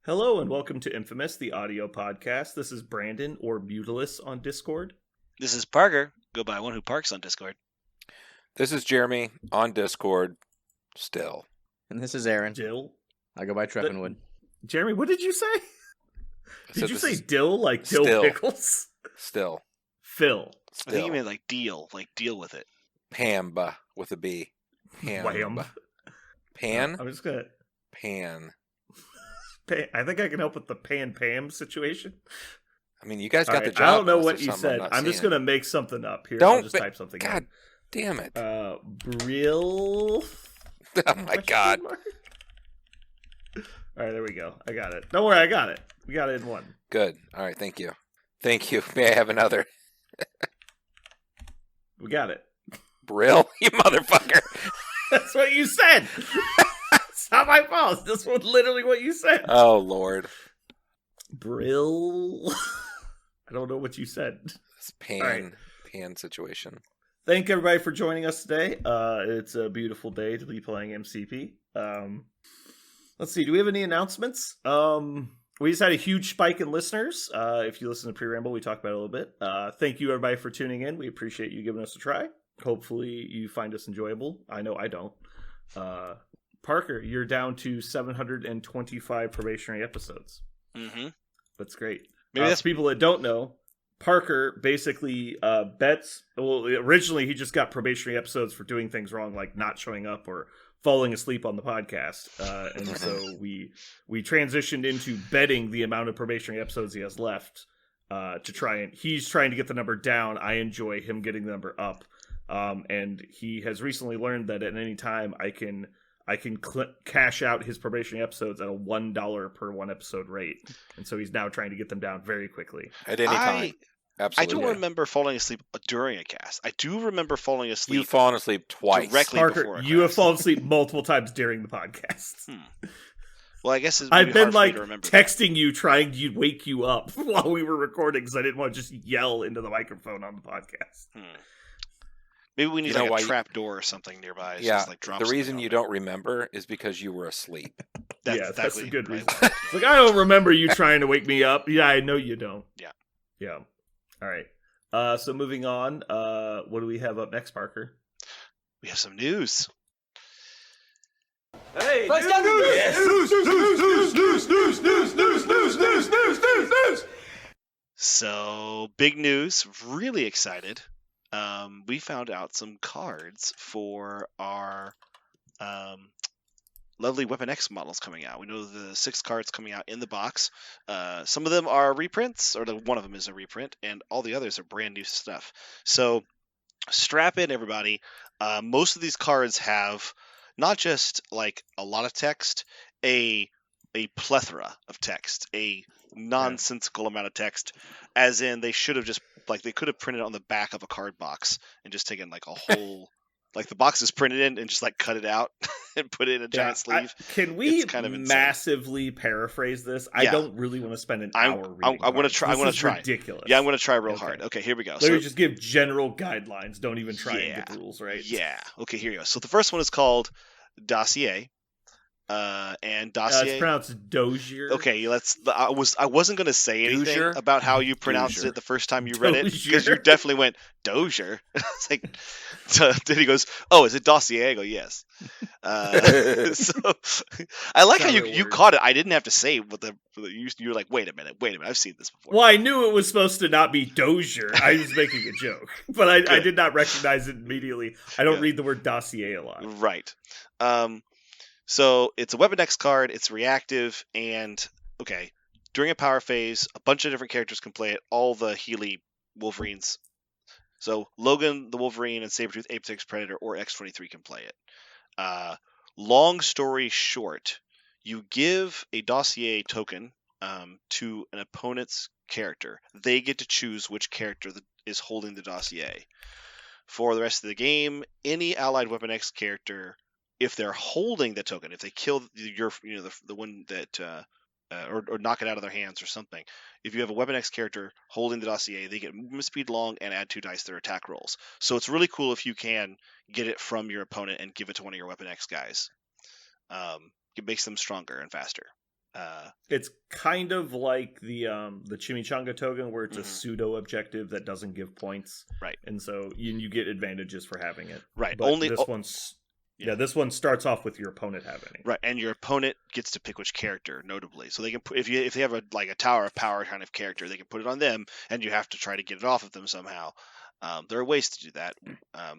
Hello and welcome to Infamous, the audio podcast. This is Brandon or Mutilus on Discord. This is Parker, go by one who parks on Discord. This is Jeremy on Discord, still. And this is Aaron. Dill. I go by Treppenwood. Jeremy, what did you say? Did you say dill like dill still. pickles? Still. Phil. I think you meant like deal with it. Pamba with a B. Wham. Pan? I'm just gonna... Pan. I think I can help with the Pam situation. I mean, you guys got the Alright, job. I don't know unless what there's you something said. I'm I'm just seeing. gonna make something up. Here, Don't I'll just type something God in. damn it. Brill... Oh my god. Alright, there we go. I got it. Don't worry, I got it. We got it in one. Good. Alright, thank you. Thank you. May I have another? We got it. Brill? You motherfucker. That's what you said! It's not my fault. This was literally what you said. Oh, Lord. Brill. I don't know what you said. This pan, Alright. pan situation. Thank everybody for joining us today. It's a beautiful day to be playing MCP. Let's see. Do we have any announcements? We just had a huge spike in listeners. If you listen to Pre-Ramble, we talked about it a little bit. Thank you, everybody, for tuning in. We appreciate you giving us a try. Hopefully, you find us enjoyable. I know I don't. Parker, you're down to 725 probationary episodes. Mm-hmm. That's great. Maybe that's For people that don't know, Parker basically bets. Well, originally he just got probationary episodes for doing things wrong, like not showing up or falling asleep on the podcast, and so we transitioned into betting the amount of probationary episodes he has left to try and he's trying to get the number down. I enjoy him getting the number up, and he has recently learned that at any time I can cash out his probationary episodes at a $1 per one episode rate, and so he's now trying to get them down very quickly. At any time. I Absolutely. don't remember falling asleep during a cast. I do remember falling asleep. You've fallen asleep twice. Directly before Parker, a you have cast. fallen asleep multiple times during the podcast. Well, I guess it's I've maybe been hard for me like to remember that. texting you, trying to wake you up while we were recording because I didn't want to just yell into the microphone on the podcast. Maybe we need You know like why a you- trap door or something nearby. It's Yeah, just, like, drop the something reason on you it. don't remember is because you were asleep. Yeah, that's exactly a good right. reason. It's like, I don't remember you trying to wake me up. Yeah, I know you don't. Yeah. All right. So moving on, what do we have up next, Parker? We have some news. Hey, So, big news. Really excited. We found out some cards for our lovely Weapon X models coming out. We know the 6 cards coming out in the box. Some of them are reprints, or one of them is a reprint, and all the others are brand new stuff. So, strap in, everybody. Most of these cards have not just like a lot of text, a plethora of text, a nonsensical amount of text, as in they should have just they could have printed on the back of a card box and just taken like a whole like the box is printed in and just like cut it out and put it in a giant sleeve. Can we It's kind of insane. massively paraphrase this? I Yeah. don't really want to spend an I'm- hour I'm reading gonna cards. try- This I'm gonna is try. ridiculous. Yeah, I'm going to try real Okay. hard. Okay, here we go. Let me just give general guidelines. Don't even try and get rules, right? Yeah. Okay, here you go. So the first one is called Dossier. And Dossier. It's pronounced Dozier. Okay, I wasn't gonna say anything Dozier? about how you pronounced Dozier. it the first time you read it because Dozier. you definitely went Dozier. It's like, so then he goes, "Oh, is it Dossier?" I go, "Yes." So I like how Sounded you weird. caught it. I didn't have to say what you were like. Wait a minute, I've seen this before. Well, I knew it was supposed to not be Dozier. I was making a joke, but I did not recognize it immediately. I don't Yeah. read the word dossier a lot. Right. So it's a Weapon X card, it's reactive, and okay, during a power phase, a bunch of different characters can play it, all the Healy Wolverines. So Logan the Wolverine and Sabretooth Apex Predator or X-23 can play it. Long story short, you give a Dossier token to an opponent's character. They get to choose which character is holding the Dossier. For the rest of the game, any allied Weapon X character, if they're holding the token, if they kill the one that or knock it out of their hands or something, if you have a Weapon X character holding the Dossier, they get movement speed long and add 2 dice to their attack rolls. So it's really cool if you can get it from your opponent and give it to one of your Weapon X guys. It makes them stronger and faster. It's kind of like the Chimichanga token, where it's a Mhm. pseudo objective that doesn't give points, Right. and so you get advantages for having it. Right. But Only this one's this one starts off with your opponent having it. right, and your opponent gets to pick which character, notably. So they can put if they have a Tower of Power kind of character, they can put it on them, and you have to try to get it off of them somehow. There are ways to do that.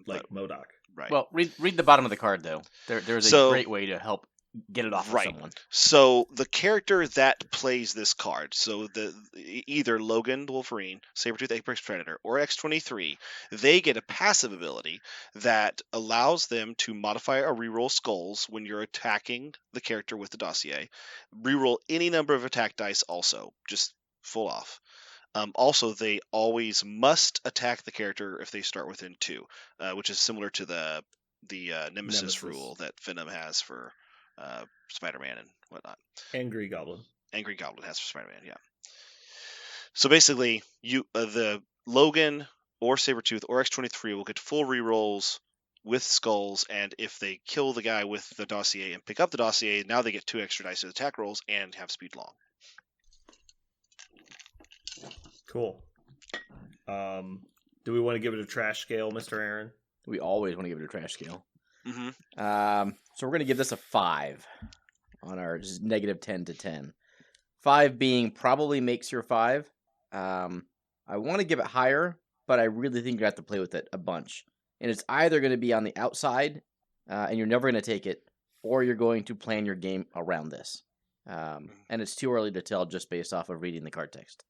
Like But MODOK. right. Well, read the bottom of the card though. There's a So- great way to help get it off Right. of someone. So the character that plays this card, so either Logan Wolverine, Sabretooth Apex Predator, or X-23, they get a passive ability that allows them to modify or reroll skulls when you're attacking the character with the dossier. Reroll any number of attack dice also, just full off. Also, they always must attack the character if they start within 2, which is similar to the Nemesis rule that Venom has for Spider-Man and whatnot. Angry Goblin. Angry Goblin has for Spider-Man, yeah. So basically, the Logan or Sabretooth or X-23 will get full rerolls with skulls, and if they kill the guy with the dossier and pick up the dossier, now they get 2 extra dice of attack rolls and have speed long. Cool. Do we want to give it a trash scale, Mr. Aaron? We always want to give it a trash scale. Mm-hmm. So we're going to give this a 5 on our just -10 to 10. 5 being probably makes your 5. I want to give it higher, but I really think you have to play with it a bunch. And it's either going to be on the outside, and you're never going to take it, or you're going to plan your game around this. And it's too early to tell just based off of reading the card text.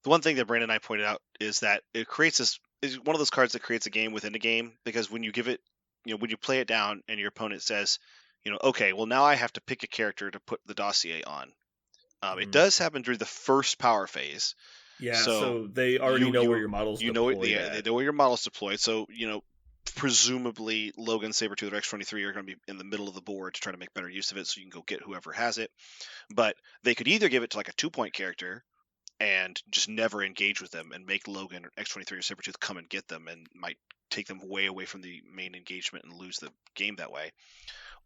The one thing that Brandon and I pointed out is that it creates this is one of those cards that creates a game within a game, because when you give it, when you play it down and your opponent says, okay, well now I have to pick a character to put the dossier on. It does happen during the first power phase. Yeah, So so they already know where your model's they deployed know where your model's deployed. So presumably Logan, Sabretooth, or X-23 are going to be in the middle of the board to try to make better use of it, so you can go get whoever has it. But they could either give it to like a 2-point character and just never engage with them and make Logan or X-23 or Sabretooth come and get them, and might take them way away from the main engagement and lose the game that way.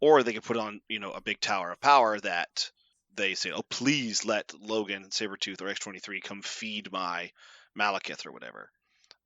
Or they could put on, a big Tower of Power that they say, oh, please let Logan, Sabretooth, or X-23 come feed my Malekith or whatever.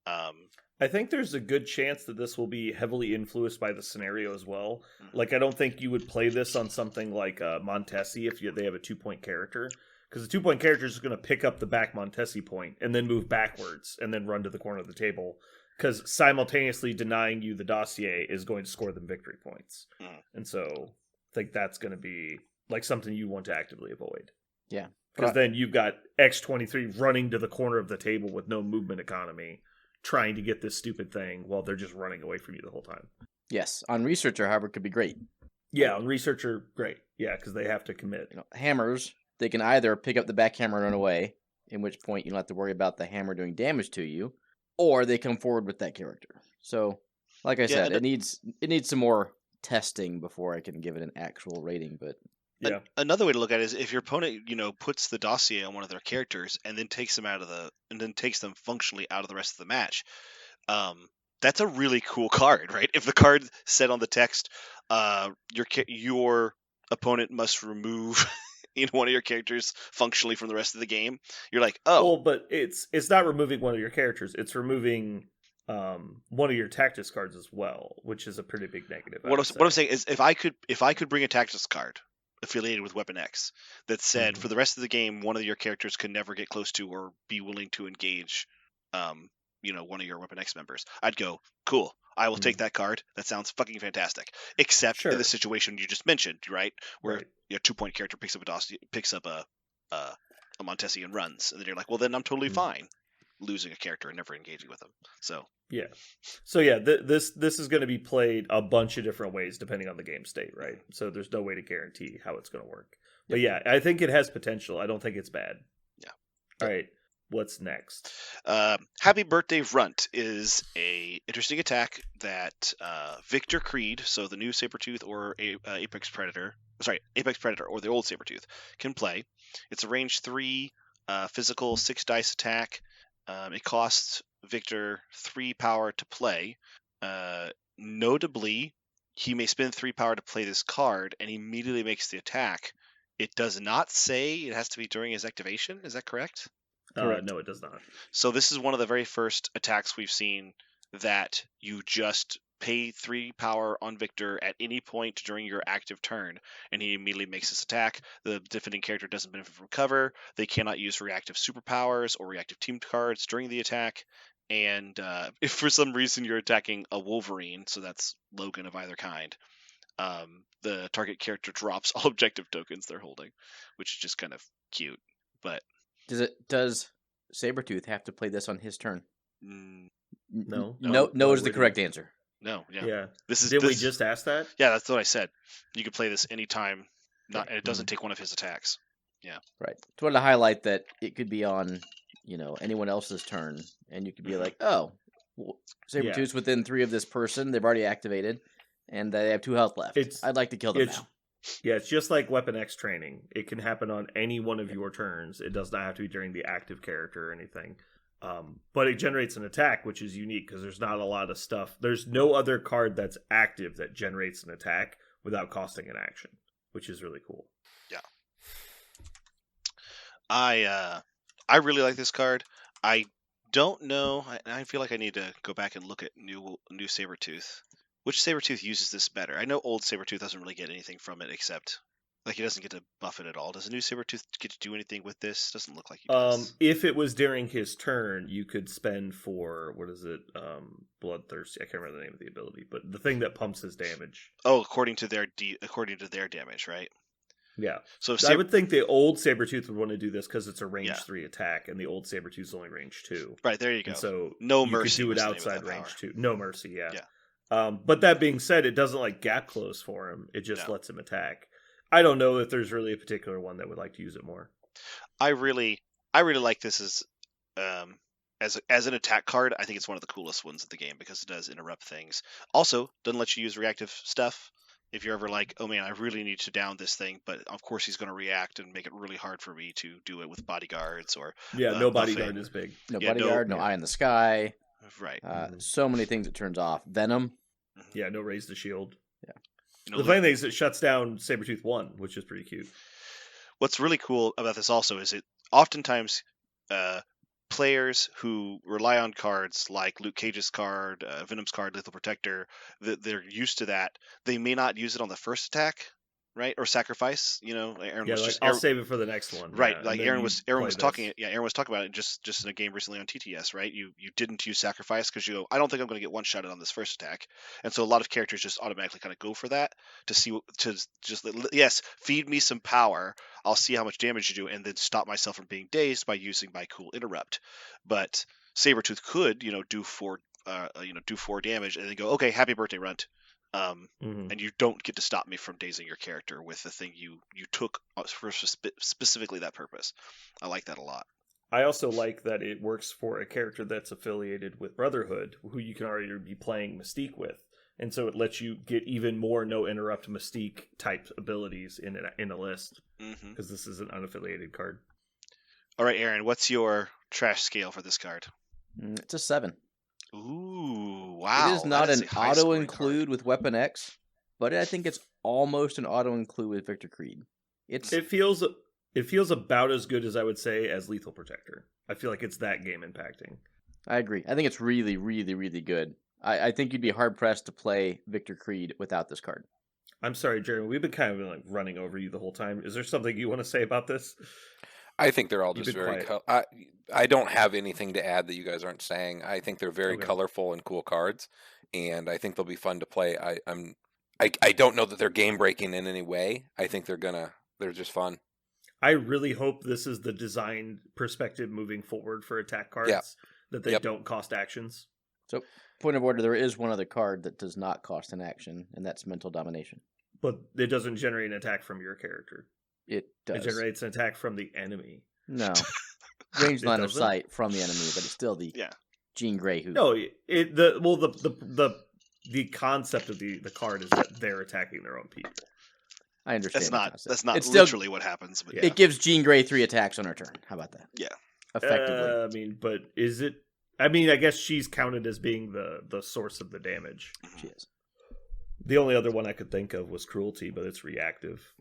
I think there's a good chance that this will be heavily influenced by the scenario as well. Like, I don't think you would play this on something like Montesi if they have a 2-point character. Because the 2-point character is going to pick up the back Montesi point and then move backwards and then run to the corner of the table. Because simultaneously denying you the dossier is going to score them victory points. And so I think that's going to be like something you want to actively avoid. Yeah. Because then you've got X-23 running to the corner of the table with no movement economy, trying to get this stupid thing while they're just running away from you the whole time. Yes. On Researcher, however, could be great. Yeah, on Researcher, great. Yeah, because they have to commit. Hammers, they can either pick up the back hammer and run away, in which point you don't have to worry about the hammer doing damage to you, or they come forward with that character. So, like I said, it needs some more testing before I can give it an actual rating. But yeah, another way to look at it is if your opponent, puts the dossier on one of their characters and then takes them functionally out of the rest of the match. That's a really cool card, right? If the card said on the text, your opponent must remove one of your characters functionally from the rest of the game, you're like, oh. Well, but it's not removing one of your characters. It's removing one of your Tactics cards as well, which is a pretty big negative. What I'm saying is, if I could bring a Tactics card affiliated with Weapon X that said for the rest of the game, one of your characters can never get close to or be willing to engage, one of your Weapon X members, I'd go, cool. I will take that card. That sounds fucking fantastic. Except in the situation you just mentioned, right? Where your 2-point character picks up a Montesi and runs, and then you're like, well, then I'm totally fine losing a character and never engaging with them. So yeah. So yeah, this is going to be played a bunch of different ways depending on the game state, right? So there's no way to guarantee how it's going to work. But yeah, I think it has potential. I don't think it's bad. Yeah. All right. What's next? Happy Birthday Runt is a interesting attack that Victor Creed, so the new Sabretooth or Apex Predator or the old Sabretooth, can play. It's a range 3 physical 6 dice attack. It costs Victor 3 power to play. Notably, he may spend 3 power to play this card and immediately makes the attack It does not say it has to be during his activation. Is that correct? Correct. No, it does not. So this is one of the very first attacks we've seen that you just pay 3 power on Victor at any point during your active turn, and he immediately makes this attack. The defending character doesn't benefit from cover. They cannot use reactive superpowers or reactive team cards during the attack. And if for some reason you're attacking a Wolverine, so that's Logan of either kind, the target character drops all objective tokens they're holding, which is just kind of cute. But Does Sabretooth have to play this on his turn? No. No Why is the would he? correct answer. no, yeah. Yeah. This is Did we this- just ask that? Yeah, that's what I said. You could play this anytime, and it Mm-hmm. doesn't take one of his attacks. Right. Just wanted to highlight that it could be on, anyone else's turn, and you could be Mhm. like, oh, Sabretooth's within 3 of this person. They've already activated, and they have 2 health left. It's- I'd like to kill them It's now. yeah, it's just like Weapon X training. It can happen on any one of your turns. It does not have to be during the active character or anything. But it generates an attack, which is unique because there's not a lot of stuff. There's no other card that's active that generates an attack without costing an action, which is really cool. I really like this card. I don't know. I feel like I need to go back and look at new Sabretooth. Which Sabretooth uses this better? I know old Sabretooth doesn't really get anything from it except like he doesn't get to buff it at all. Does a new Sabretooth get to do anything with this? Doesn't look like he does. If it was during his turn, you could spend for what is it? Bloodthirsty. I can't remember the name of the ability, but the thing that pumps his damage. Oh, according to their damage, right? Yeah. So if I would think the old Sabretooth would want to do this because it's a range Yeah. 3 attack, and the old Sabretooth's only range 2. right there you go. And so No you Mercy could do was it the name of outside that range power. 2. No mercy, yeah. Yeah. But that being said, it doesn't like gap close for him. It just No. lets him attack. I don't know if there's really a particular one that would like to use it more. I really like this as an attack card. I think it's one of the coolest ones of the game because it does interrupt things. Also, doesn't let you use reactive stuff. If you're ever like, oh man, I really need to down this thing, but of course he's going to react and make it really hard for me to do it with bodyguards or Yeah, no buffing. bodyguard is big. No yeah, bodyguard, no eye in the sky. right. So many things it turns off. Venom. Yeah, no raise the shield. You know, The funny thing is it shuts down Sabretooth 1, which is pretty cute. what's really cool about this also is it oftentimes players who rely on cards like Luke Cage's card, Venom's card, Lethal Protector, they're used to that. They may not use it on the first attack, right? Or sacrifice. Aaron Yeah, was like, just I'll save it for the next one. right. Yeah, Like and then Aaron you was play talking. this. Yeah, Aaron was talking about it just in a game recently on TTS, right? You didn't use sacrifice because you go, I don't think I'm going to get one shotted on this first attack, and so a lot of characters just automatically kind of go for that to see to just yes, feed me some power. I'll see how much damage you do, and then stop myself from being dazed by using my cool interrupt. But Sabretooth could, do 4 damage, and then go, okay, happy birthday, Runt. Mhm. And you don't get to stop me from dazing your character with the thing you took for specifically that purpose. I like that a lot. I also like that it works for a character that's affiliated with Brotherhood, who you can already be playing Mystique with. And so it lets you get even more no interrupt Mystique type abilities in a list, Mm-hmm. because this is an unaffiliated card. All right, Aaron, what's your trash scale for this card? It's a 7. Ooh, wow. It is not that is an a high auto scoring include card. with Weapon X, but I think it's almost an auto include with Victor Creed. It's It feels about as good as I would say as Lethal Protector. I feel like it's that game impacting. I agree. I think it's really, really, really good. I think you'd be hard pressed to play Victor Creed without this card. I'm sorry, Jeremy. We've been kind of like running over you the whole time. Is there something you want to say about this? I think they're all You've just been very. quiet. I don't have anything to add that you guys aren't saying. I think they're very Okay. colorful and cool cards, and I think they'll be fun to play. I don't know that they're game breaking in any way. I think they're just fun. I really hope this is the design perspective moving forward for attack cards. Yeah. That they Yep. don't cost actions. So, point of order, there is one other card that does not cost an action, and that's Mental Domination. But it doesn't generate an attack from your character. It does. It generates an attack from the enemy. No. Range It line of doesn't? sight from the enemy, but it's still the Yeah. Jean Grey who. No, the concept of the card is that they're attacking their own people. I understand. That's not It's still- literally what happens, but Yeah. It gives Jean Grey 3 attacks on her turn. How about that? Yeah. Effectively, But is it? I mean, I guess she's counted as being the source of the damage. she is. The only other one I could think of was Cruelty, but it's reactive.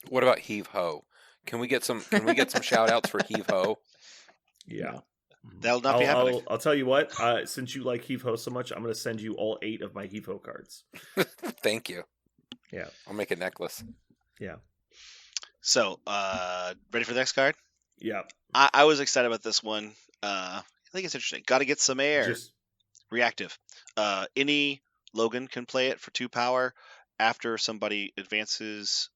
What about Heave Ho? Can we get some shout outs for Heave Ho? Yeah. No. That'll not be happening. I'll tell you what. Since you like Heave Ho so much, I'm going to send you all 8 of my Heave Ho cards. Thank you. Yeah. I'll make a necklace. Yeah. So, ready for the next card? Yeah. I was excited about this one. I think it's interesting. Got to get some air. Just Reactive. Any Logan can play it for 2 power. After somebody advances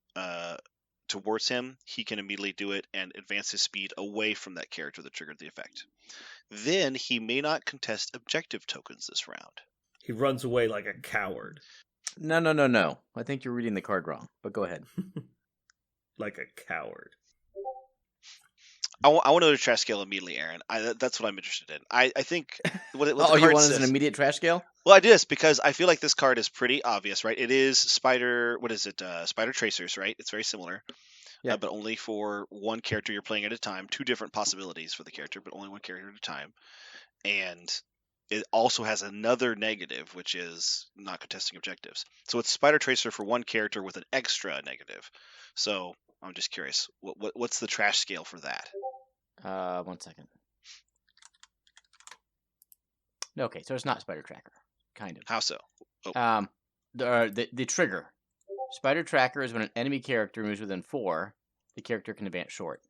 towards him, he can immediately do it and advance his speed away from that character that triggered the effect. Then he may not contest objective tokens this round. he runs away like a coward. No. I think you're reading the card wrong, but go ahead. Like a coward. I want to know the trash scale immediately, Aaron. That's what I'm interested in. I think what the Oh, card you want says, as an immediate trash scale? Well, I do this because I feel like this card is pretty obvious, right? It is Spider. What is it? Spider Tracers, right? It's very similar, Yeah. but only for one character you're playing at a time. 2 different possibilities for the character, but only one character at a time. And it also has another negative, which is not contesting objectives. So it's Spider Tracer for one character with an extra negative. So I'm just curious, what's the trash scale for that? 1 second. Okay, so it's not Spider Tracker, kind of. How so? The trigger. Spider Tracker is when an enemy character moves within 4, the character can advance short.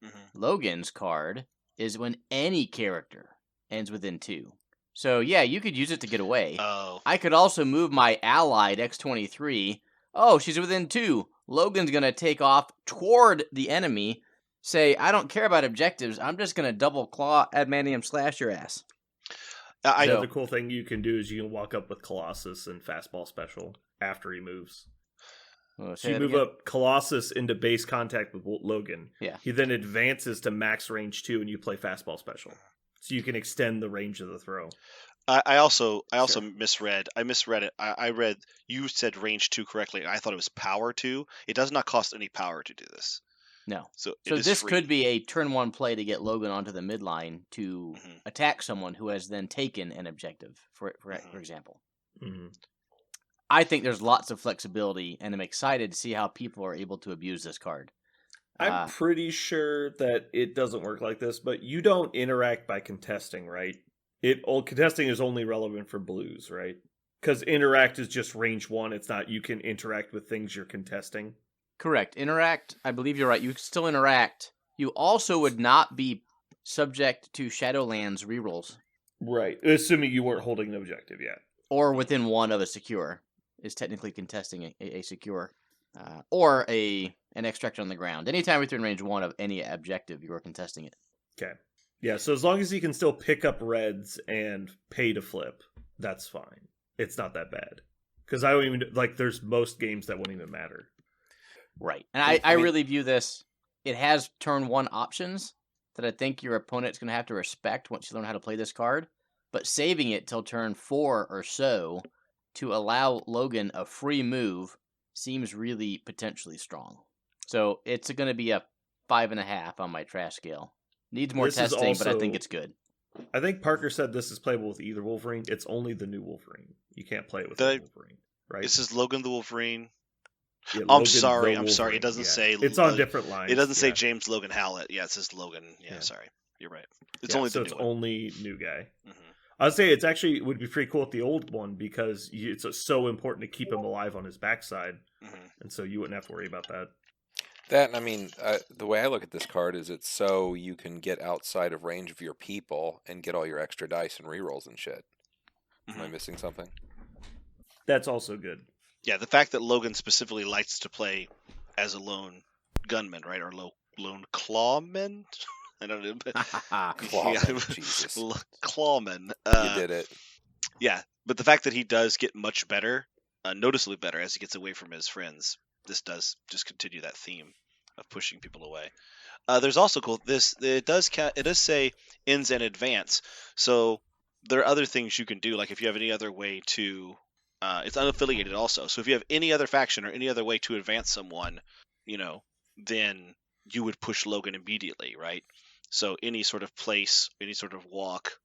Mm-hmm. Logan's card is when any character ends within 2. So yeah, you could use it to get away. Oh, I could also move my allied X-23. Oh, she's within 2. Logan's gonna take off toward the enemy. Say, I don't care about objectives. I'm just gonna double claw adamantium slash your ass. I The know. other cool thing you can do is you can walk up with Colossus and fastball special after he moves. Oh, So say you that move again? up Colossus into base contact with Logan. Yeah. He then advances to max range 2 and you play fastball special. So you can extend the range of the throw. I also Sure. misread. I misread it. I read you said range 2 correctly. I thought it was power 2. It does not cost any power to do this. No. So So it is this free. could be a turn 1 play to get Logan onto the midline to Mhm. attack someone who has then taken an objective, for Mhm. example. Mm-hmm. I think there's lots of flexibility, and I'm excited to see how people are able to abuse this card. I'm pretty sure that it doesn't work like this, but you don't interact by contesting, right? Contesting is only relevant for blues, right? Because interact is just range 1. It's not you can interact with things you're contesting. Correct. Interact, I believe you're right. You can still interact. You also would not be subject to Shadowlands rerolls, Right. Assuming you weren't holding an objective yet. or within 1 of a secure, is technically contesting a secure, or an extraction on the ground. Anytime within range 1 of any objective, you are contesting it. Okay. Yeah, so as long as you can still pick up reds and pay to flip, that's fine. It's not that bad. Because I don't even, there's most games that won't even matter. Right. And I I mean- really view this, it has turn 1 options that I think your opponent's going to have to respect once you learn how to play this card, but saving it till turn 4 or so to allow Logan a free move seems really potentially strong. So it's going to be a 5.5 on my trash scale. Needs more This is testing, but I think also- it's good. I think Parker said this is playable with either Wolverine. It's only the new Wolverine. You can't play it with The- the Wolverine, right? This is Logan the Wolverine. Yeah, I'm Logan sorry. the I'm sorry. It Wolverine, doesn't yeah. say It's on Lo- different lines. It doesn't say yeah. James Logan Howlett. Yeah, it says Logan. Yeah, Yeah. sorry. You're right. It's Yeah, only so the it's new one. only new guy. Mhm. I'd say it's actually it would be pretty cool with the old one because it's so important to keep him alive on his backside, Mhm. and so you wouldn't have to worry about that. That, I mean, the way I look at this card is it's so you can get outside of range of your people and get all your extra dice and rerolls and shit. Am I Mhm. missing something? That's also good. Yeah, the fact that Logan specifically likes to play as a lone gunman, right, or lone clawman. I don't know, but Clawman, Jesus. clawman. You did it. Yeah, but the fact that he does get much better, noticeably better as he gets away from his friends, this does just continue that theme of pushing people away. There's also cool. It does say ends and advance, so there are other things you can do. Like if you have any other way to, it's unaffiliated also. So if you have any other faction or any other way to advance someone, then you would push Logan immediately, right? So any sort of place, any sort of walk,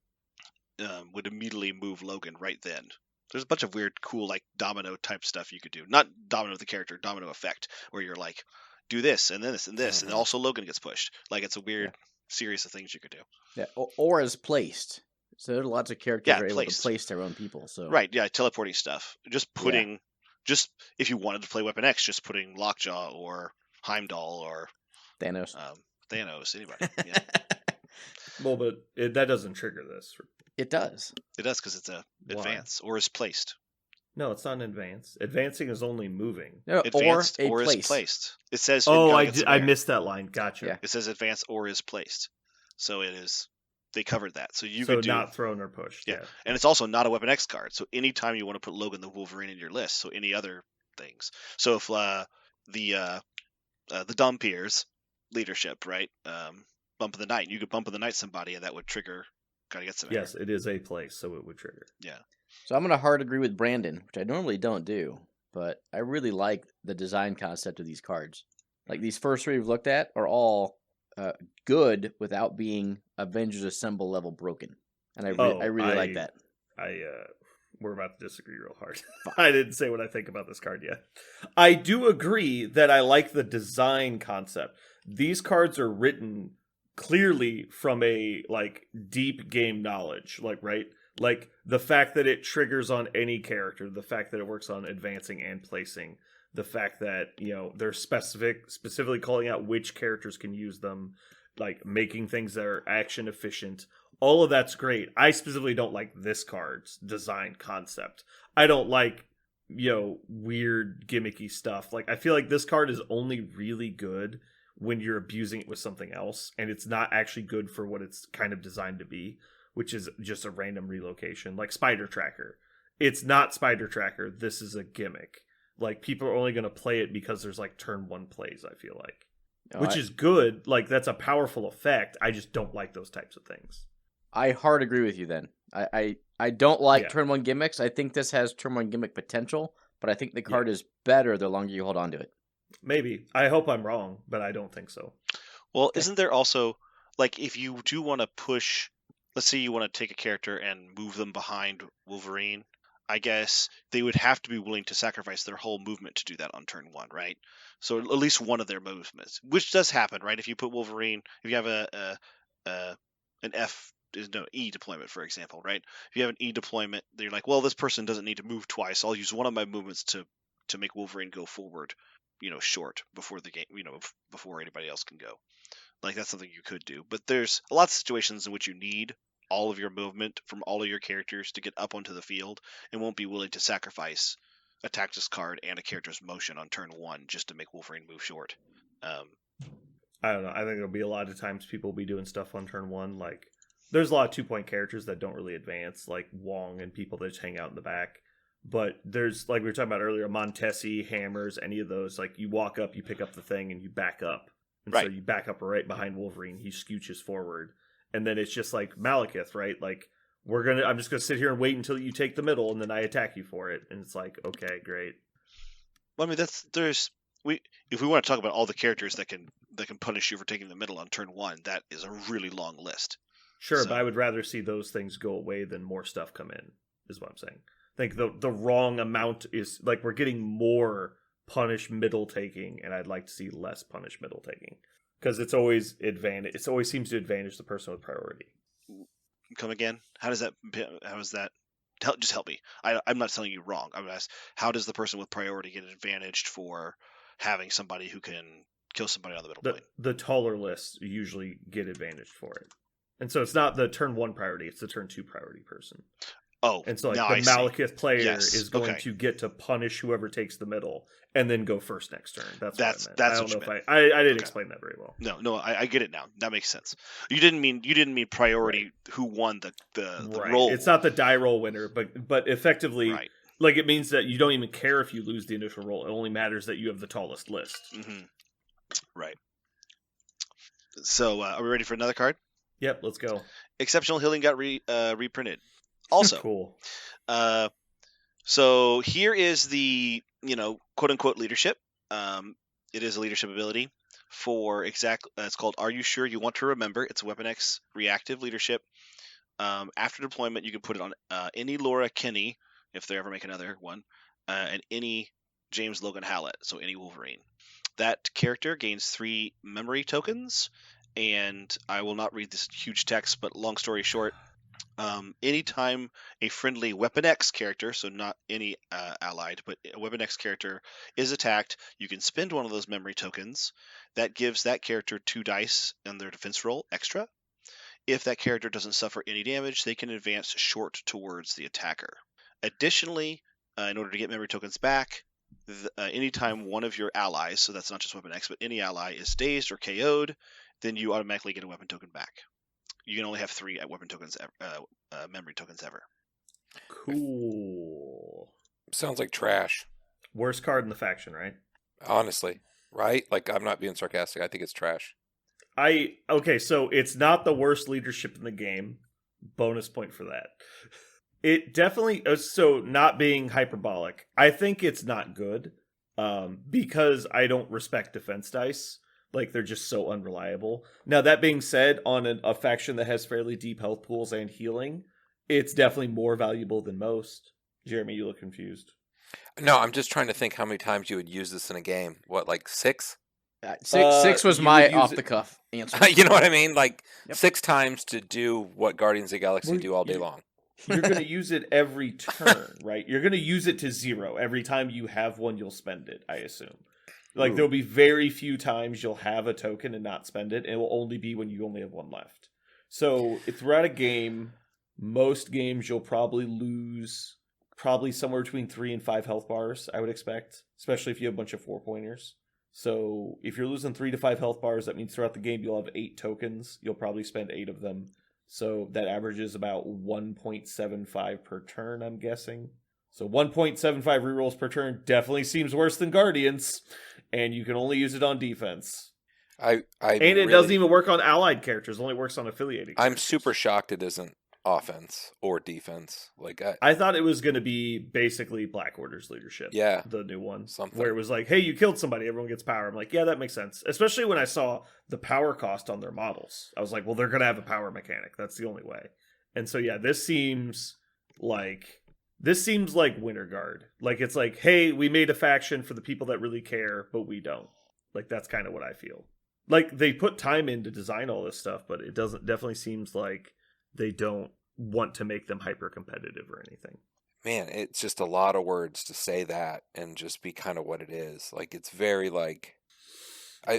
would immediately move Logan right then. There's a bunch of weird, cool, like domino type stuff you could do. Not domino the character, domino effect, where you're like, do this and this and this, and Mhm. also Logan gets pushed. Like it's a weird series of things you could do. Yeah, or as placed. So there's lots of characters Yeah, that are able placed. to place their own people. So Right, yeah, teleporting stuff. Just putting, just if you wanted to play Weapon X, just putting Lockjaw or Heimdall or Thanos. Thanos, anybody. Yeah, Well, but that doesn't trigger this. It does. it does because it's a Why? advance or is placed. No, it's not an advance. Advancing is only moving. No, Advanced or a is place. placed. It says. Oh, in I Guardians of I the Air, missed that line. Gotcha. Yeah. It says advance or is placed. So it is. They covered that. So you So could do. not thrown or pushed. Yeah. Yeah. And it's also not a Weapon X card. So anytime you want to put Logan the Wolverine in your list, so any other things. So if the Dompiers leadership, right? Bump of the Night, you could bump of the night somebody, and that would trigger. Gotta get some. Yes, it is a place, so it would trigger. Yeah. So I'm gonna hard agree with Brandon, which I normally don't do, but I really like the design concept of these cards. Like these first three we've looked at are all good without being Avengers Assemble level broken, and I really like that. We're about to disagree real hard. I didn't say what I think about this card yet. I do agree that I like the design concept. These cards are written clearly from a like deep game knowledge, like right? Like the fact that it triggers on any character, the fact that it works on advancing and placing, the fact that, you know, they're specifically calling out which characters can use them, like making things that are action efficient. All of that's great. I specifically don't like this card's design concept. I don't like, you know, weird gimmicky stuff. Like I feel like this card is only really good when you're abusing it with something else, and it's not actually good for what it's kind of designed to be, which is just a random relocation, like Spider Tracker. It's not Spider Tracker. This is a gimmick. Like people are only going to play it because there's like turn one plays, I feel like. Which is good. Like that's a powerful effect. I just don't like those types of things. I hard agree with you then. I don't like Yeah. turn one gimmicks. I think this has turn one gimmick potential, but I think the card is better the longer you hold on to it. Maybe. I hope I'm wrong, but I don't think so. Well, isn't there also like if you do want to push, let's say you want to take a character and move them behind Wolverine, I guess they would have to be willing to sacrifice their whole movement to do that on turn one, right? So at least one of their movements, which does happen, right? If you put Wolverine, if you have an E deployment, for example, right? If you have an E deployment, you're like, well, this person doesn't need to move twice. I'll use one of my movements to make Wolverine go forward, you know, short before the game, you know, before anybody else can go. Like that's something you could do. But there's a lot of situations in which you need all of your movement from all of your characters to get up onto the field and won't be willing to sacrifice a tactics card and a character's motion on turn one just to make Wolverine move short. I don't know. I think there'll be a lot of times people will be doing stuff on turn one. Like, there's a lot of 2-point characters that don't really advance, like Wong and people that just hang out in the back. But there's, like we were talking about earlier, Montesi, Hammers, any of those. Like, you walk up, you pick up the thing, and you back up. And so Right. you back up right behind Wolverine. He scooches forward. And then it's just like Malekith, right? Like, I'm just going to sit here and wait until you take the middle, and then I attack you for it. And it's like, okay, great. Well, I mean, if we want to talk about all the characters that can punish you for taking the middle on turn one, that is a really long list. Sure, So- but I would rather see those things go away than more stuff come in, is what I'm saying. I think the wrong amount is, like, we're getting more punish middle taking, and I'd like to see less punish middle taking. Because it always seems to advantage the person with priority. Come again? How is that? Just help me. I'm not telling you wrong. I'm asking, how does the person with priority get advantaged for having somebody who can kill somebody on the middle plane? The taller lists usually get advantaged for it. And so it's not the turn 1 priority, it's the turn 2 priority person. Oh, And so, like, now the I see. Malekith player Yes, is going okay. to get to punish whoever takes the middle and then go first next turn. That's what I meant. That's I don't what you know if I didn't Okay. explain that very well. No, I get it now. That makes sense. You didn't mean priority. Who won the Right. roll? It's not the die roll winner, but effectively, right. like, it means that you don't even care if you lose the initial roll. It only matters that you have the tallest list. hmm Right. So, are we ready for another card? Yep, let's go. Exceptional Healing got reprinted. Also, Cool. So here is the, quote unquote leadership. It is a leadership ability for it's called Are You Sure You Want to Remember? It's a Weapon X reactive leadership. After deployment, you can put it on any Laura Kinney, if they ever make another one, and any James Logan Hallett, so any Wolverine. that character gains 3 memory tokens, and I will not read this huge text, but long story short, anytime a friendly Weapon X character, so not any allied, but a Weapon X character is attacked, you can spend one of those memory tokens. That gives that character 2 dice in their defense roll extra. If that character doesn't suffer any damage, they can advance short towards the attacker. Additionally, in order to get memory tokens back, anytime one of your allies, so that's not just Weapon X, but any ally is dazed or KO'd, then you automatically get a weapon token back. You can only have 3 weapon tokens, memory tokens ever. Cool. Sounds like trash. Worst card in the faction, right? Honestly, right? Like, I'm not being sarcastic. I think it's trash. Okay, so it's not the worst leadership in the game. Bonus point for that. It definitely, so not being hyperbolic, I think it's not good because I don't respect defense dice. Like, they're just so unreliable. Now, that being said, on a faction that has fairly deep health pools and healing, it's definitely more valuable than most. Jeremy, you look confused. No, I'm just trying to think how many times you would use this in a game. What, like 6? Six was you my would use off the cuff answer. You know what I mean? Like, Yep. 6 times to do what Guardians of the Galaxy Well, do all day you- long. You're going to use it every turn, right? You're going to use it to 0. Every time you have one, you'll spend it, I assume. Like, Ooh. there'll be very few times you'll have a token and not spend it. It will only be when you only have one left. So, throughout a game, most games you'll probably lose somewhere between 3 and 5 health bars, I would expect, especially if you have a bunch of 4-pointers. So, if you're losing 3 to 5 health bars, that means throughout the game you'll have 8 tokens. You'll probably spend 8 of them. So that averages about 1.75 per turn, I'm guessing. So 1.75 rerolls per turn definitely seems worse than Guardians, and you can only use it on defense. And it doesn't even work on allied characters; it only works on affiliated. I'm characters. super shocked it isn't offense or defense. Like, I thought it was going to be basically Black Order's leadership. Yeah. The new one. Something. Where it was like, hey, you killed somebody, everyone gets power. I'm like, yeah, that makes sense. Especially when I saw the power cost on their models. I was like, well, they're going to have a power mechanic. That's the only way. And so, yeah, this seems like Winter Guard. Like, it's like, hey, we made a faction for the people that really care, but we don't. Like, that's kind of what I feel. Like, they put time in to design all this stuff, but it definitely seems like they don't want to make them hyper competitive or anything. Man, it's just a lot of words to say that and just be kind of what it is. Like, it's very I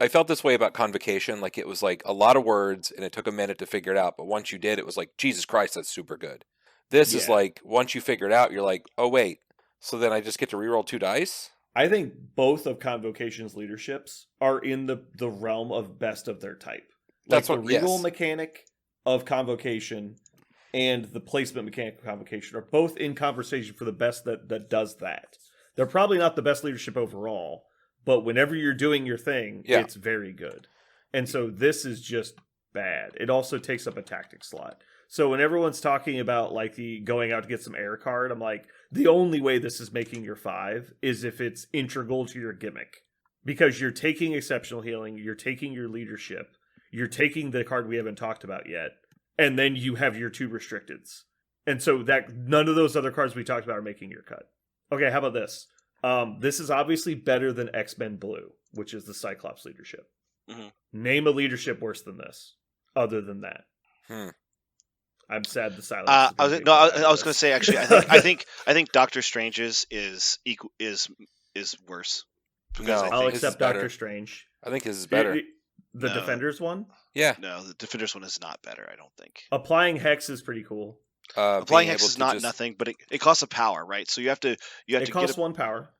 felt this way about Convocation. Like, it was like a lot of words and it took a minute to figure it out, but once you did, it was like, Jesus Christ, that's super good. This is like, once you figure it out, you're like, oh wait, so then I just get to reroll 2 dice? I think both of Convocation's leaderships are in the realm of best of their type. Like, That's what the reroll yes. mechanic of Convocation and the placement mechanic of Convocation are both in conversation for the best that does that. They're probably not the best leadership overall, but whenever you're doing your thing, Yeah. it's very good. And so this is just bad. It also takes up a tactic slot. So when everyone's talking about like the going out to get some air card, I'm like, the only way this is making your 5 is if it's integral to your gimmick. Because you're taking exceptional healing, you're taking your leadership, you're taking the card we haven't talked about yet, and then you have your 2 restricteds. And so that none of those other cards we talked about are making your cut. Okay, how about this? This is obviously better than X-Men Blue, which is the Cyclops leadership. Mm-hmm. Name a leadership worse than this, other than that. I'm sad the silence. I was going to say actually, I think Doctor Strange's is worse. No. I'll his is accept better. Doctor Strange. I think his is better. The No. Defenders one? Yeah. No, the Defenders one is not better. I don't think. Applying Hex is pretty cool. Applying being Hex able is to not just- nothing, but it costs a power, right? So you have to It get costs 1 power.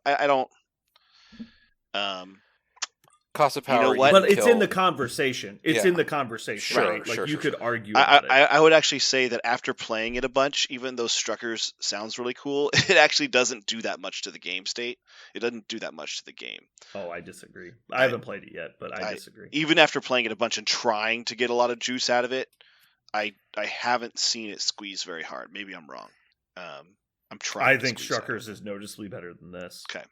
I don't. Cost of You know power. what? But can it's in kill. the conversation. It's Yeah. in the conversation, Sure, right? Like, sure, you sure, could sure. argue about it. I would actually say that after playing it a bunch, even though Struckers sounds really cool, it actually doesn't do that much to the game state. It doesn't do that much to the game. Oh, I disagree. I haven't played it yet, but I disagree. Even after playing it a bunch and trying to get a lot of juice out of it, I haven't seen it squeeze very hard. Maybe I'm wrong. I'm trying. I to think squeeze out of Struckers is noticeably better than this. Okay.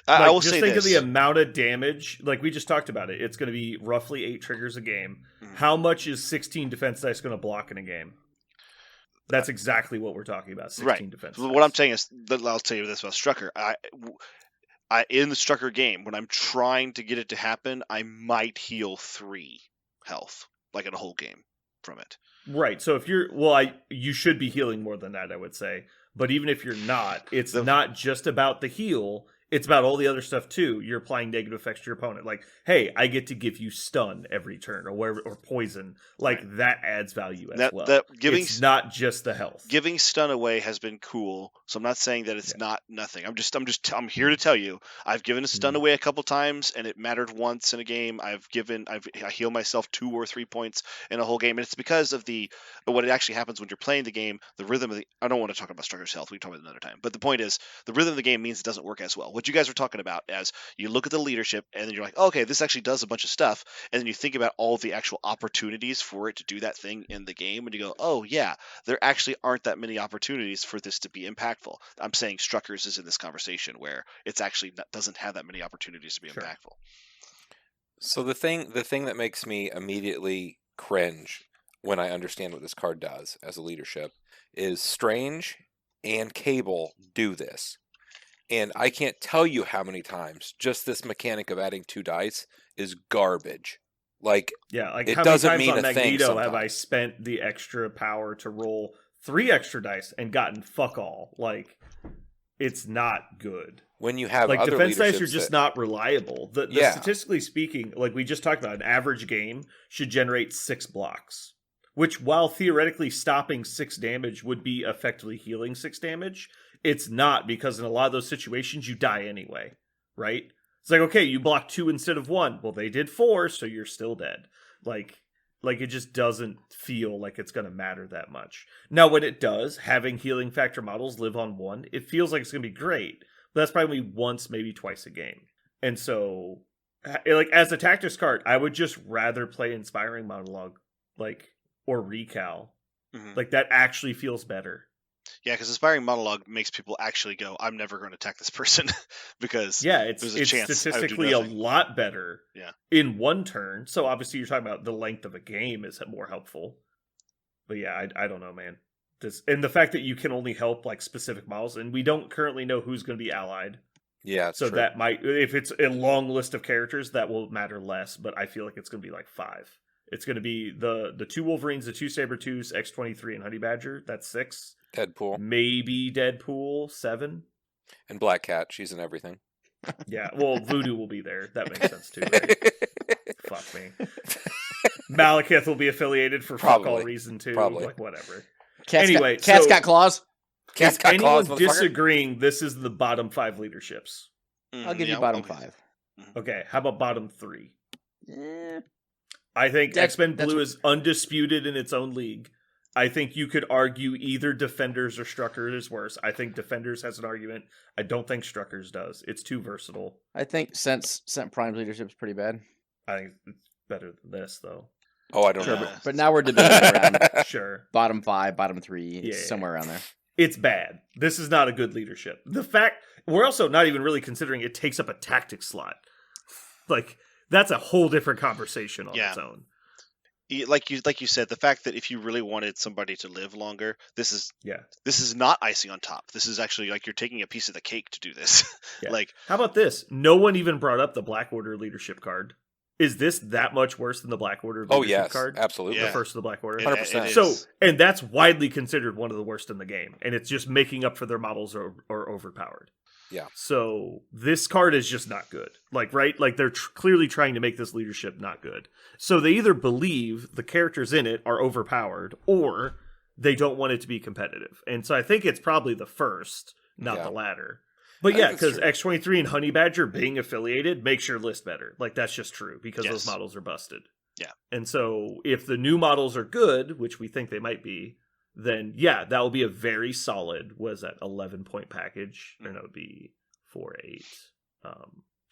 Like, I will just say think this. of the amount of damage. Like, we just talked about it. It's going to be roughly 8 triggers a game. Mhm. How much is 16 defense dice going to block in a game? That's exactly what we're talking about. 16 Right. defense What dice. I'm saying is, I'll tell you this about Strucker. in the Strucker game, when I'm trying to get it to happen, I might heal 3 health, like in a whole game from it. Right. So if you're you should be healing more than that, I would say. But even if you're not, it's not just about the heal. It's about all the other stuff too. You're applying negative effects to your opponent. Like, hey, I get to give you stun every turn, or poison. Like that adds value as well. It's not just the health. Giving stun away has been cool, so I'm not saying that it's not nothing. I'm here to tell you, I've given a stun away a couple times, and it mattered once in a game. I heal myself 2 or 3 points in a whole game, and it's because of what actually happens when you're playing the game. The rhythm of I don't want to talk about Strucker's health. We can talk about it another time. But the point is, the rhythm of the game means it doesn't work as well. What you guys are talking about as you look at the leadership and then you're like, oh, okay, this actually does a bunch of stuff, and then you think about all the actual opportunities for it to do that thing in the game, and you go, oh yeah, there actually aren't that many opportunities for this to be impactful. I'm saying Struckers is in this conversation where it's actually doesn't have that many opportunities to be impactful. So the thing that makes me immediately cringe when I understand what this card does as a leadership is Strange and Cable do this. And I can't tell you how many times just this mechanic of adding 2 dice is garbage. Like, it doesn't mean a thing. Magneto have I spent the extra power to roll 3 extra dice and gotten fuck all? Like, it's not good. When you have like other defense dice are just not reliable. The statistically speaking, like we just talked about, an average game should generate 6 blocks, which while theoretically stopping 6 damage would be effectively healing 6 damage, it's not, because in a lot of those situations you die anyway, right? It's like, okay, you blocked 2 instead of 1. Well, they did 4, so you're still dead. Like it just doesn't feel like it's going to matter that much. Now, when it does, having healing factor models live on 1, it feels like it's going to be great. But that's probably once, maybe twice a game. And so, like, as a tactics card, I would just rather play Inspiring Monologue, like, or Recal. Mm-hmm. Like, that actually feels better. Yeah, because Inspiring Monologue makes people actually go, I'm never going to attack this person, because it's statistically a lot better in 1 turn. So obviously you're talking about the length of a game is more helpful. But yeah, I don't know, man. And the fact that you can only help like specific models, and we don't currently know who's going to be allied. Yeah, so true. That might, if it's a long list of characters, that will matter less. But I feel like it's going to be like 5. It's going to be the 2 Wolverines, the 2 Sabretooths, X-23, and Honey Badger. That's 6. Deadpool. Maybe Deadpool, 7. And Black Cat, she's in everything. Yeah, well, Voodoo will be there. That makes sense too, right? Fuck me. Malekith will be affiliated for fuck all reason too. Probably. Like, whatever. Cat's got claws. Cat's got claws, disagreeing, this is the bottom 5 leaderships. I'll give you bottom 5. Okay, how about bottom 3? I think X-Men Blue is undisputed in its own league. I think you could argue either Defenders or Struckers is worse. I think Defenders has an argument. I don't think Struckers does. It's too versatile. I think Scent Prime's leadership is pretty bad. I think it's better than this, though. Oh, I don't know. But now we're debating around bottom 5, bottom 3, somewhere around there. It's bad. This is not a good leadership. The fact, we're also not even really considering it takes up a tactics slot. Like, that's a whole different conversation on its own. Like you said, the fact that if you really wanted somebody to live longer, this is not icing on top. This is actually like you're taking a piece of the cake to do this. Yeah. Like, how about this? No one even brought up the Black Order leadership card. Is this that much worse than the Black Order leadership card? Absolutely. The first of the Black Order? 100%. So, and that's widely considered one of the worst in the game, and it's just making up for their models are overpowered. Yeah. So this card is just not good. Like, right? Like, they're clearly trying to make this leadership not good. So they either believe the characters in it are overpowered, or they don't want it to be competitive. And so I think it's probably the first, not the latter. But yeah, because X-23 and Honey Badger being affiliated makes your list better. Like, that's just true, because those models are busted. Yeah. And so if the new models are good, which we think they might be, then that will be a very solid, 11-point package? Or no, it would be 4, 8,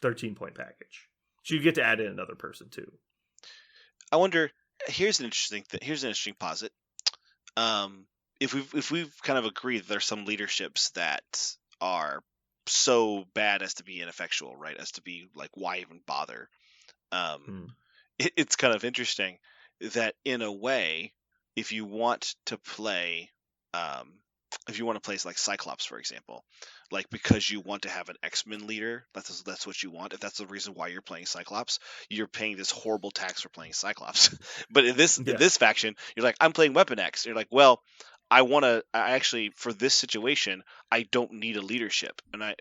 13-point package. So you get to add in another person too. I wonder, here's an interesting posit. If we've kind of agreed that there's some leaderships that are so bad as to be ineffectual, right? As to be like, why even bother? It's kind of interesting that in a way, if you want to play if you want to play like Cyclops, for example, like because you want to have an X-Men leader, that's what you want. If that's the reason why you're playing Cyclops, you're paying this horrible tax for playing Cyclops. But in this faction, you're like, I'm playing Weapon X. You're like, well, I actually, for this situation, I don't need a leadership, and I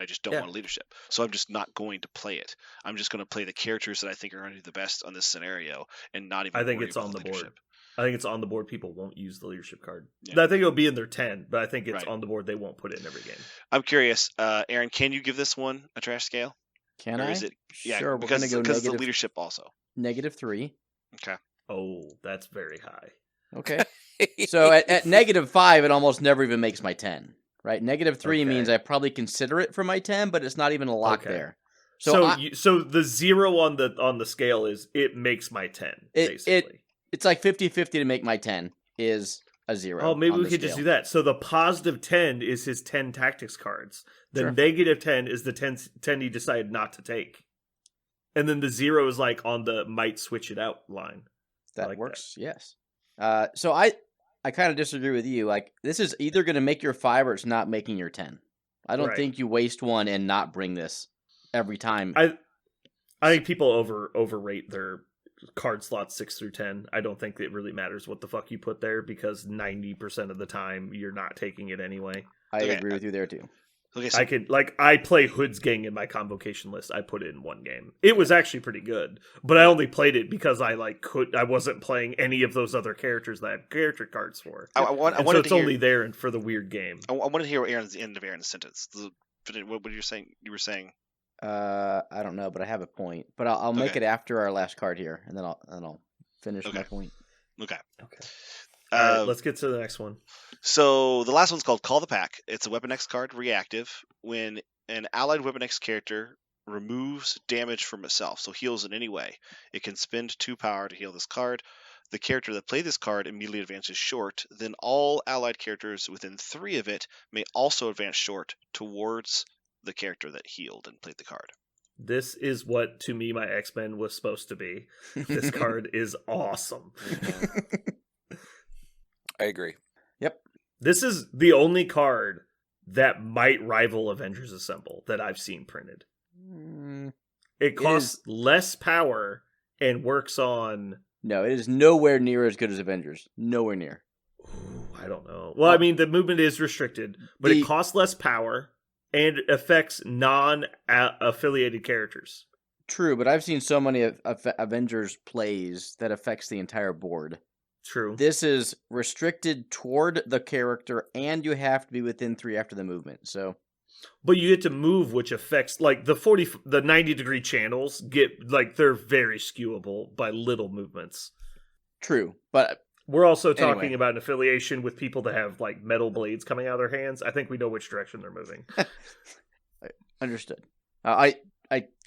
just don't want a leadership. So I'm just not going to play it. I'm just going to play the characters that I think are going to do the best on this scenario, and not even. I think it's on the leadership. board. I think it's on the board. People won't use the leadership card. Yeah. I think it'll be in their 10, but I think it's on the board. They won't put it in every game. I'm curious, Aaron, can you give this one a trash scale? Can I? Is it, sure, because it's the leadership also. -3. Okay. Oh, that's very high. Okay. So at -5, it almost never even makes my 10. Right? -3 means I probably consider it for my 10, but it's not even a lock there. So the 0 on the scale is it makes my 10. Basically. It's like 50-50 to make my 10 is a 0. Oh, maybe we could just do that. So the positive 10 is his 10 tactics cards. The negative 10 is the 10 he decided not to take. And then the 0 is like on the might switch it out line. That works, yes. So I kind of disagree with you. Like, this is either going to make your 5 or it's not making your 10. I don't think you waste one and not bring this every time. I think people overrate their card slots 6 through 10. I don't think it really matters what the fuck you put there because 90% of the time you're not taking it anyway. I agree with you there too. Okay, so I play Hood's Gang in my convocation list. I put it in one game. It was actually pretty good, but I only played it because I wasn't playing any of those other characters that I had character cards for. So it's only there for the weird game. I wanted to hear Aaron's end of Aaron's sentence. What were you saying? You were saying. I don't know, but I have a point. But I'll make it after our last card here, and then I'll finish my point. Okay. All right, let's get to the next one. So the last one's called Call the Pack. It's a Weapon X card, reactive. When an allied Weapon X character removes damage from itself, so heals in any way, it can spend 2 power to heal this card. The character that played this card immediately advances short. Then all allied characters within 3 of it may also advance short towards the character that healed and played the card. This is what, to me, my X-Men was supposed to be. This card is awesome. I agree. Yep. This is the only card that might rival Avengers Assemble that I've seen printed. It costs less power and works on... No, it is nowhere near as good as Avengers. Nowhere near. Ooh, I don't know. Well, I mean, the movement is restricted, but it costs less power and affects non-affiliated characters. True, but I've seen so many Avengers plays that affects the entire board. True. This is restricted toward the character, and you have to be within 3 after the movement. So, but you get to move, which affects the 90-degree channels they're very skewable by little movements. True, but we're also talking about an affiliation with people that have metal blades coming out of their hands. I think we know which direction they're moving. Understood. I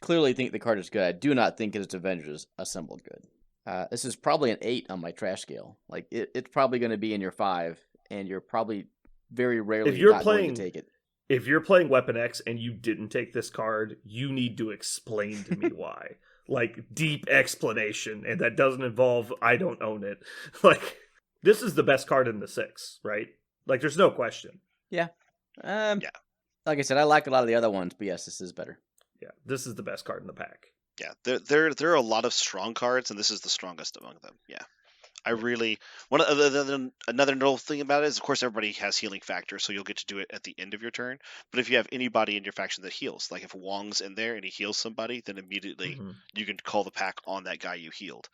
clearly think the card is good. I do not think it's Avengers Assembled good. This is probably an 8 on my trash scale. It's probably going to be in your 5, and you're probably very rarely going to take it. If you're playing Weapon X and you didn't take this card, you need to explain to me why. Deep explanation, and that doesn't involve I don't own it. This is the best card in the 6, right? There's no question. Yeah. Like I said, I like a lot of the other ones, but yes, this is better. Yeah, this is the best card in the pack. Yeah, there are a lot of strong cards, and this is the strongest among them. Yeah, I really another notable thing about it is, of course, everybody has healing factor, so you'll get to do it at the end of your turn. But if you have anybody in your faction that heals, like if Wong's in there and he heals somebody, then immediately you can call the pack on that guy you healed.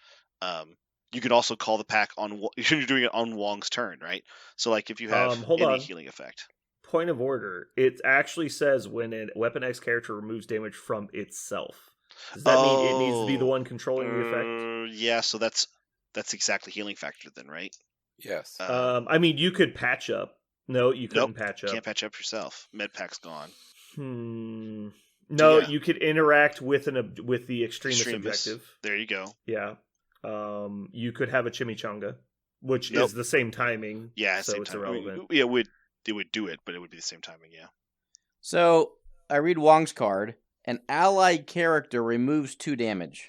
You can also call the pack on you're doing it on Wong's turn, right? So if you have healing effect. Point of order: it actually says when a Weapon X character removes damage from itself. Does that mean it needs to be the one controlling the effect? Yeah, so that's exactly healing factor then, right? Yes. I mean, you could patch up. No, you couldn't patch up. Can't patch up yourself. Medpack's gone. No, you could interact with the extremist objective. There you go. Yeah. You could have a chimichanga, which is the same timing. Yeah, so it's irrelevant. It would do it, but it would be the same timing. Yeah. So I read Wong's card. An allied character removes 2 damage.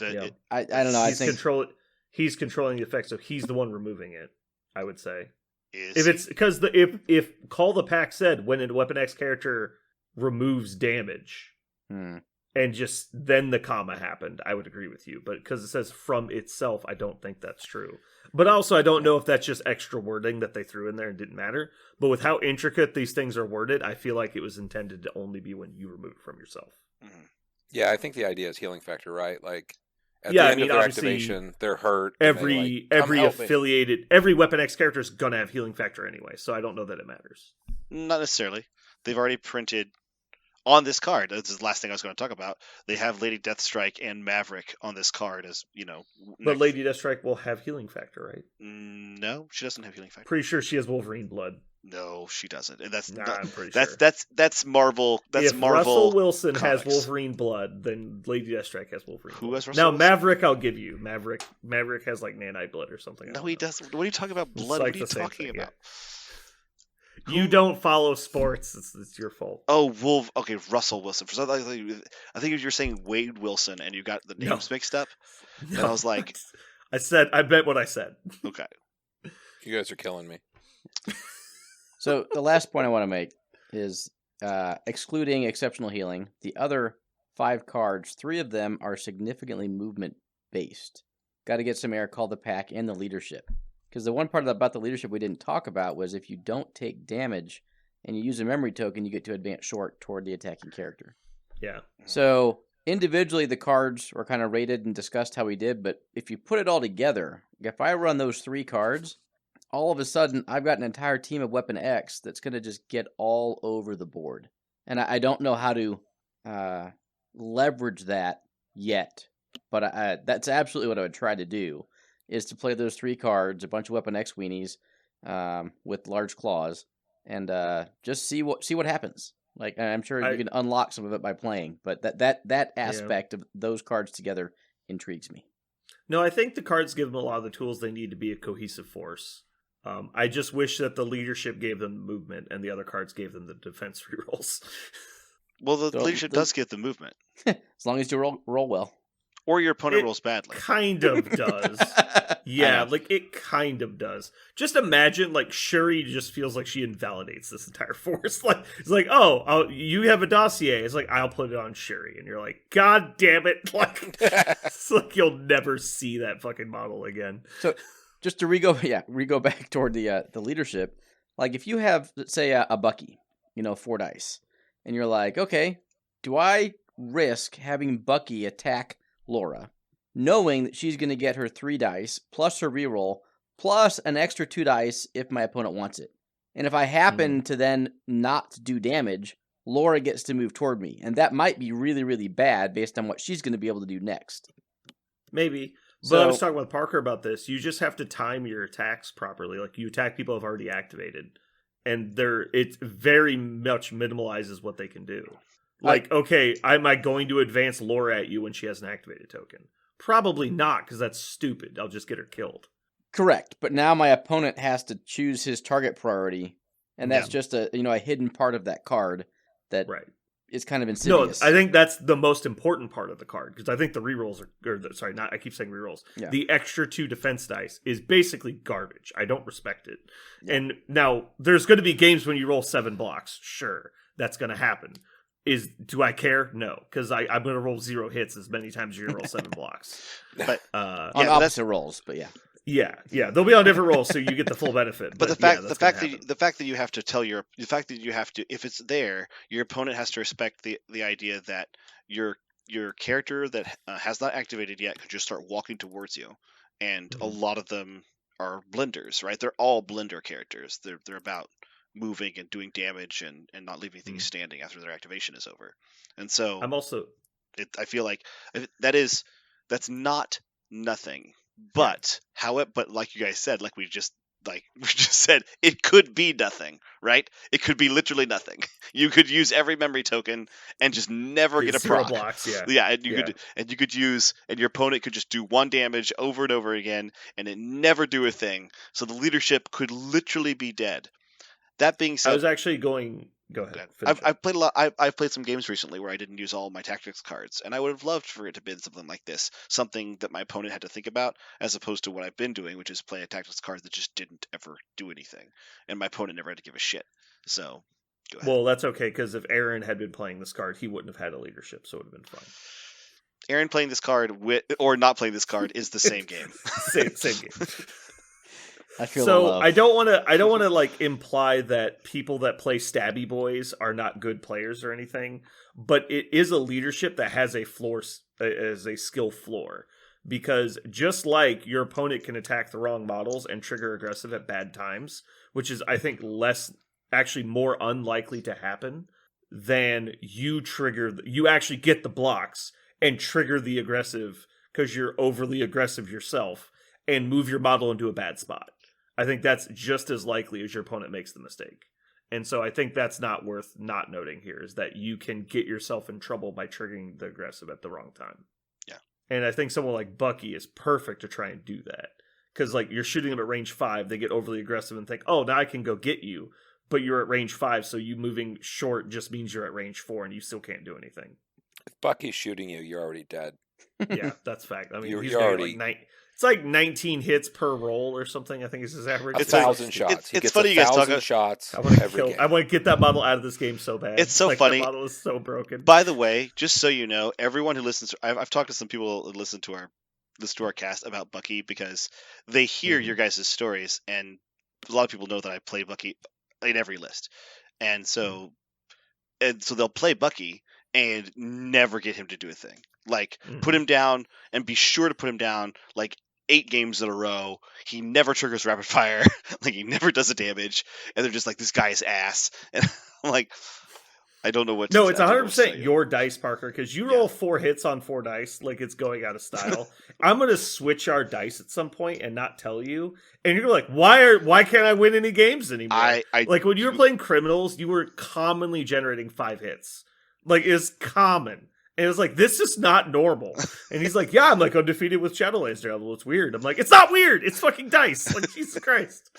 I don't know. He's controlling the effect, so he's the one removing it, I would say. If it's because if Call the Pack said when a Weapon X character removes damage, and just then the comma happened, I would agree with you. But because it says from itself, I don't think that's true. But also, I don't know if that's just extra wording that they threw in there and didn't matter. But with how intricate these things are worded, I feel like it was intended to only be when you remove it from yourself. Yeah, I think the idea is healing factor, right? Like at the end of their activation, they're hurt. Every affiliated, every Weapon X character is gonna have healing factor anyway, so I don't know that it matters. Not necessarily. They've already printed on this card. This is the last thing I was going to talk about. They have Lady Deathstrike and Maverick on this card as But Lady Deathstrike will have healing factor, right? No, she doesn't have healing factor. Pretty sure she has Wolverine blood. No, she doesn't. And I'm pretty sure. That's Marvel. That's if Marvel. Russell Wilson comics. has Wolverine blood, then Lady Deathstrike has Wolverine. Who blood. has Russell now Wilson? Maverick? I'll give you Maverick. Maverick has like nanite blood or something. No, he doesn't. What are you talking about? Blood? Like what are you talking about? Yeah. You don't follow sports. It's your fault. Oh, Okay, Russell Wilson. For something, I think you're saying Wade Wilson, and you got the names mixed up. No. And I was like, I bet what I said. Okay. You guys are killing me. So the last point I want to make is excluding exceptional healing, the other 5 cards, 3 of them are significantly movement based. Got to get some air, Call the Pack, and the leadership. Because the one part about the leadership we didn't talk about was if you don't take damage and you use a memory token, you get to advance short toward the attacking character. Yeah. So individually, the cards were kind of rated and discussed how we did, but if you put it all together, if I run those 3 cards, all of a sudden I've got an entire team of Weapon X that's going to just get all over the board. And I don't know how to leverage that yet, but that's absolutely what I would try to do. Is to play those 3 cards, a bunch of Weapon X weenies with large claws, and just see what happens. Like I'm sure you can unlock some of it by playing, but that aspect of those cards together intrigues me. No, I think the cards give them a lot of the tools they need to be a cohesive force. I just wish that the leadership gave them movement, and the other cards gave them the defense rerolls. Well, the leadership does give the movement, as long as you roll well. Or your opponent rolls badly. Kind of does. Yeah, like it kind of does. Just imagine, like Shuri just feels like she invalidates this entire force. Like it's like, you have a dossier. It's like I'll put it on Shuri, and you're like, God damn it! Like it's like you'll never see that fucking model again. So just to re-go back toward the leadership. Like if you have, let's say, a Bucky, 4 dice, and you're like, okay, do I risk having Bucky attack Laura, knowing that she's going to get her 3 dice, plus her reroll, plus an extra 2 dice if my opponent wants it. And if I happen to then not do damage, Laura gets to move toward me. And that might be really, really bad based on what she's going to be able to do next. Maybe. But I was talking with Parker about this. You just have to time your attacks properly. Like you attack people who have already activated. And it very much minimalizes what they can do. Like, okay, am I going to advance Laura at you when she has an activated token? Probably not, because that's stupid. I'll just get her killed. Correct, but now my opponent has to choose his target priority, and that's just a hidden part of that card that is kind of insidious. No, I think that's the most important part of the card, because I think the rerolls I keep saying rerolls. Yeah. The extra 2 defense dice is basically garbage. I don't respect it. Yeah. And now, there's going to be games when you roll 7 blocks. Sure, that's going to happen. Do I care? No, because I'm going to roll 0 hits as many times as you're going to roll 7 blocks. But on opposite rolls, but yeah, they'll be on different rolls, so you get the full benefit. But the fact that you have to tell if it's there, your opponent has to respect the idea that your character that has not activated yet could just start walking towards you, and a lot of them are blenders, right? They're all blender characters. They're about moving and doing damage and not leaving things standing after their activation is over. And so I feel like that's not nothing, but like you guys said, like we just said, it could be nothing, right? It could be literally nothing. You could use every memory token and just never get a proc. Blocks, and you could use, and your opponent could just do 1 damage over and over again and it never do a thing. So the leadership could literally be dead. That being said, I was actually going Go ahead. I've played a lot. I've played some games recently where I didn't use all my tactics cards, and I would have loved for it to be something like this, something that my opponent had to think about, as opposed to what I've been doing, which is play a tactics card that just didn't ever do anything, and my opponent never had to give a shit. So, go ahead. Well, that's okay, because if Aaron had been playing this card, he wouldn't have had a leadership, so it would have been fine. Aaron playing this card or not playing this card is the same game. same game. I feel so I don't want to like imply that people that play Stabby Boys are not good players or anything, but it is a leadership that has a floor as a skill floor, because just like your opponent can attack the wrong models and trigger aggressive at bad times, which is I think actually more unlikely to happen than you actually get the blocks and trigger the aggressive because you're overly aggressive yourself and move your model into a bad spot. I think that's just as likely as your opponent makes the mistake. And so I think that's not worth not noting here, is that you can get yourself in trouble by triggering the aggressive at the wrong time. Yeah. And I think someone like Bucky is perfect to try and do that. Because like you're shooting them at range 5, they get overly aggressive and think, oh, now I can go get you. But you're at range 5, so you moving short just means you're at range 4 and you still can't do anything. If Bucky's shooting you, you're already dead. Yeah, that's fact. I mean, he's you're already... It's like 19 hits per roll or something. I think is his average. It's 1,000 shots. It's funny you guys talk about shots. I want to get that model out of this game so bad. It's so like, funny. The model is so broken. By the way, just so you know, everyone who listens, I've talked to some people who listen to our cast about Bucky because they hear your guys' stories, and a lot of people know that I play Bucky in every list, and so they'll play Bucky and never get him to do a thing. Like put him down and be sure to put him down like 8 games in a row. He never triggers rapid fire. Like he never does a damage, and they're just like, this guy is ass. And I'm like, I don't know what. No, it's 100% your dice, Parker, because you roll 4 hits on 4 dice like it's going out of style. I'm gonna switch our dice at some point and not tell you, and you're like, why can't I win any games anymore? Like when you were playing Criminals, you were commonly generating 5 hits. Like it's common. And it was like, this is not normal. And he's like, yeah, I'm like undefeated with Shadowlands Daredevil. It's weird. I'm like, it's not weird. It's fucking dice. Like, Jesus Christ.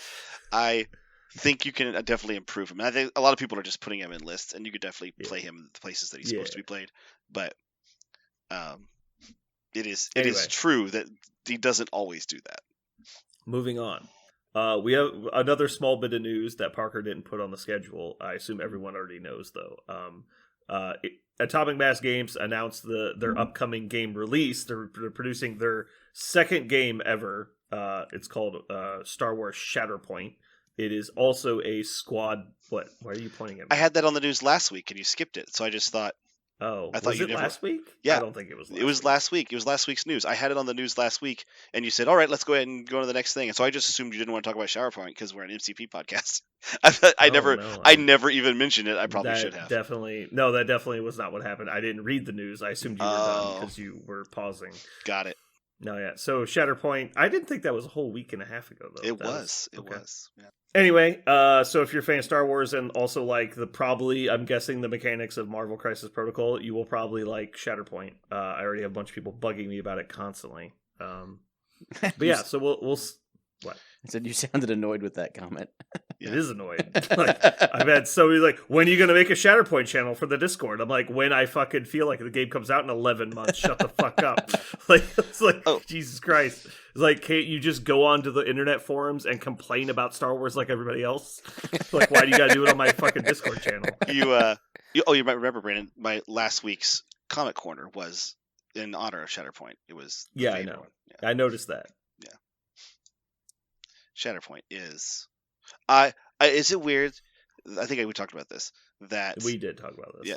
I think you can definitely improve him. And I think a lot of people are just putting him in lists, and you could definitely play him in the places that he's supposed to be played. But it is true that he doesn't always do that. Moving on. We have another small bit of news that Parker didn't put on the schedule. I assume everyone already knows, though. Atomic Mass Games announced their upcoming game release. They're producing their second game ever. It's called Star Wars Shatterpoint. It is also a squad. What? Why are you pointing at me? I had that on the news last week, and you skipped it. So I just thought. Oh, I thought was it last week? Yeah, I don't think it was. It was last week. It was last week's news. I had it on the news last week, and you said, "All right, let's go ahead and go to the next thing." And so I just assumed you didn't want to talk about Shatterpoint because we're an MCP podcast. I never even mentioned it. I probably should have. That definitely was not what happened. I didn't read the news. I assumed you were done because you were pausing. Got it. No, yeah. So Shatterpoint, I didn't think that was a whole week and a half ago, though. It was. Yeah. Anyway, so if you're a fan of Star Wars and also like I'm guessing the mechanics of Marvel Crisis Protocol, you will probably like Shatterpoint. I already have a bunch of people bugging me about it constantly. But yeah, so we'll what? I said you sounded annoyed with that comment. It is annoying. Like, I've had so many like, when are you going to make a Shatterpoint channel for the Discord? I'm like, when I fucking feel like the game comes out in 11 months. Shut the fuck up. Like, it's like, Jesus Christ. It's like, can't you just go onto the internet forums and complain about Star Wars like everybody else? Like, why do you got to do it on my fucking Discord channel? You might remember, Brandon, my last week's Comic Corner was in honor of Shatterpoint. It was I know. Yeah. I noticed that. Yeah. Shatterpoint is is it weird? I think we talked about this. That we did talk about this. Yeah,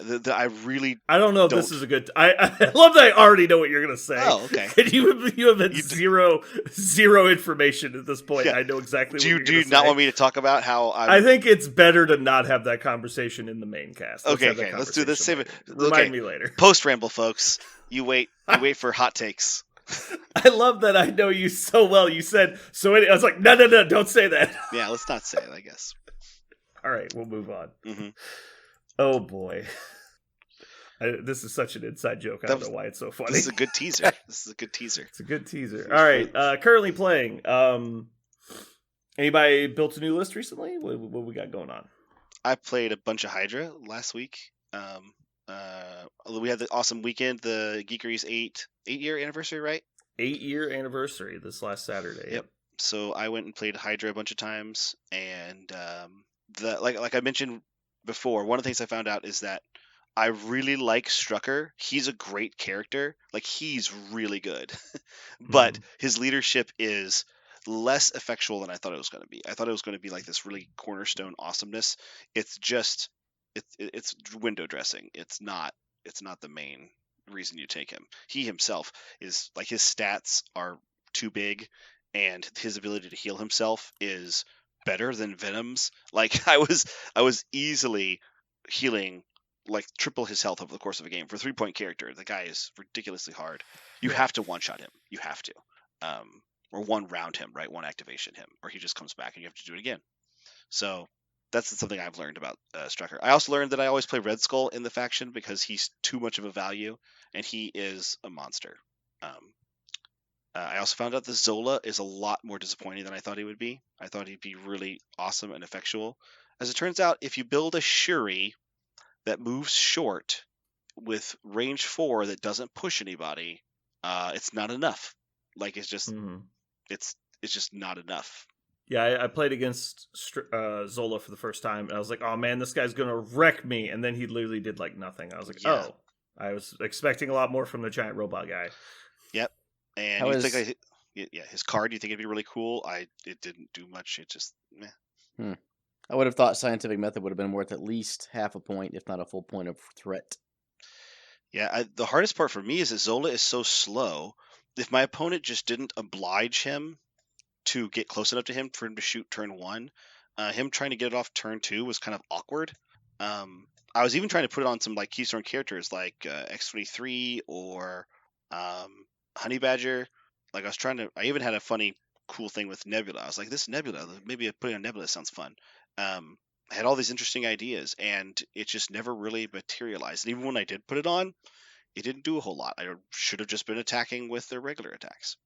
I don't know if this is a good. I love that I already know what you're gonna say. Oh, okay. And you have zero information at this point. Yeah. I know exactly. Do you not want me to talk about how I think it's better to not have that conversation in the main cast. Okay, let's do this. Save it. Remind me later. Post ramble, folks. You wait for hot takes. I love that I know you so well. You said so. I was like, no, don't say that. Yeah, let's not say it. I guess. All right, we'll move on. Mm-hmm. Oh boy, this is such an inside joke. I don't know why it's so funny. This is a good teaser. It's a good teaser. All right, currently playing. Anybody built a new list recently? What we got going on? I played a bunch of Hydra last week. We had the awesome weekend, the Geekery's 8-year anniversary, right? 8-year anniversary this last Saturday. Yep. So I went and played Hydra a bunch of times, and like I mentioned before, one of the things I found out is that I really like Strucker. He's a great character. Like, he's really good. But his leadership is less effectual than I thought it was going to be. I thought it was going to be like this really cornerstone awesomeness. It's just it's window dressing. It's not the main reason you take him. He himself is like, his stats are too big, and his ability to heal himself is better than Venom's. Like, I was easily healing like triple his health over the course of a game for a 3-point character. The guy is ridiculously hard. You have to one-shot him. You have to. Or one round him, right? One activation him, or he just comes back and you have to do it again. So that's something I've learned about Strucker. I also learned that I always play Red Skull in the faction because he's too much of a value, and he is a monster. I also found out that Zola is a lot more disappointing than I thought he would be. I thought he'd be really awesome and effectual. As it turns out, if you build a Shuri that moves short with range 4 that doesn't push anybody, it's not enough. Like, it's just it's just not enough. Yeah, I played against Zola for the first time, and I was like, oh man, this guy's gonna wreck me, and then he literally did like nothing. I was like, oh, I was expecting a lot more from the giant robot guy. Yep. And his card, you think it'd be really cool? It didn't do much. It just meh. I would have thought Scientific Method would have been worth at least half a point, if not a full point of threat. Yeah, the hardest part for me is that Zola is so slow. If my opponent just didn't oblige him to get close enough to him for him to shoot turn 1, him trying to get it off turn 2 was kind of awkward. I was even trying to put it on some like keystone characters like X-23 or Honey Badger. Like, I even had a funny, cool thing with Nebula. I was like, this Nebula, maybe putting on Nebula sounds fun. I had all these interesting ideas, and it just never really materialized. And even when I did put it on, it didn't do a whole lot. I should have just been attacking with their regular attacks.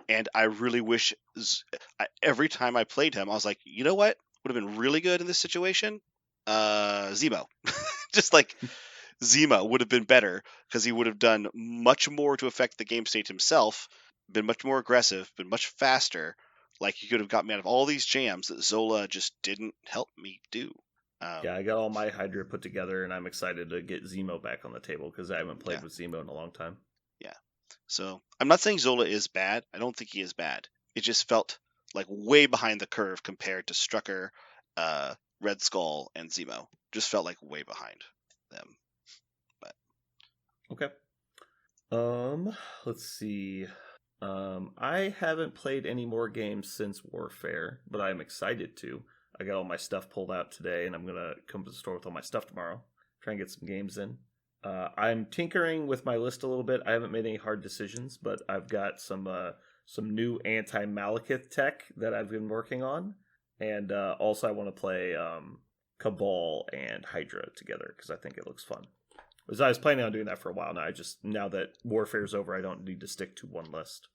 And I really wish, every time I played him, I was like, you know what would have been really good in this situation? Zemo. Just like, Zemo would have been better, because he would have done much more to affect the game state himself, been much more aggressive, been much faster. Like, he could have got me out of all these jams that Zola just didn't help me do. Yeah, I got all my Hydra put together, and I'm excited to get Zemo back on the table, because I haven't played with Zemo in a long time. Yeah. So, I'm not saying Zola is bad. I don't think he is bad. It just felt like way behind the curve compared to Strucker, Red Skull, and Zemo. Just felt like way behind them. But okay. Let's see. I haven't played any more games since Warfare, but I'm excited to. I got all my stuff pulled out today, and I'm gonna come to the store with all my stuff tomorrow. Try and get some games in. I'm tinkering with my list a little bit. I haven't made any hard decisions, but I've got some new anti-Malekith tech that I've been working on, and also I want to play Cabal and Hydra together because I think it looks fun. Because I was planning on doing that for a while now. Now that Warfare's over, I don't need to stick to one list.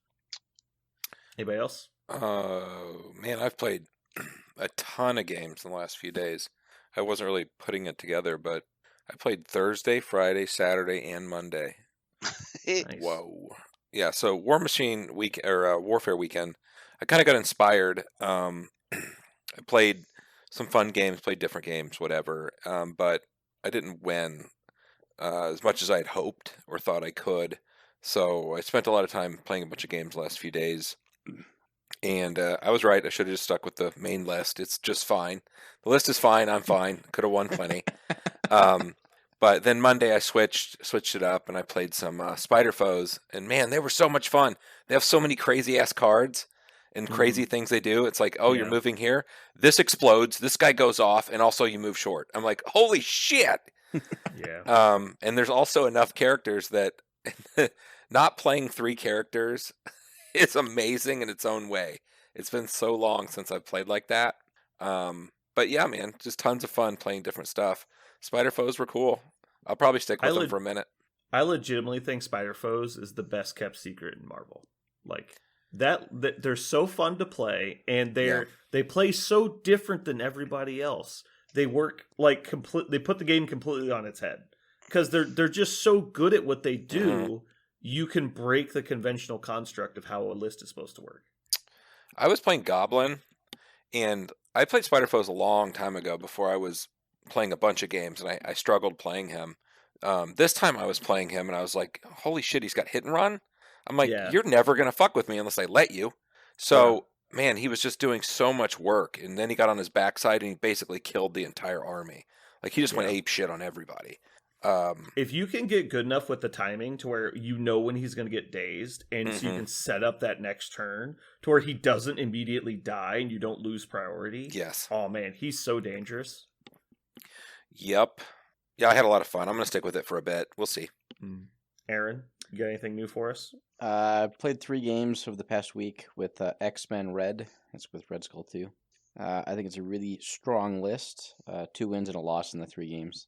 Anybody else? Man, I've played a ton of games in the last few days. I wasn't really putting it together, but I played Thursday, Friday, Saturday, and Monday. Nice. Whoa. Yeah, so War Machine week or Warfare weekend, I kind of got inspired. I played some fun games, played different games, whatever, but I didn't win as much as I had hoped or thought I could. So I spent a lot of time playing a bunch of games the last few days. And I was right. I should have just stuck with the main list. It's just fine. The list is fine. I'm fine. Could have won plenty. But then Monday I switched it up, and I played some Spider Foes. And man, they were so much fun. They have so many crazy ass cards and crazy things they do. It's like, oh, you're moving here. This explodes. This guy goes off, and also you move short. I'm like, holy shit. Yeah. And there's also enough characters that not playing 3 characters is amazing in its own way. It's been so long since I've played like that. But yeah, man, just tons of fun playing different stuff. Spider Foes were cool. I'll probably stick with them for a minute. I legitimately think Spider Foes is the best kept secret in Marvel. Like that they're so fun to play, and they play so different than everybody else. they work like they put the game completely on its head because they're just so good at what they do. You can break the conventional construct of how a list is supposed to work. I was playing Goblin, and I played Spider Foes a long time ago before I was playing a bunch of games, and I struggled playing him. This time I was playing him, and I was like, holy shit, he's got hit and run? I'm like, you're never going to fuck with me unless I let you. So, man, he was just doing so much work, and then he got on his backside, and he basically killed the entire army. Like, he just went ape shit on everybody. If you can get good enough with the timing to where you know when he's going to get dazed, and so you can set up that next turn to where he doesn't immediately die and you don't lose priority. Yes. Oh man, he's so dangerous. Yep. Yeah, I had a lot of fun. I'm going to stick with it for a bit. We'll see. Aaron, you got anything new for us? I played 3 games over the past week with X-Men Red. That's with Red Skull 2. I think it's a really strong list. 2 wins and a loss in the 3 games.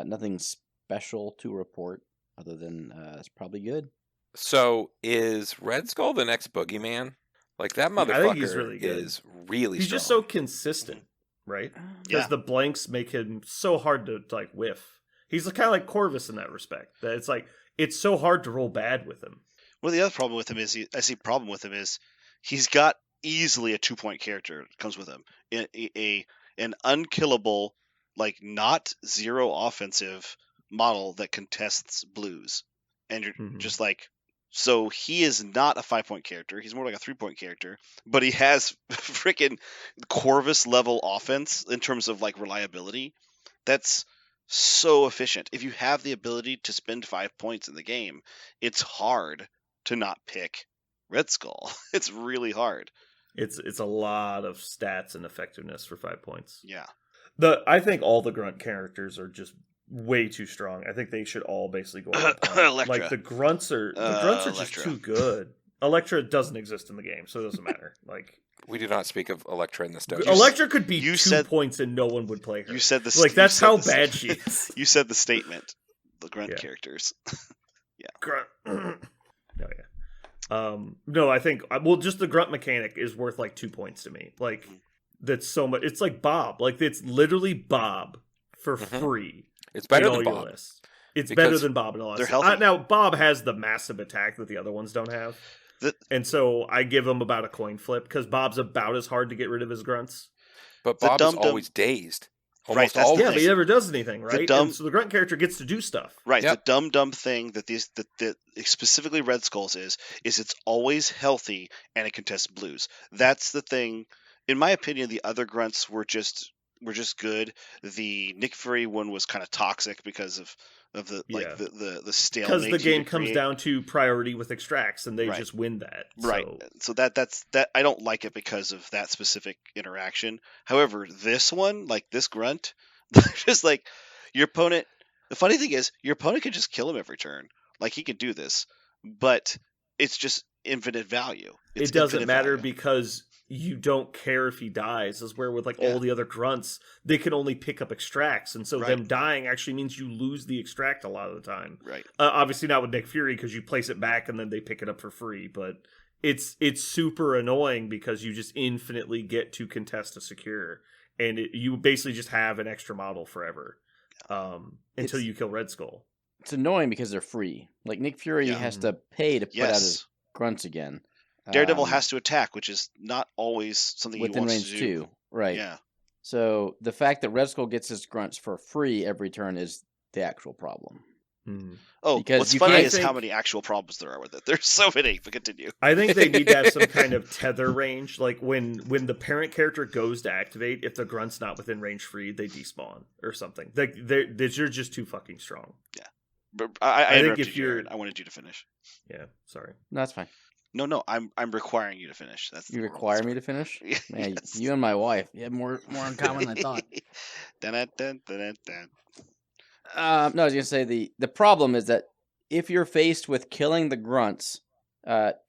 Nothing special to report other than it's probably good. So is Red Skull the next Boogeyman? Like, that motherfucker I think he's really good. is really He's strong. just so consistent, right? Because the blanks make him so hard to like whiff. He's kind of like Corvus in that respect. That it's like it's so hard to roll bad with him. Well, the other problem with him is he's got easily a 2-point character that comes with him. An unkillable, like not zero offensive model that contests blues, and you're just like, so he is not a 5-point character. He's more like a 3-point character, but he has freaking Corvus level offense in terms of like reliability. That's so efficient. If you have the ability to spend 5 points in the game, it's hard to not pick Red Skull. It's really hard. It's a lot of stats and effectiveness for 5 points. Yeah. I think all the grunt characters are just way too strong. I think they should all basically go on the Electra. Like the grunts are just Electra. too good. Electra doesn't exist in the game, so it doesn't matter. Like We do not speak of Electra in this dungeon. Electra could be 2 points and no one would play her. You said the like that's how bad she is. You said the statement. The grunt characters. Yeah. Grunt. Oh yeah. No, I think just the grunt mechanic is worth like 2 points to me. Like that's so much. It's like Bob. Like it's literally Bob for free. It's better than Bob. It's better than Bob in all. They're healthy. Now Bob has the massive attack that the other ones don't have, and so I give him about a coin flip because Bob's about as hard to get rid of as grunts. But Bob is always dazed. Almost right, always. Yeah, but he never does anything, right? And so the grunt character gets to do stuff. Right. Yep. The dumb thing that that specifically Red Skulls is it's always healthy and it contests blues. That's the thing. In my opinion, the other grunts were just good. The Nick Fury one was kind of toxic because of the the stalemate. Because the game comes down to priority with extracts, and they just win that. Right. So that's I don't like it because of that specific interaction. However, this one, like this grunt, just like your opponent. The funny thing is, your opponent can just kill him every turn. Like he can do this, but it's just infinite value. It doesn't matter because you don't care if he dies, is where with like all the other grunts, they can only pick up extracts, and so them dying actually means you lose the extract a lot of the time. Right. Obviously not with Nick Fury because you place it back and then they pick it up for free, but it's super annoying because you just infinitely get to contest a secure, and you basically just have an extra model forever until you kill Red Skull. It's annoying because they're free. Like Nick Fury has to pay to put out his grunts again. Daredevil has to attack, which is not always something he wants to do. Within range 2, right. Yeah. So the fact that Red Skull gets his grunts for free every turn is the actual problem. Oh, because what's funny is how many actual problems there are with it. There's so many, but continue. I think they need to have some kind of tether range. Like when the parent character goes to activate, if the grunt's not within range free, they despawn or something. Like you're just too fucking strong. Yeah. But I think if you're... I wanted you to finish. Yeah, sorry. No, that's fine. No, I'm requiring you to finish. You require me to finish? Man, you and my wife, you have more in common than I thought. No, I was gonna say the problem is that if you're faced with killing the grunts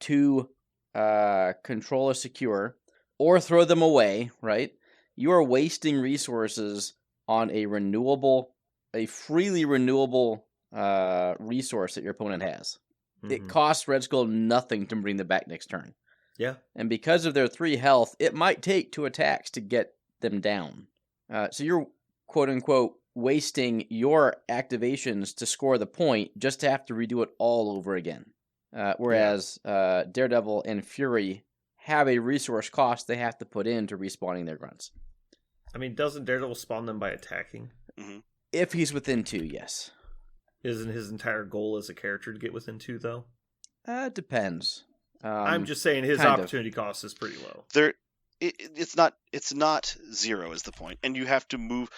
to control a secure or throw them away, right? You are wasting resources on a freely renewable resource that your opponent has. It costs Red Skull nothing to bring them back next turn. Yeah. And because of their 3 health, it might take 2 attacks to get them down. So you're quote unquote wasting your activations to score the point just to have to redo it all over again. Whereas Daredevil and Fury have a resource cost they have to put into respawning their grunts. I mean, doesn't Daredevil spawn them by attacking? Mm-hmm. If he's within 2, yes. Isn't his entire goal as a character to get within 2, though? Depends. I'm just saying his opportunity cost is pretty low. It's not 0 is the point, and you have to move.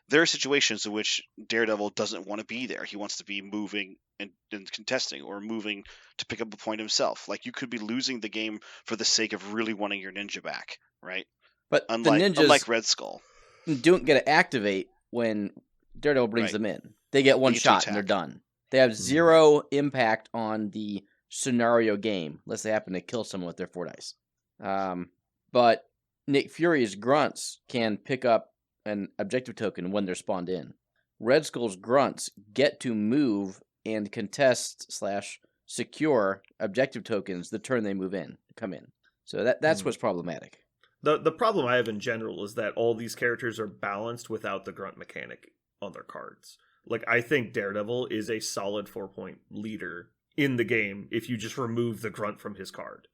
There are situations in which Daredevil doesn't want to be there. He wants to be moving and contesting, or moving to pick up a point himself. Like, you could be losing the game for the sake of really wanting your ninja back, right? But unlike Red Skull, don't get to activate when Daredevil brings them in. They get one shot and they're done. They have 0 impact on the scenario game unless they happen to kill someone with their 4 dice. But Nick Fury's grunts can pick up an objective token when they're spawned in. Red Skull's grunts get to move and contest / secure objective tokens the turn they come in. So that's what's problematic. The problem I have in general is that all these characters are balanced without the grunt mechanic on their cards. Like, I think Daredevil is a solid 4-point leader in the game if you just remove the grunt from his card.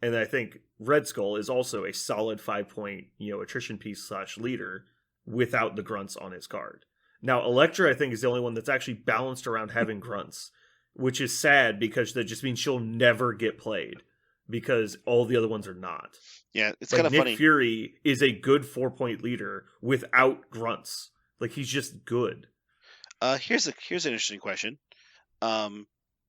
And I think Red Skull is also a solid 5-point, attrition piece / leader without the grunts on his card. Now, Elektra, I think, is the only one that's actually balanced around having grunts, which is sad because that just means she'll never get played because all the other ones are not. Yeah, it's kind of funny. Nick Fury is a good 4-point leader without grunts. Like, he's just good. Here's an interesting question.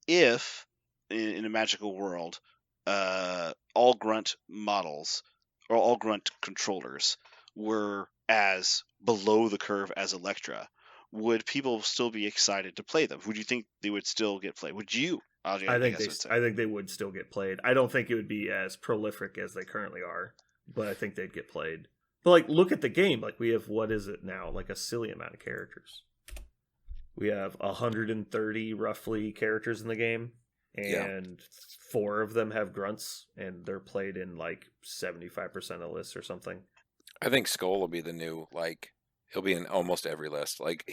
If in a magical world, all grunt models or all grunt controllers were as below the curve as Elektra, would people still be excited to play them? Would you think they would still get played? Would you? I think they would still get played. I don't think it would be as prolific as they currently are, but I think they'd get played. But like, look at the game. Like, we have, what is it now? Like a silly amount of characters. We have 130 roughly characters in the game, and 4 of them have grunts, and they're played in like 75% of lists or something. I think Skull will be the new, like, he'll be in almost every list. Like,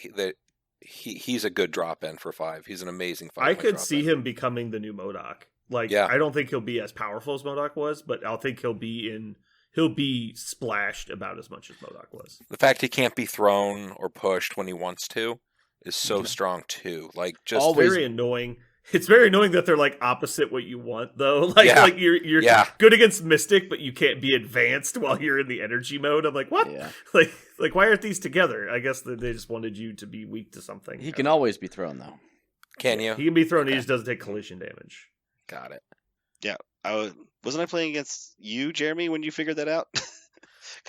he's a good drop-in for 5. He's an amazing 5. I could see him becoming the new MODOK. Like, I don't think he'll be as powerful as MODOK was, but I think he'll be splashed about as much as MODOK was. The fact he can't be thrown or pushed when he wants to is so strong too. Like, just always very annoying. It's very annoying that they're like opposite what you want, though. Like you're good against Mystic, but you can't be advanced while you're in the energy mode. I'm like, what? Yeah. Like why aren't these together? I guess they just wanted you to be weak to something. He can always be thrown, though. Can you? He can be thrown. Okay. He just doesn't take collision damage. Got it. Yeah. Wasn't I playing against you, Jeremy, when you figured that out?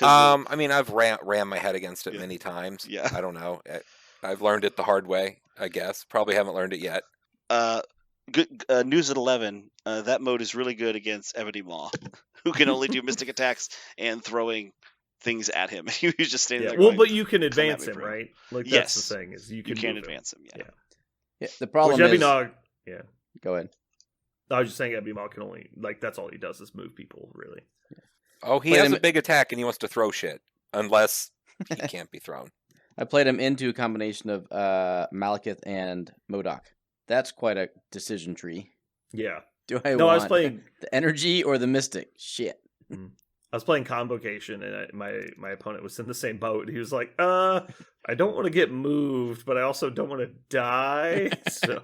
I mean, I've rammed my head against it many times. Yeah. I don't know. I've learned it the hard way, I guess. Probably haven't learned it yet. Good news at 11. That mode is really good against Ebony Maw, who can only do mystic attacks and throwing things at him. He was just standing there. Well, but you can advance him, right? Like, that's the thing, is you can advance him. Yeah. The problem is Ebony Go ahead. I was just saying Ebony Maw can only, like, that's all he does is move people, really. Oh, he has a big attack and he wants to throw shit, unless he can't be thrown. I played him into a combination of Malekith and MODOK. That's quite a decision tree. Yeah. I was playing the energy or the mystic? Shit. I was playing Convocation, and my opponent was in the same boat. He was like, I don't want to get moved, but I also don't want to die. So,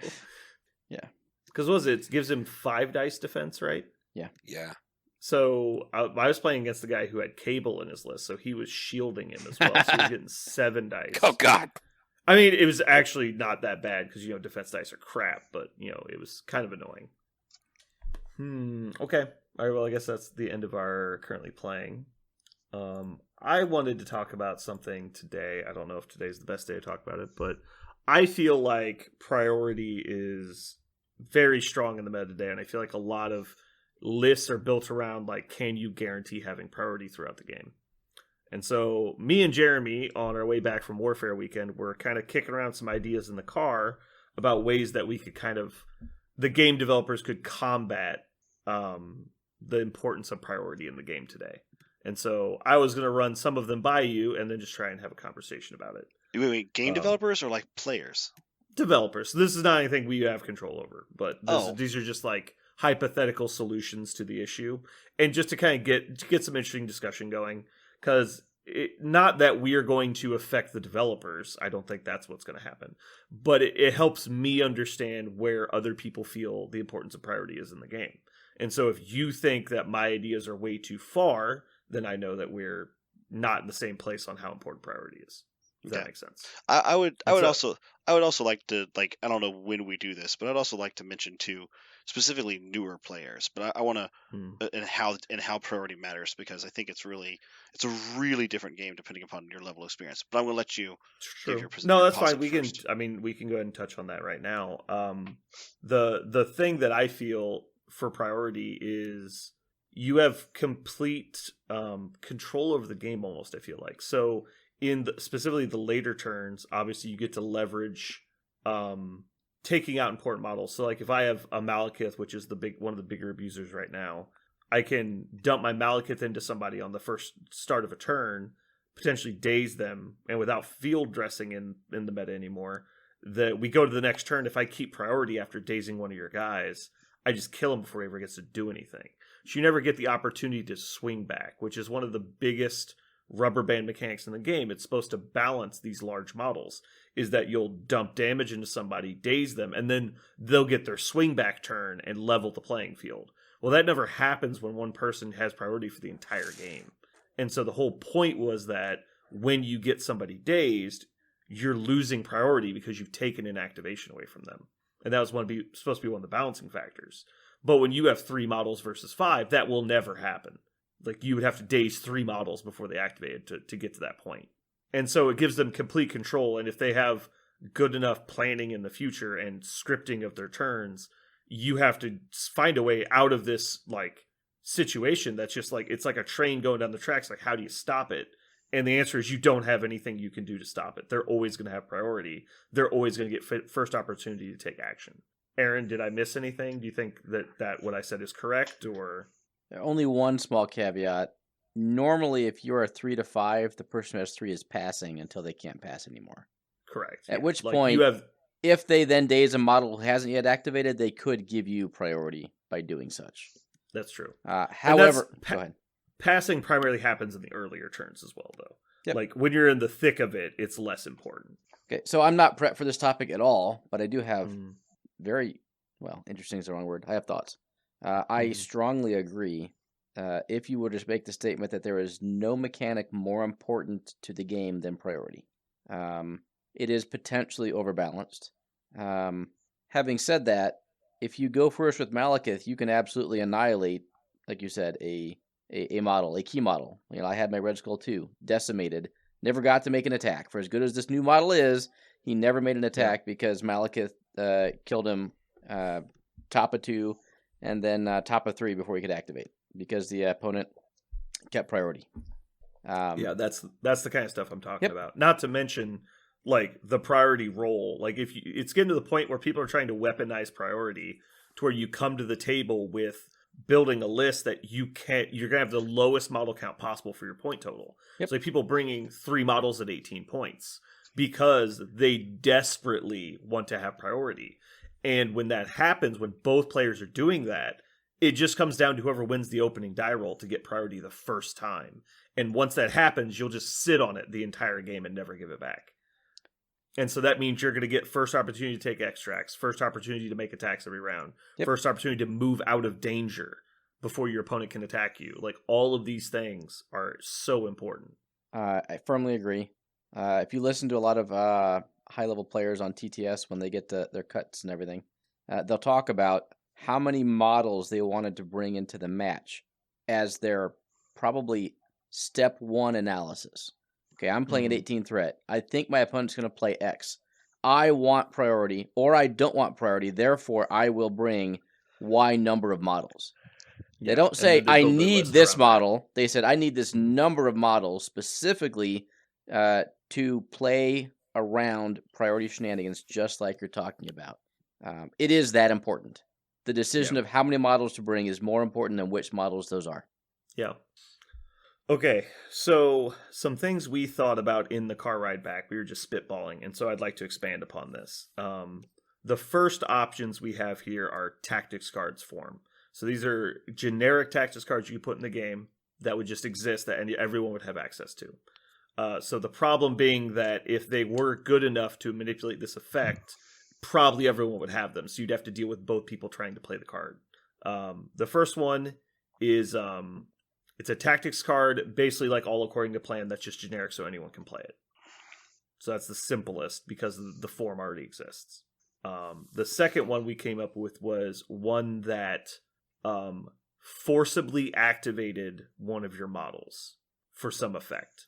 yeah. Because what was it? It gives him 5 dice defense, right? Yeah. Yeah. So I was playing against the guy who had Cable in his list, so he was shielding him as well. So he was getting 7 dice. Oh, God. I mean, it was actually not that bad because, defense dice are crap, but, it was kind of annoying. Okay. All right, well, I guess that's the end of our currently playing. I wanted to talk about something today. I don't know if today's the best day to talk about it, but I feel like priority is very strong in the meta today, and I feel like a lot of lists are built around, like, can you guarantee having priority throughout the game? And so me and Jeremy, on our way back from Warfare Weekend, were kind of kicking around some ideas in the car about ways that we could the game developers could combat the importance of priority in the game today. And so I was going to run some of them by you and then just try and have a conversation about it. Wait, game developers or like players? Developers. So this is not anything we have control over, but these are just like hypothetical solutions to the issue, and just to kind of get some interesting discussion going, because not that we are going to affect the developers. I don't think that's what's going to happen, but it helps me understand where other people feel the importance of priority is in the game. And so if you think that my ideas are way too far, then I know that we're not in the same place on how important priority is. If that makes sense. I would also like to, like, I don't know when we do this, but I'd also like to mention too, specifically newer players. But I want to and how priority matters, because I think it's a really different game depending upon your level of experience. But I'm going to let you give your presentation. No, that's fine. We can go ahead and touch on that right now. The thing that I feel for priority is you have complete control over the game almost, I feel like. So in specifically the later turns, obviously you get to leverage taking out important models. So like if I have a Malekith, which is one of the bigger abusers right now, I can dump my Malekith into somebody on the first start of a turn, potentially daze them, and without field dressing in the meta anymore, that we go to the next turn. If I keep priority after dazing one of your guys, I just kill him before he ever gets to do anything. So you never get the opportunity to swing back, which is one of the biggest rubber band mechanics in the game. It's supposed to balance these large models, is that you'll dump damage into somebody, daze them, and then they'll get their swing back turn and level the playing field. Well, that never happens when one person has priority for the entire game. And so the whole point was that when you get somebody dazed, you're losing priority because you've taken an activation away from them. And that was supposed to be one of the balancing factors. But when you have 3 models versus 5, that will never happen. Like, you would have to daze 3 models before they activated to get to that point. And so it gives them complete control. And if they have good enough planning in the future and scripting of their turns, you have to find a way out of this, like, situation that's just like, it's like a train going down the tracks. Like, how do you stop it? And the answer is you don't have anything you can do to stop it. They're always going to have priority. They're always going to get first opportunity to take action. Aaron, did I miss anything? Do you think that what I said is correct, or... Only one small caveat. Normally, if you're a 3 to 5, the person who has 3 is passing until they can't pass anymore. Correct. At which point, if they then daze a model who hasn't yet activated, they could give you priority by doing such. That's true. However, go ahead. Passing primarily happens in the earlier turns as well, though. Yep. Like, when you're in the thick of it, it's less important. Okay, so I'm not prepped for this topic at all, but I do have interesting is the wrong word. I have thoughts. I strongly agree. If you were to make the statement that there is no mechanic more important to the game than priority, it is potentially overbalanced. Having said that, if you go first with Malekith, you can absolutely annihilate, like you said, a model, a key model. You know, I had my Red Skull 2 decimated, never got to make an attack. For as good as this new model is, he never made an attack because Malekith killed him top of 2 and then top of 3 before he could activate, because the opponent kept priority. That's the kind of stuff I'm talking about. Not to mention, like, the priority roll. Like, if it's getting to the point where people are trying to weaponize priority to where you come to the table with building a list that you're gonna have the lowest model count possible for your point total. So like, people bringing 3 models at 18 points because they desperately want to have priority. And when that happens, when both players are doing that, it just comes down to whoever wins the opening die roll to get priority the first time. And once that happens, you'll just sit on it the entire game and never give it back. And so that means you're going to get first opportunity to take extracts, first opportunity to make attacks every round, first opportunity to move out of danger before your opponent can attack you. Like, all of these things are so important. I firmly agree. If you listen to a lot of high-level players on TTS when they get their cuts and everything, they'll talk about how many models they wanted to bring into the match as their probably step 1 analysis. Okay, I'm playing an 18 threat. I think my opponent's going to play X. I want priority, or I don't want priority. Therefore, I will bring Y number of models. They don't say, I need this model. They said, I need this number of models specifically to play around priority shenanigans, just like you're talking about. It is that important. The decision of how many models to bring is more important than which models those are. Yeah. Okay, so some things we thought about in the car ride back. We were just spitballing, and so I'd like to expand upon this. The first options we have here are tactics cards form. So these are generic tactics cards you put in the game that would just exist that everyone would have access to. So the problem being that if they were good enough to manipulate this effect, probably everyone would have them. So you'd have to deal with both people trying to play the card. The first one is it's a tactics card, basically like All According to Plan, that's just generic so anyone can play it. So that's the simplest because the form already exists. The second one we came up with was one that forcibly activated one of your models for some effect.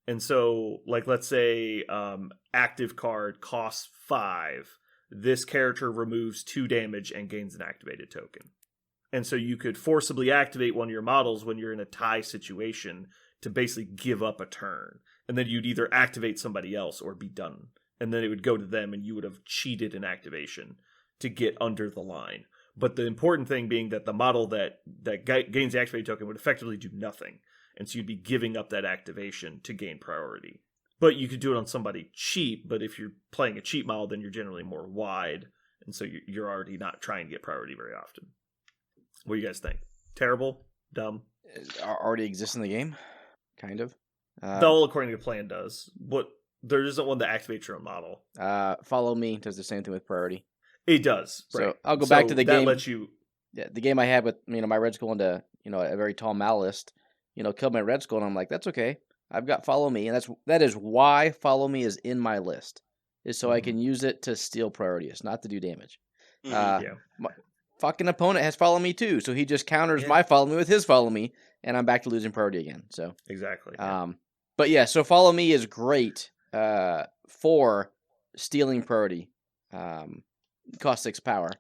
And so, like, let's say active card costs 5. This character removes 2 damage and gains an activated token. And so you could forcibly activate one of your models when you're in a tie situation to basically give up a turn. And then you'd either activate somebody else or be done. And then it would go to them and you would have cheated an activation to get under the line. But the important thing being that the model that gains the activated token would effectively do nothing. And so you'd be giving up that activation to gain priority. But you could do it on somebody cheap, but if you're playing a cheap model, then you're generally more wide. And so you're already not trying to get priority very often. What do you guys think? Terrible? Dumb? Already exists in the game? Kind of. The All According to Plan does. There isn't one that activates your own model. Follow Me does the same thing with priority. It does. So right. I'll go back to the game. That lets you... Yeah, the game I had with my Red Skull into a very tall Malist, killed my Red Skull, and I'm like, that's okay. I've got Follow Me, and that is why Follow Me is in my list, is so I can use it to steal priority. It's not to do damage. Yeah. My fucking opponent has Follow Me too, so he just counters my Follow Me with his Follow Me, and I'm back to losing priority again. So exactly. Yeah. But yeah, so Follow Me is great for stealing priority. Cost 6 power,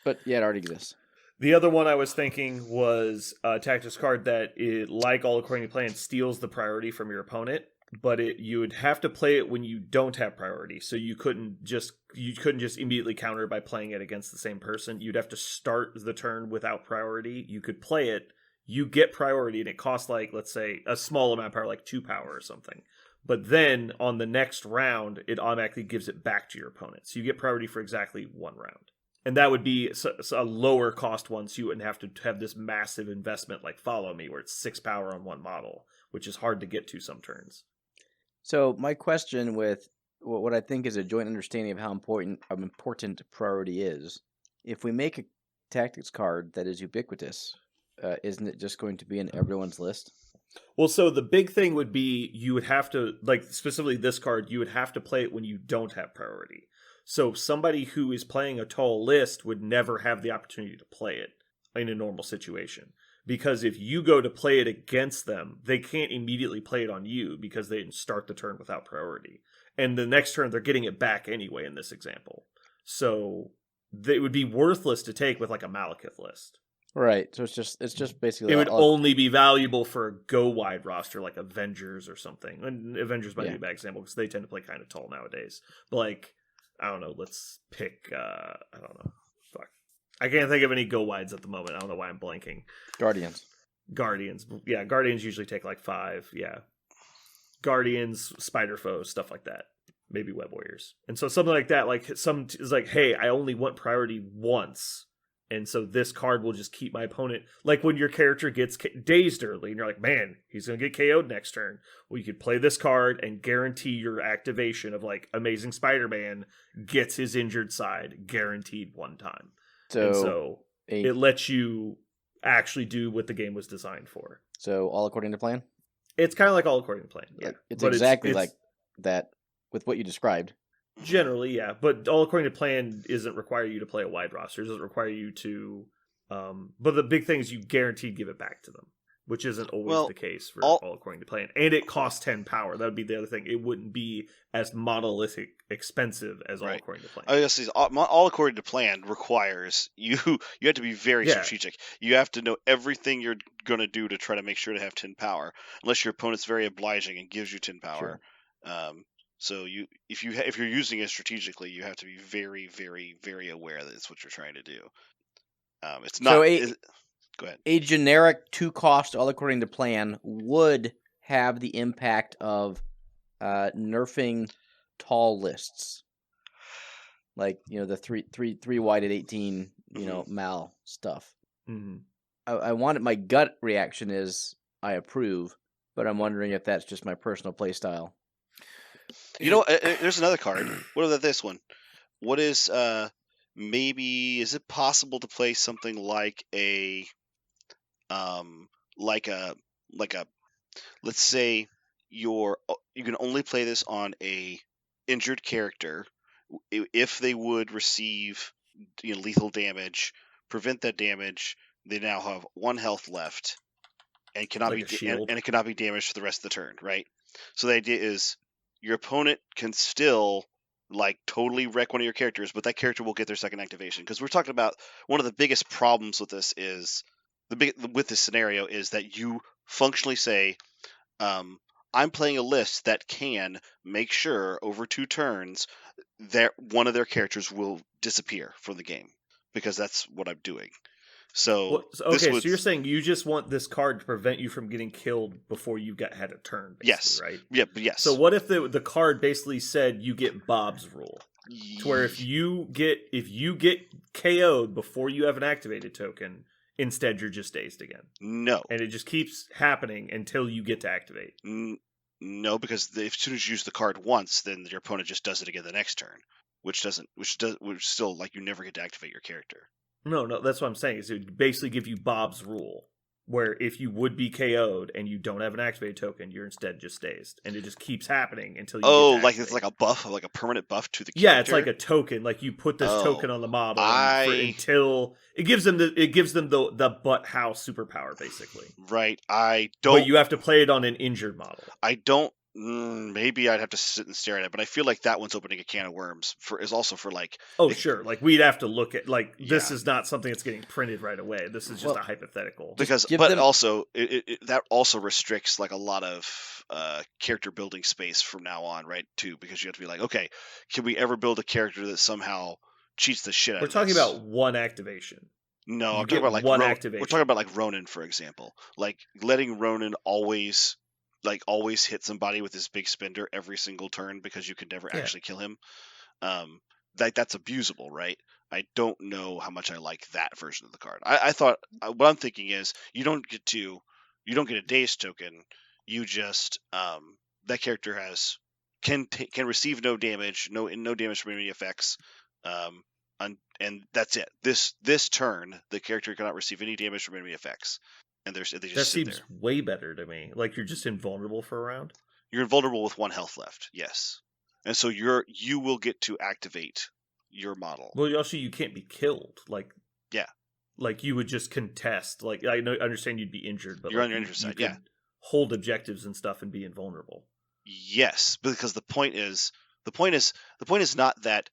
but yeah, it already exists. The other one I was thinking was a tactics card that, like All According to Plan, steals the priority from your opponent, but you would have to play it when you don't have priority. So you couldn't just immediately counter it by playing it against the same person. You'd have to start the turn without priority. You could play it, you get priority, and it costs, like, let's say, a small amount of power, like 2 power or something. But then on the next round, it automatically gives it back to your opponent. So you get priority for exactly 1 round. And that would be a lower cost one, so you wouldn't have to have this massive investment like Follow Me, where it's 6 power on one model, which is hard to get to some turns. So my question with what I think is a joint understanding of how important priority is, if we make a tactics card that is ubiquitous, isn't it just going to be in everyone's list? Well, so the big thing would be you would have to, like, specifically this card, you would have to play it when you don't have priority. So somebody who is playing a tall list would never have the opportunity to play it in a normal situation. Because if you go to play it against them, they can't immediately play it on you because they didn't start the turn without priority. And the next turn, they're getting it back anyway in this example. So it would be worthless to take with, like, a Malekith list. Right. So it's just basically... It would only be valuable for a go-wide roster like Avengers or something. And Avengers might be a bad example because they tend to play kind of tall nowadays. But, like... I don't know, let's pick, I don't know. Fuck. I can't think of any go-wides at the moment. I don't know why I'm blanking. Guardians. Yeah, Guardians usually take like 5, yeah. Guardians, Spider Foes, stuff like that. Maybe Web Warriors. And so something like that, like, is like, hey, I only want priority once. And so this card will just keep my opponent... Like when your character gets dazed early, and you're like, man, he's going to get KO'd next turn. Well, you could play this card and guarantee your activation of, like, Amazing Spider-Man gets his injured side guaranteed one time. So it lets you actually do what the game was designed for. So All According to Plan? It's kind of like All According to Plan, yeah. It's exactly like that with what you described. Generally, yeah, but All According to Plan isn't require you to play a wide roster. It doesn't require you to... but the big thing is you guaranteed give it back to them, which isn't always the case for All According to Plan. And it costs 10 power. That would be the other thing. It wouldn't be as monolithic expensive as All According to Plan. I guess All According to Plan requires you have to be very strategic. You have to know everything you're going to do to try to make sure to have 10 power, unless your opponent's very obliging and gives you 10 power. Sure. So if you're using it strategically, you have to be very, very, very aware that it's what you're trying to do. It's not. Go ahead. A generic 2-cost, all according to plan, would have the impact of nerfing tall lists, like the three wide at 18, Mal stuff. Mm-hmm. I wanted, my gut reaction is I approve, but I'm wondering if that's just my personal play style. There's another card. What about this one? What is maybe is it possible to play something like a let's say you can only play this on a injured character if they would receive lethal damage, prevent that damage, they now have 1 health left and cannot like and it cannot be damaged for the rest of the turn, right? So the idea is your opponent can still totally wreck one of your characters, but that character will get their second activation. Because we're talking about one of the biggest problems with this is with this scenario is that you functionally say, I'm playing a list that can make sure over 2 turns that one of their characters will disappear from the game, because that's what I'm doing. So so you're saying you just want this card to prevent you from getting killed before you had a turn, yes, right? Yeah, but yes. So what if the card basically said you get Bob's rule, to where if you get KO'd before you have an activated token, instead you're just dazed again? No, and it just keeps happening until you get to activate. No, because as soon as you use the card once, then your opponent just does it again the next turn, which still you never get to activate your character. No, that's what I'm saying. Is it would basically give you Bob's rule, where if you would be KO'd and you don't have an activated token, you're instead just dazed, and it just keeps happening until you. It's like a buff, like a permanent buff to the character. Yeah, it's like a token. Like you put this token on the model until it gives them the butt house superpower, basically. Right. I don't. But you have to play it on an injured model. I don't. Maybe I'd have to sit and stare at it, but I feel like that one's opening a can of worms for like. Oh, sure. Like we'd have to look at this is not something that's getting printed right away. This is just a hypothetical. Also that also restricts a lot of character building space from now on, right? Too, because you have to be like, okay, can we ever build a character that somehow cheats the shit out of this? We're talking about one activation. No, I'm talking about one activation. We're talking about Ronin, for example, letting Ronin always hit somebody with his big spender every single turn because you could never actually kill him. That's abusable, right? I don't know how much I like that version of the card. I thought what I'm thinking is you don't get a dazed token. You just that character can receive no damage, no damage from enemy effects, and that's it. This turn, the character cannot receive any damage from enemy effects. And they just that seems way better to me. Like you're just invulnerable for a round. You're invulnerable with 1 health left. Yes, and so you will get to activate your model. Well, also you can't be killed. Like you would just contest. Like I understand you'd be injured, but you're on your injured side. Yeah, hold objectives and stuff and be invulnerable. Yes, because the point is not that.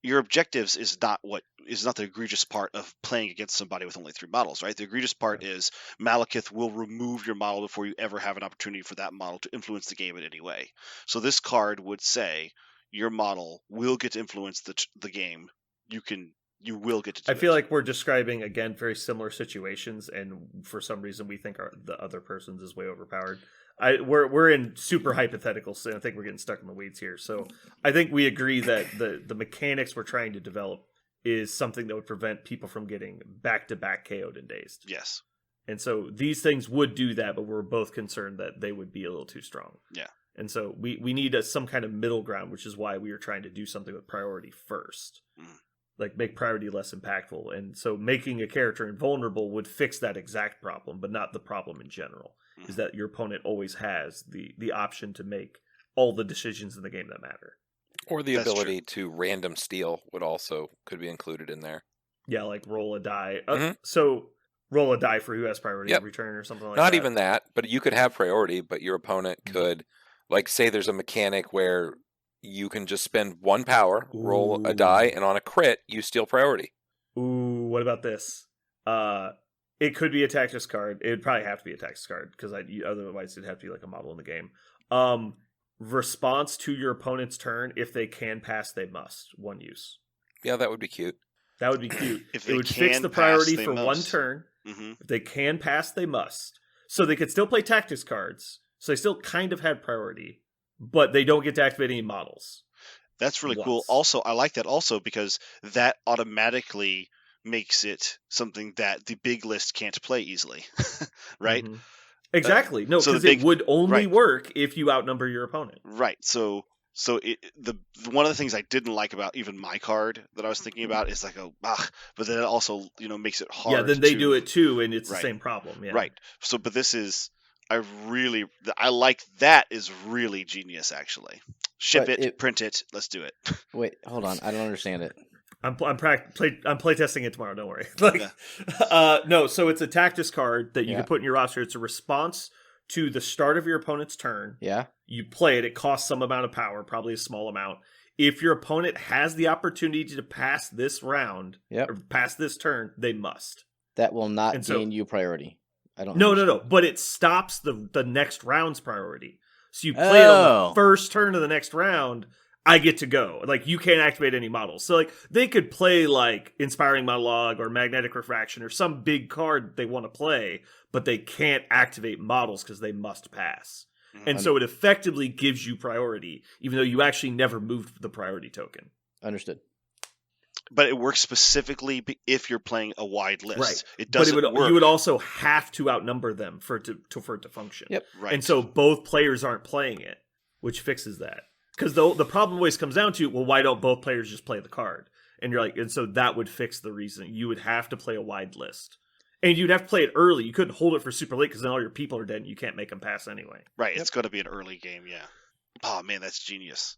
Your objectives is not the egregious part of playing against somebody with only 3 models, right? The egregious part is Malekith will remove your model before you ever have an opportunity for that model to influence the game in any way. So this card would say your model will get to influence the game. You will get to do I feel like we're describing, again, very similar situations, and for some reason we think the other person's is way overpowered. We're in super hypotheticals, and I think we're getting stuck in the weeds here. So I think we agree that the mechanics we're trying to develop is something that would prevent people from getting back-to-back KO'd and dazed. Yes. And so these things would do that, but we're both concerned that they would be a little too strong. Yeah. And so we need some kind of middle ground, which is why we are trying to do something with priority first. Like make priority less impactful. And so making a character invulnerable would fix that exact problem, but not the problem in general. Is that your opponent always has the option to make all the decisions in the game that matter. Or the ability to random steal could be included in there. Yeah, like roll a die. So roll a die for who has priority of return or something like that. Not even that, but you could have priority, but your opponent could, say there's a mechanic where you can just spend 1 power, roll a die, and on a crit, you steal priority. Ooh, what about this? It could be a Tactics card. It would probably have to be a Tactics card, because otherwise it'd have to be like a model in the game. Response to your opponent's turn, if they can pass, they must. 1 use. Yeah, that would be cute. That would be cute. If it would fix the priority for 1 turn, Mm-hmm. If they can pass, they must. So they could still play tactics cards. So they still kind of had priority, but they don't get to activate any models. That's really cool. Once. Also, I like that also because that automatically makes it something that the big list can't play easily, right? Mhm. Exactly. No, so the because big- it would only right. work if you outnumber your opponent. Right. So the one of the things I didn't like about even my card that I was thinking about is like but then it also makes it hard. Yeah, then they to- do it too, and it's Right. the same problem. Yeah. Right. So, but this is I like that is really genius actually. Ship But it, print it, let's do it. Wait, hold on. I don't understand it. I'm playtesting it tomorrow. Don't worry. No. So it's a tactics card that you Yeah. can put in your roster. It's a response to the start of your opponent's turn. Yeah. You play it. It costs some amount of power, probably a small amount. If your opponent has the opportunity to pass this round Yep. or pass this turn, they must. That will not And so- gain you priority. I don't. No. But it stops the next round's priority. So you play it on Oh. the first turn of the next round. I get to go. Like, you can't activate any models. So, like, they could play, like, Inspiring Monologue or Magnetic Refraction or some big card they want to play, but they can't activate models because they must pass. And so it effectively gives you priority, even though you actually never moved the priority token. Understood. But it works specifically if you're playing a wide list. Right. It But doesn't work. you would also have to outnumber them for it to function. Yep. Right. And so both players aren't playing it, which fixes that. Because the problem always comes down to, well, why don't both players just play the card? And you're like, and so that would fix the reason. You would have to play a wide list. And you'd have to play it early. You couldn't hold it for super late because then all your people are dead and you can't make them pass anyway. Right. It's going to be an early game. Yeah. Oh man, that's genius.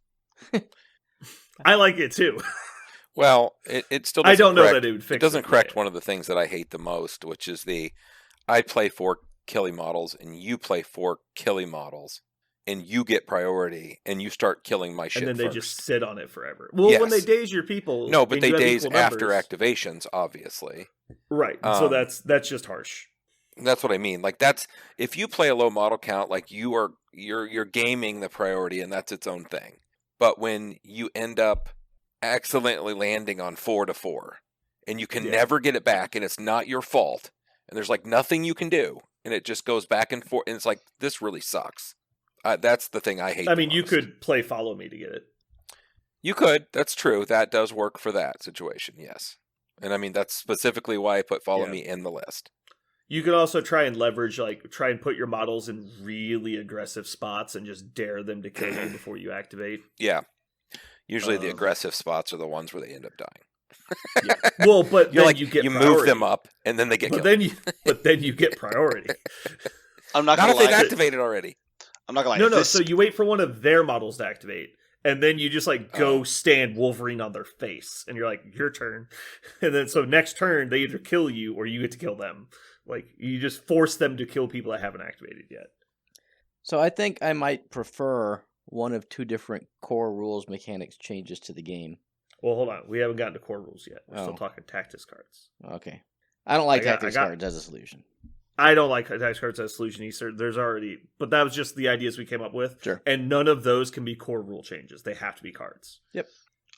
I like it too. Well, it still I doesn't don't know correct, that it would fix it doesn't it, correct yeah. one of the things that I hate the most, which is I play 4 killing models and you play 4 killing models and you get priority and you start killing my shit And then they first. just sit on it forever. Well, when they Yes. daze your people... No, but and they you have daze equal after numbers- activations, obviously. Right. So Um, that's just harsh. That's what I mean. Like if you play a low model count, like you're gaming the priority and that's its own thing. But when you end up accidentally landing on 4-4 and you can Yeah. never get it back and it's not your fault and there's like nothing you can do and it just goes back and forth and it's like, this really sucks. That's the thing I hate. I the mean, you most. could play Follow Me to get it. You could. That's true. That does work for that situation. Yes. And I mean, that's specifically why I put Follow Yeah. Me in the list. You could also try and leverage, try and put your models in really aggressive spots and just dare them to kill you before you activate. Yeah. Usually the Um, aggressive spots are the ones where they end up dying. Well, but You're then like, you get you priority. move them up and then they get But killed. then you get priority. I'm not Not gonna if they've lie. activated already. I'm not gonna lie. No, This- so you wait for one of their models to activate, and then you just go stand Wolverine on their face, and you're like, your turn. And then so next turn they either kill you or you get to kill them. Like, you just force them to kill people that haven't activated yet. So I think I might prefer one of 2 different core rules mechanics changes to the game. Well, hold on, we haven't gotten to core rules yet. We're still Oh. talking tactics cards. Okay. I don't like I got- tactics cards as a solution. I don't like tactics cards as a solution either. There's already, but that was just the ideas we came up with. Sure. And none of those can be core rule changes. They have to be cards.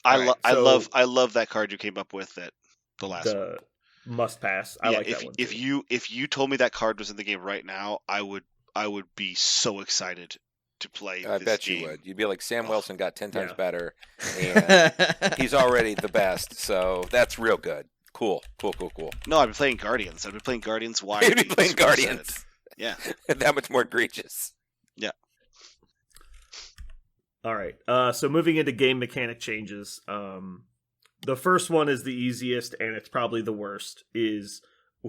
I so- love that card you came up with. That the last one. The must pass. I Yeah, like if that one. if too. you told me that card was in the game right now, I would be so excited to play. I this bet game. you would. You'd be like, Sam Wilson got 10 times Yeah. better and he's already the best. So that's real good. Cool. No, I've been playing Guardians. I've been playing Guardians. Why? You'd be playing Guardians. Yeah. That much more egregious. All right. So moving into game mechanic changes. The first one is the easiest, and it's probably the worst. Is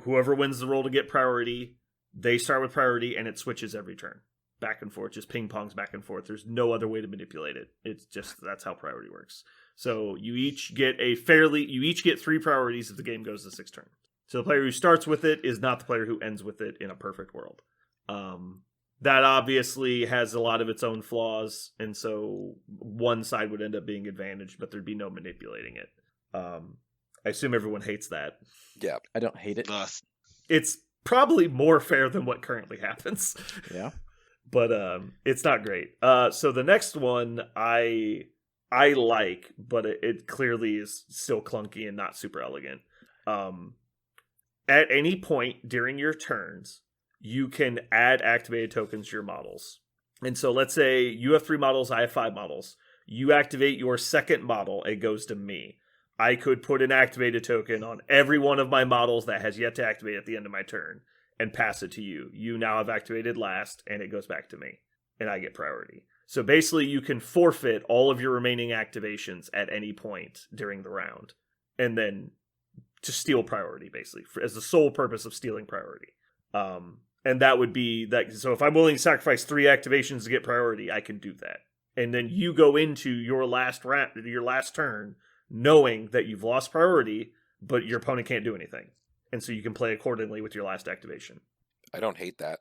whoever wins the roll to get priority, they start with priority, and it switches every turn, back and forth, just ping pongs back and forth. There's no other way to manipulate it. It's just that's how priority works. So you each get 3 priorities if the game goes to 6 turn. So the player who starts with it is not the player who ends with it in a perfect world. That obviously has a lot of its own flaws, and so one side would end up being advantaged, but there'd be no manipulating it. I assume everyone hates that. Yeah. I don't hate it. It's probably more fair than what currently happens, Yeah. but it's not great. So the next one I like, but it clearly is still clunky and not super elegant. at any point during your turns, you can add activated tokens to your models. And so let's say you have 3 models, I have 5 models. You activate your second model, it goes to me. I could put an activated token on every one of my models that has yet to activate at the end of my turn and pass it to you. You now have activated last, and it goes back to me, and I get priority. So basically, you can forfeit all of your remaining activations at any point during the round, and then to steal priority, basically, as the sole purpose of stealing priority. And that would be that. So if I'm willing to sacrifice 3 activations to get priority, I can do that. And then you go into your last turn, knowing that you've lost priority, but your opponent can't do anything, and so you can play accordingly with your last activation. I don't hate that.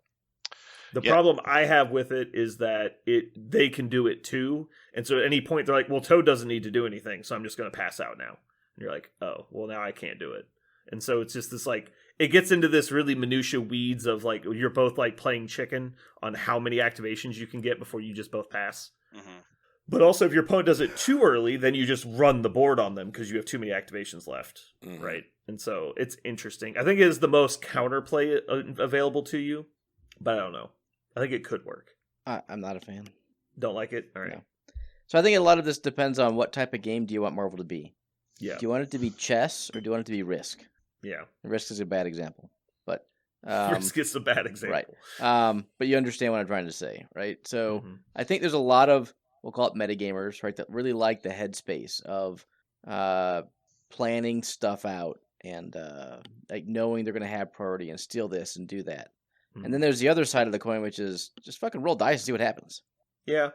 The problem I have with it is that they can do it too, and so at any point they're like, "Well, Toad doesn't need to do anything, so I'm just going to pass out now." And you're like, "Oh, well, now I can't do it." And so it's just this like it gets into this really minutia weeds of like you're both like playing chicken on how many activations you can get before you just both pass. Mm-hmm. But also, if your opponent does it too early, then you just run the board on them because you have too many activations left, right? And so it's interesting. I think it is the most counterplay available to you, but I don't know. I think it could work. I'm not a fan. Don't like it? All right. No. So I think a lot of this depends on what type of game do you want Marvel to be. Yeah. Do you want it to be chess or do you want it to be Risk? Yeah. Risk is a bad example, but Risk is a bad example, right? But you understand what I'm trying to say, right? So I think there's a lot of, we'll call it metagamers, right, that really like the headspace of planning stuff out and like knowing they're going to have priority and steal this and do that. And then there's the other side of the coin, which is just fucking roll dice and see what happens. Yeah.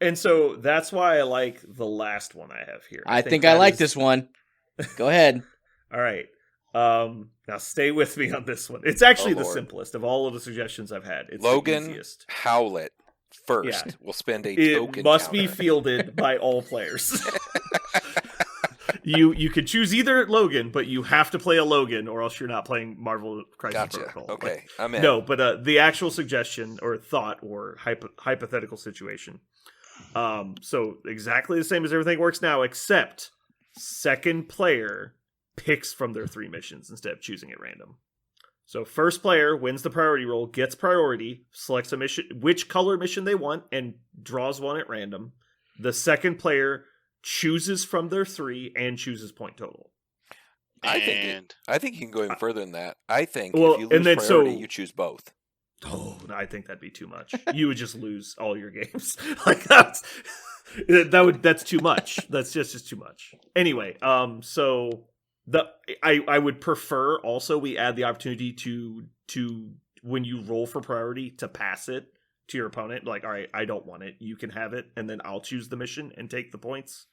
And so that's why I like the last one I have here. I think I like this one. Go ahead. All right. Now stay with me on this one. It's actually the simplest of all of the suggestions I've had. It's Logan the easiest. Howlett first. Yeah. We'll spend a token. It must counter. be fielded by all players. You could choose either Logan, but you have to play a Logan, or else you're not playing Marvel Crisis Protocol. Okay, I'm in. No, but the actual suggestion or thought or hypothetical situation. So exactly the same as everything works now, except second player picks from their 3 missions instead of choosing at random. So first player wins the priority roll, gets priority, selects a mission, which color mission they want, and draws one at random. The second player chooses from their 3 and chooses point total. I think you can go even further than that. I think if you lose priority, you choose both. Oh, no, I think that'd be too much. You would just lose all your games. Like that's too much. That's just too much. Anyway, so I would prefer also we add the opportunity to when you roll for priority to pass it to your opponent. Like, all right, I don't want it. You can have it, and then I'll choose the mission and take the points.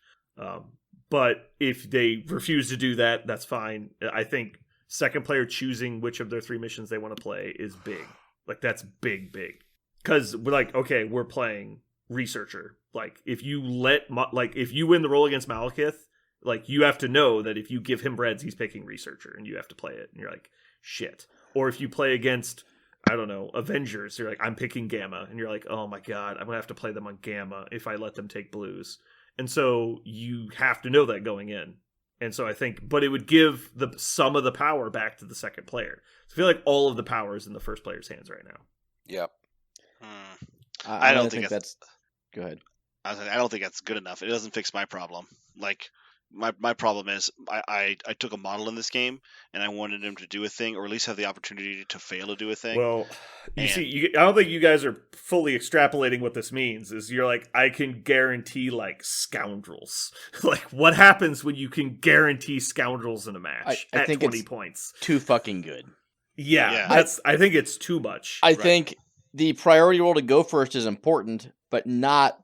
But if they refuse to do that, that's fine. I think second player choosing which of their 3 missions they want to play is big. Like, that's big. Because we're like, okay, we're playing Researcher. Like, if you if you win the roll against Malekith, like, you have to know that if you give him breads, he's picking Researcher, and you have to play it. And you're like, shit. Or if you play against, I don't know, Avengers, you're like, I'm picking Gamma. And you're like, oh my god, I'm going to have to play them on Gamma if I let them take blues. And so you have to know that going in. And so I think, but it would give some of the power back to the second player. So I feel like all of the power is in the first player's hands right now. Yep. I don't think that's. Go ahead. I don't think that's good enough. It doesn't fix my problem. Like, my problem is I took a model in this game and I wanted him to do a thing, or at least have the opportunity to fail to do a thing. Well, I don't think you guys are fully extrapolating what this means. Is you're like, I can guarantee like scoundrels. Like, what happens when you can guarantee scoundrels in a match I at think 20 it's points? Too fucking good. Yeah. I think it's too much. I think the priority roll to go first is important, but not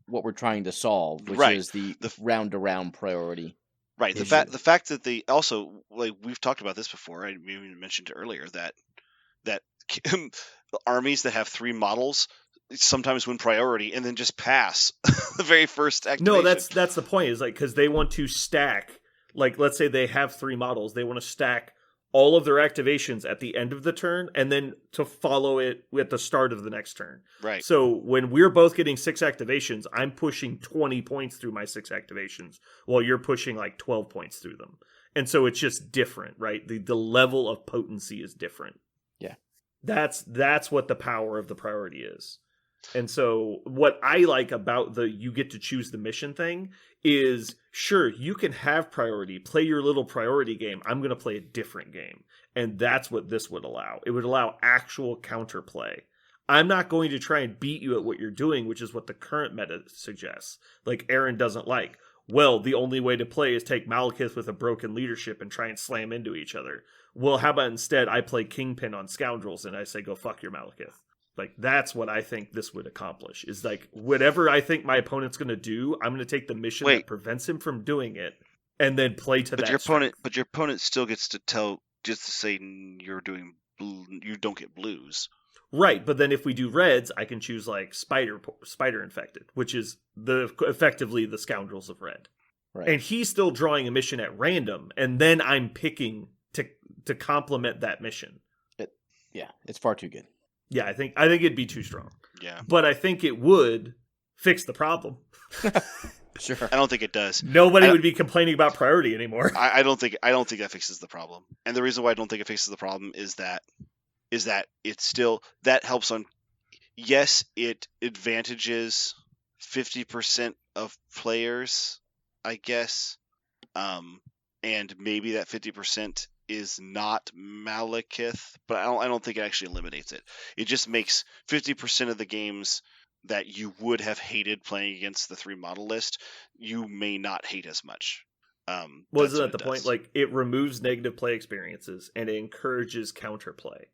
what we're trying to solve, which is the round-to-round priority. Right. The fact that they also, like, we've talked about this before. I even mentioned it earlier that armies that have 3 models sometimes win priority and then just pass the very first activation. No, that's the point. Is like, because they want to stack. Like, let's say they have 3 models, they want to stack all of their activations at the end of the turn, and then to follow it at the start of the next turn. Right. So when we're both getting 6 activations, I'm pushing 20 points through my 6 activations, while you're pushing like 12 points through them. And so it's just different, right? The level of potency is different. Yeah. That's what the power of the priority is. And so what I like about the you get to choose the mission thing is, sure, you can have priority, play your little priority game. I'm going to play a different game. And that's what this would allow. It would allow actual counterplay. I'm not going to try and beat you at what you're doing, which is what the current meta suggests. Like Aaron doesn't like. Well, the only way to play is take Malekith with a broken leadership and try and slam into each other. Well, how about instead I play Kingpin on Scoundrels and I say, go fuck your Malekith. Like, that's what I think this would accomplish. Is like, whatever I think my opponent's going to do, I'm going to take the mission that prevents him from doing it and then play to that strength. But your opponent still gets to say you don't get blues. Right, but then if we do reds, I can choose like Spider Infected, which is effectively the Scoundrels of Red. Right. And he's still drawing a mission at random, and then I'm picking to complement that mission. It's far too good. Yeah, I think it'd be too strong. Yeah. But I think it would fix the problem. Sure. I don't think it does. Nobody would be complaining about priority anymore. I don't think that fixes the problem. And the reason why I don't think it fixes the problem is that it's still that helps on. Yes, it advantages 50% of players, I guess. And maybe that 50% is not Malekith, but I don't think it actually eliminates it. It just makes 50% of the games that you would have hated playing against the 3 model list, you may not hate as much. Well, isn't that the point? Like, it removes negative play experiences and it encourages counterplay.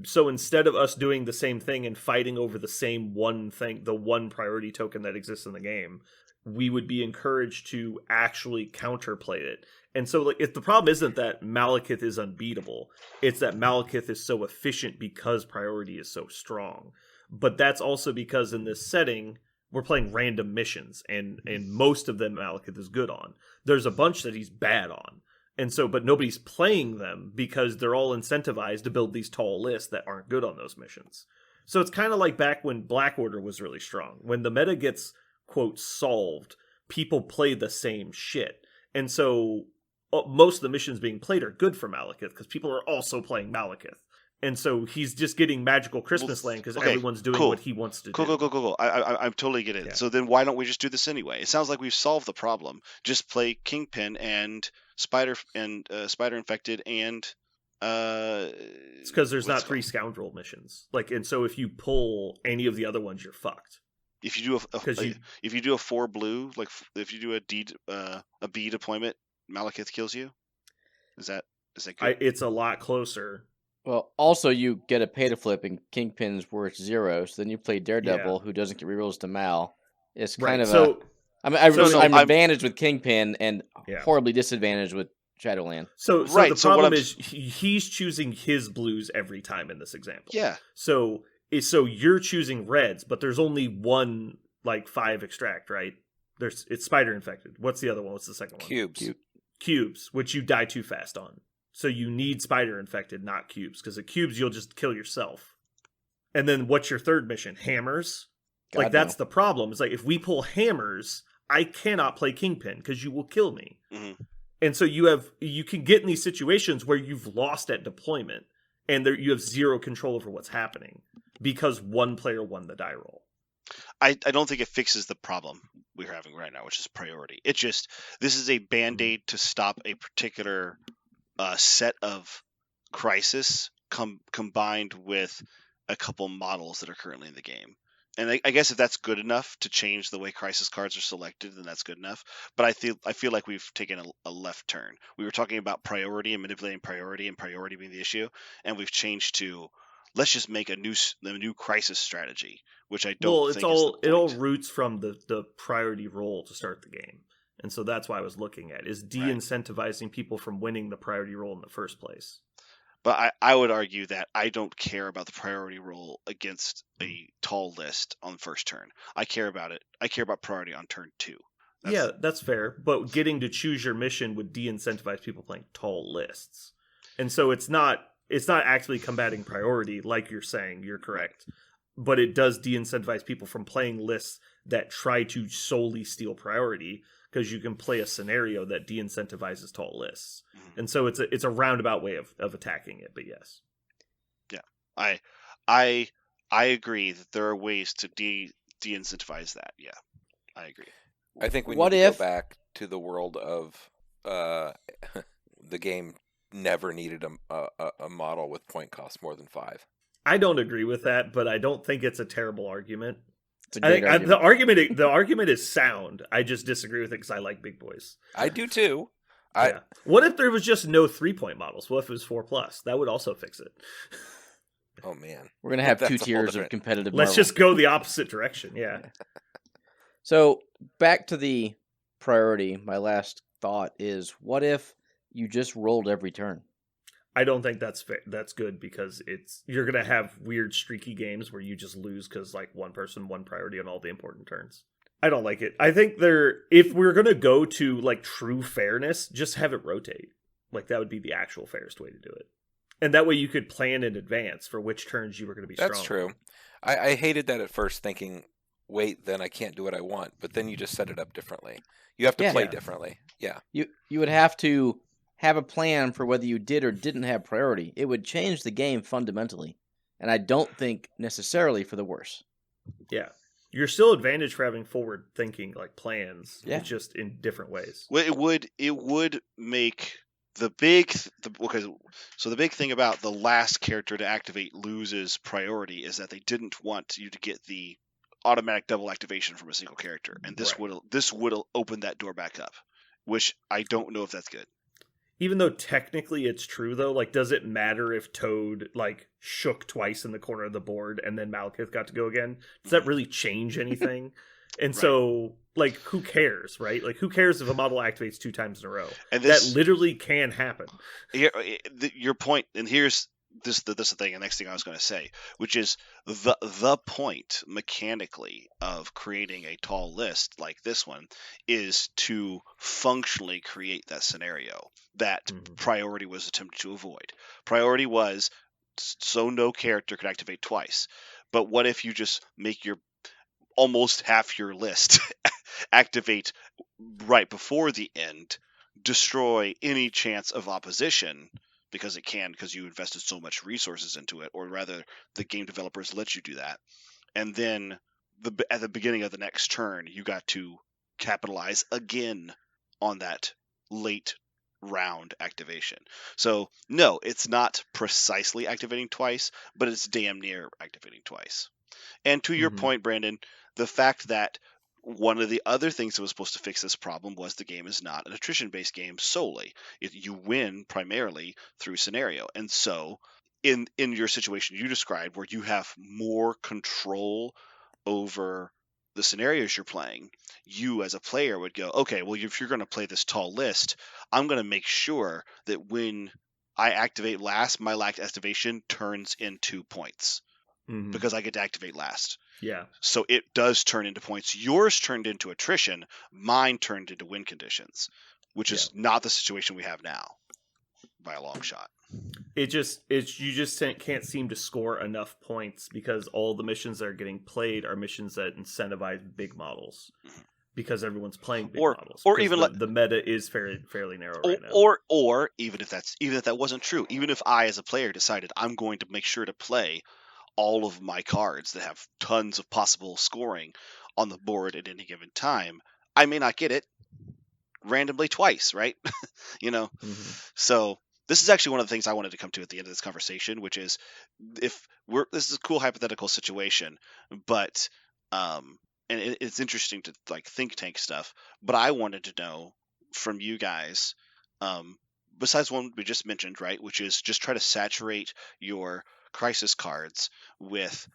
So instead of us doing the same thing and fighting over the same one thing, the one priority token that exists in the game, we would be encouraged to actually counterplay it. And so, like, if the problem isn't that Malekith is unbeatable, it's that Malekith is so efficient because priority is so strong. But that's also because in this setting, we're playing random missions, and most of them Malekith is good on. There's a bunch that he's bad on. And so, but nobody's playing them because they're all incentivized to build these tall lists that aren't good on those missions. So it's kind of like back when Black Order was really strong. When the meta gets, quote, solved, people play the same shit. And so most of the missions being played are good for Malekith because people are also playing Malekith. And so he's just getting magical Christmas land because everyone's doing what he wants to do. Cool. I totally get it. Yeah. So then why don't we just do this anyway? It sounds like we've solved the problem. Just play Kingpin and Spider Infected and it's because there's not 3 Scoundrel missions. Like, and so if you pull any of the other ones, you're fucked. If you do if you do a 4 blue, like if you do a B deployment, Malekith kills you. Is that good? It's a lot closer. Well, also you get a pay to flip and Kingpin's worth 0, so then you play Daredevil, who doesn't get rerolls to Mal. It's kind of I'm advantaged with Kingpin and horribly disadvantaged with Shadowland. So the problem is he's choosing his blues every time in this example. Yeah. So you're choosing reds, but there's only one 5 extract, right? It's Spider Infected. What's the other one? What's the second one? Cubes, which you die too fast on. So you need Spider Infected, not cubes, because at cubes you'll just kill yourself. And then what's your third mission? Hammers? That's the problem. It's like, if we pull hammers, I cannot play Kingpin because you will kill me. Mm-hmm. And so you can get in these situations where you've lost at deployment and you have 0 control over what's happening because one player won the die roll. I don't think it fixes the problem we're having right now, which is priority. It's just, this is a band-aid to stop a particular set of crisis combined with a couple models that are currently in the game. And I guess if that's good enough to change the way crisis cards are selected, then that's good enough. But I feel like we've taken a left turn. We were talking about priority and manipulating priority and priority being the issue, and we've changed to let's just make a new crisis strategy, which I don't think is the point. It all roots from the priority roll to start the game. And so that's why I was looking at is de-incentivizing people from winning the priority roll in the first place. But I would argue that I don't care about the priority roll against a tall list on the first turn. I care about it. I care about priority on turn 2. That's fair. But getting to choose your mission would de-incentivize people playing tall lists. And so it's not actually combating priority like you're saying. You're correct. But it does de-incentivize people from playing lists that try to solely steal priority. because you can play a scenario that de-incentivizes tall lists. And so it's a roundabout way of attacking it, but yes. Yeah. I agree that there are ways to de-incentivize that. Yeah. I agree. I think we need to go back to the world of the game never needed a model with point cost more than 5. I don't agree with that, but I don't think it's a terrible argument. It's a great argument. The argument is sound. I just disagree with it because I like big boys. I do too. Yeah. What if there was just no 3-point models? What if it was 4+? That would also fix it. Oh man, we're gonna have 2 tiers of competitive. Let's Marvel. just go the opposite direction. Yeah. So back to the priority. My last thought is: what if you just rolled every turn? I don't think that's fair. That's good because you're gonna have weird streaky games where you just lose because like one person won priority on all the important turns. I don't like it. I think if we're gonna go to like true fairness, just have it rotate. Like that would be the actual fairest way to do it, and that way you could plan in advance for which turns you were going to be strong. That's true. I hated that at first, thinking, wait, then I can't do what I want. But then you just set it up differently. You have to play differently. Yeah. You would have to have a plan for whether you did or didn't have priority. It would change the game fundamentally, and I don't think necessarily for the worse. Yeah, you're still advantaged for having forward thinking like plans. Yeah. It's just in different ways. Well, it would make the big thing about the last character to activate loses priority is that they didn't want you to get the automatic double activation from a single character, and this would open that door back up, which I don't know if that's good. Even though technically it's true, though, like, does it matter if Toad, like, shook twice in the corner of the board and then Malekith got to go again? Does that really change anything? And so, like, who cares, right? Like, who cares if a model activates 2 times in a row? And that literally can happen. Your point, and here's this the thing, the next thing I was going to say, which is the point mechanically of creating a tall list like this one is to functionally create that scenario that priority was attempted to avoid. Priority was so no character could activate twice. But what if you just make your almost half your list activate right before the end, destroy any chance of opposition because you invested so much resources into it, or rather the game developers let you do that, and then at the beginning of the next turn you got to capitalize again on that late round activation. So no, it's not precisely activating twice, but it's damn near activating twice. And to your point, Brandon, the fact that one of the other things that was supposed to fix this problem was the game is not an attrition-based game solely. You win primarily through scenario. And so in your situation you described where you have more control over the scenarios you're playing, you as a player would go, okay, well, if you're going to play this tall list, I'm going to make sure that when I activate last, my last activation turns into points. Because I get to activate last. Yeah. So it does turn into points. Yours turned into attrition. Mine turned into win conditions, which is not the situation we have now by a long shot. You just can't seem to score enough points because all the missions that are getting played are missions that incentivize big models. Because everyone's playing big models. Or even the meta is fairly narrow right now. Or even if that wasn't true, even if I as a player decided I'm going to make sure to play all of my cards that have tons of possible scoring on the board at any given time, I may not get it randomly twice, right? So this is actually one of the things I wanted to come to at the end of this conversation, which is this is a cool hypothetical situation, but and it's interesting to like think tank stuff, but I wanted to know from you guys, besides one we just mentioned, right, which is just try to saturate your crisis cards with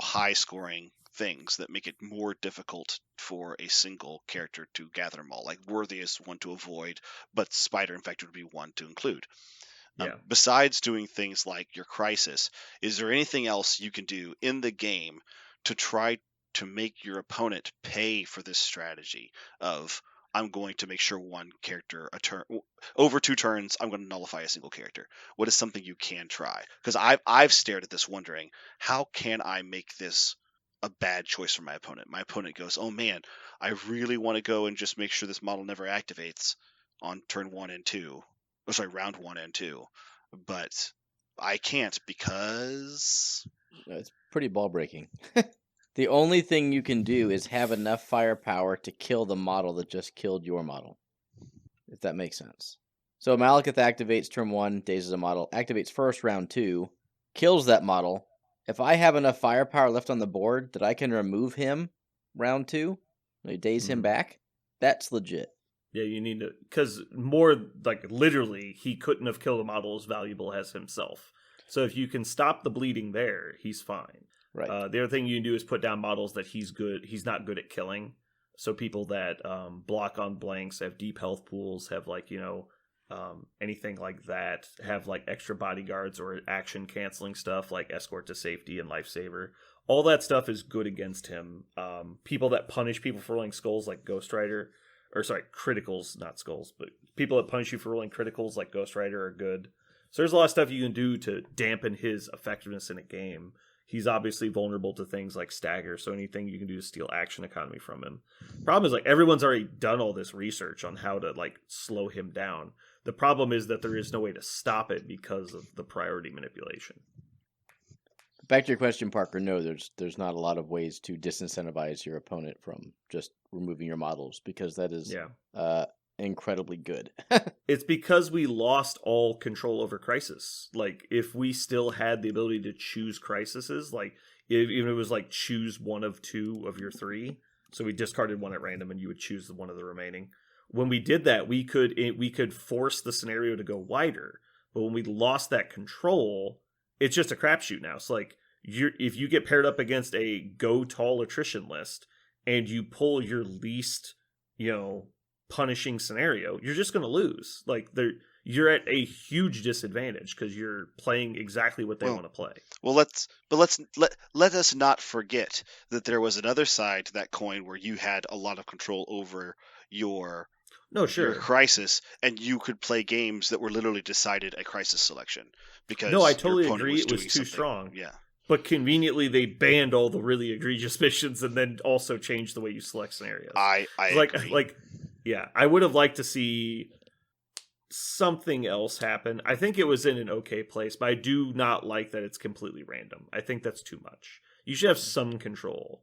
high scoring things that make it more difficult for a single character to gather them all. Like Worthy is one to avoid, but Spider Infected would be one to include. Besides doing things like your crisis, is there anything else you can do in the game to try to make your opponent pay for this strategy of I'm going to make sure one character over 2 turns, I'm going to nullify a single character? What is something you can try? Because I've stared at this wondering, how can I make this a bad choice for my opponent. My opponent goes, oh man, I really want to go and just make sure this model never activates on turn 1 and 2. Oh, sorry, round 1 and 2. But I can't because... It's pretty ball breaking. The only thing you can do is have enough firepower to kill the model that just killed your model. If that makes sense. So Malekith activates turn 1, dazes a model, activates first, round 2, kills that model. If I have enough firepower left on the board that I can remove him round 2, daze him back, that's legit. Yeah, you need to, because more like literally, he couldn't have killed a model as valuable as himself. So if you can stop the bleeding there, he's fine. Right. The other thing you can do is put down models that he's not good at killing. So people that block on blanks, have deep health pools, have like, anything like that, have like extra bodyguards or action canceling stuff like escort to safety and lifesaver. All that stuff is good against him. People that punish people for rolling skulls like Ghost Rider, criticals, not skulls, but people that punish you for rolling criticals like Ghost Rider are good. So there's a lot of stuff you can do to dampen his effectiveness in a game. He's obviously vulnerable to things like stagger, so anything you can do to steal action economy from him. Problem is, like, everyone's already done all this research on how to, like, slow him down. The problem is that there is no way to stop it because of the priority manipulation. Back to your question, Parker, no, there's not a lot of ways to disincentivize your opponent from just removing your models, because that is incredibly good. It's because we lost all control over Crisis. Like, if we still had the ability to choose Crisises, like, even if it was like choose one of 2 of your 3, so we discarded one at random and you would choose one of the remaining. When we did that, we could force the scenario to go wider. But when we lost that control, it's just a crapshoot now. So, like, if you get paired up against a go tall attrition list and you pull your least, punishing scenario, you're just going to lose. Like, you're at a huge disadvantage because you're playing exactly what they want to play. Well, let us not forget that there was another side to that coin where you had a lot of control over your Crisis, and you could play games that were literally decided at Crisis selection because I totally agree it was too strong. Yeah. But conveniently, they banned all the really egregious missions and then also changed the way you select scenarios. I agree. Yeah, I would have liked to see something else happen. I think it was in an okay place, but I do not like that it's completely random. I think that's too much. You should have some control.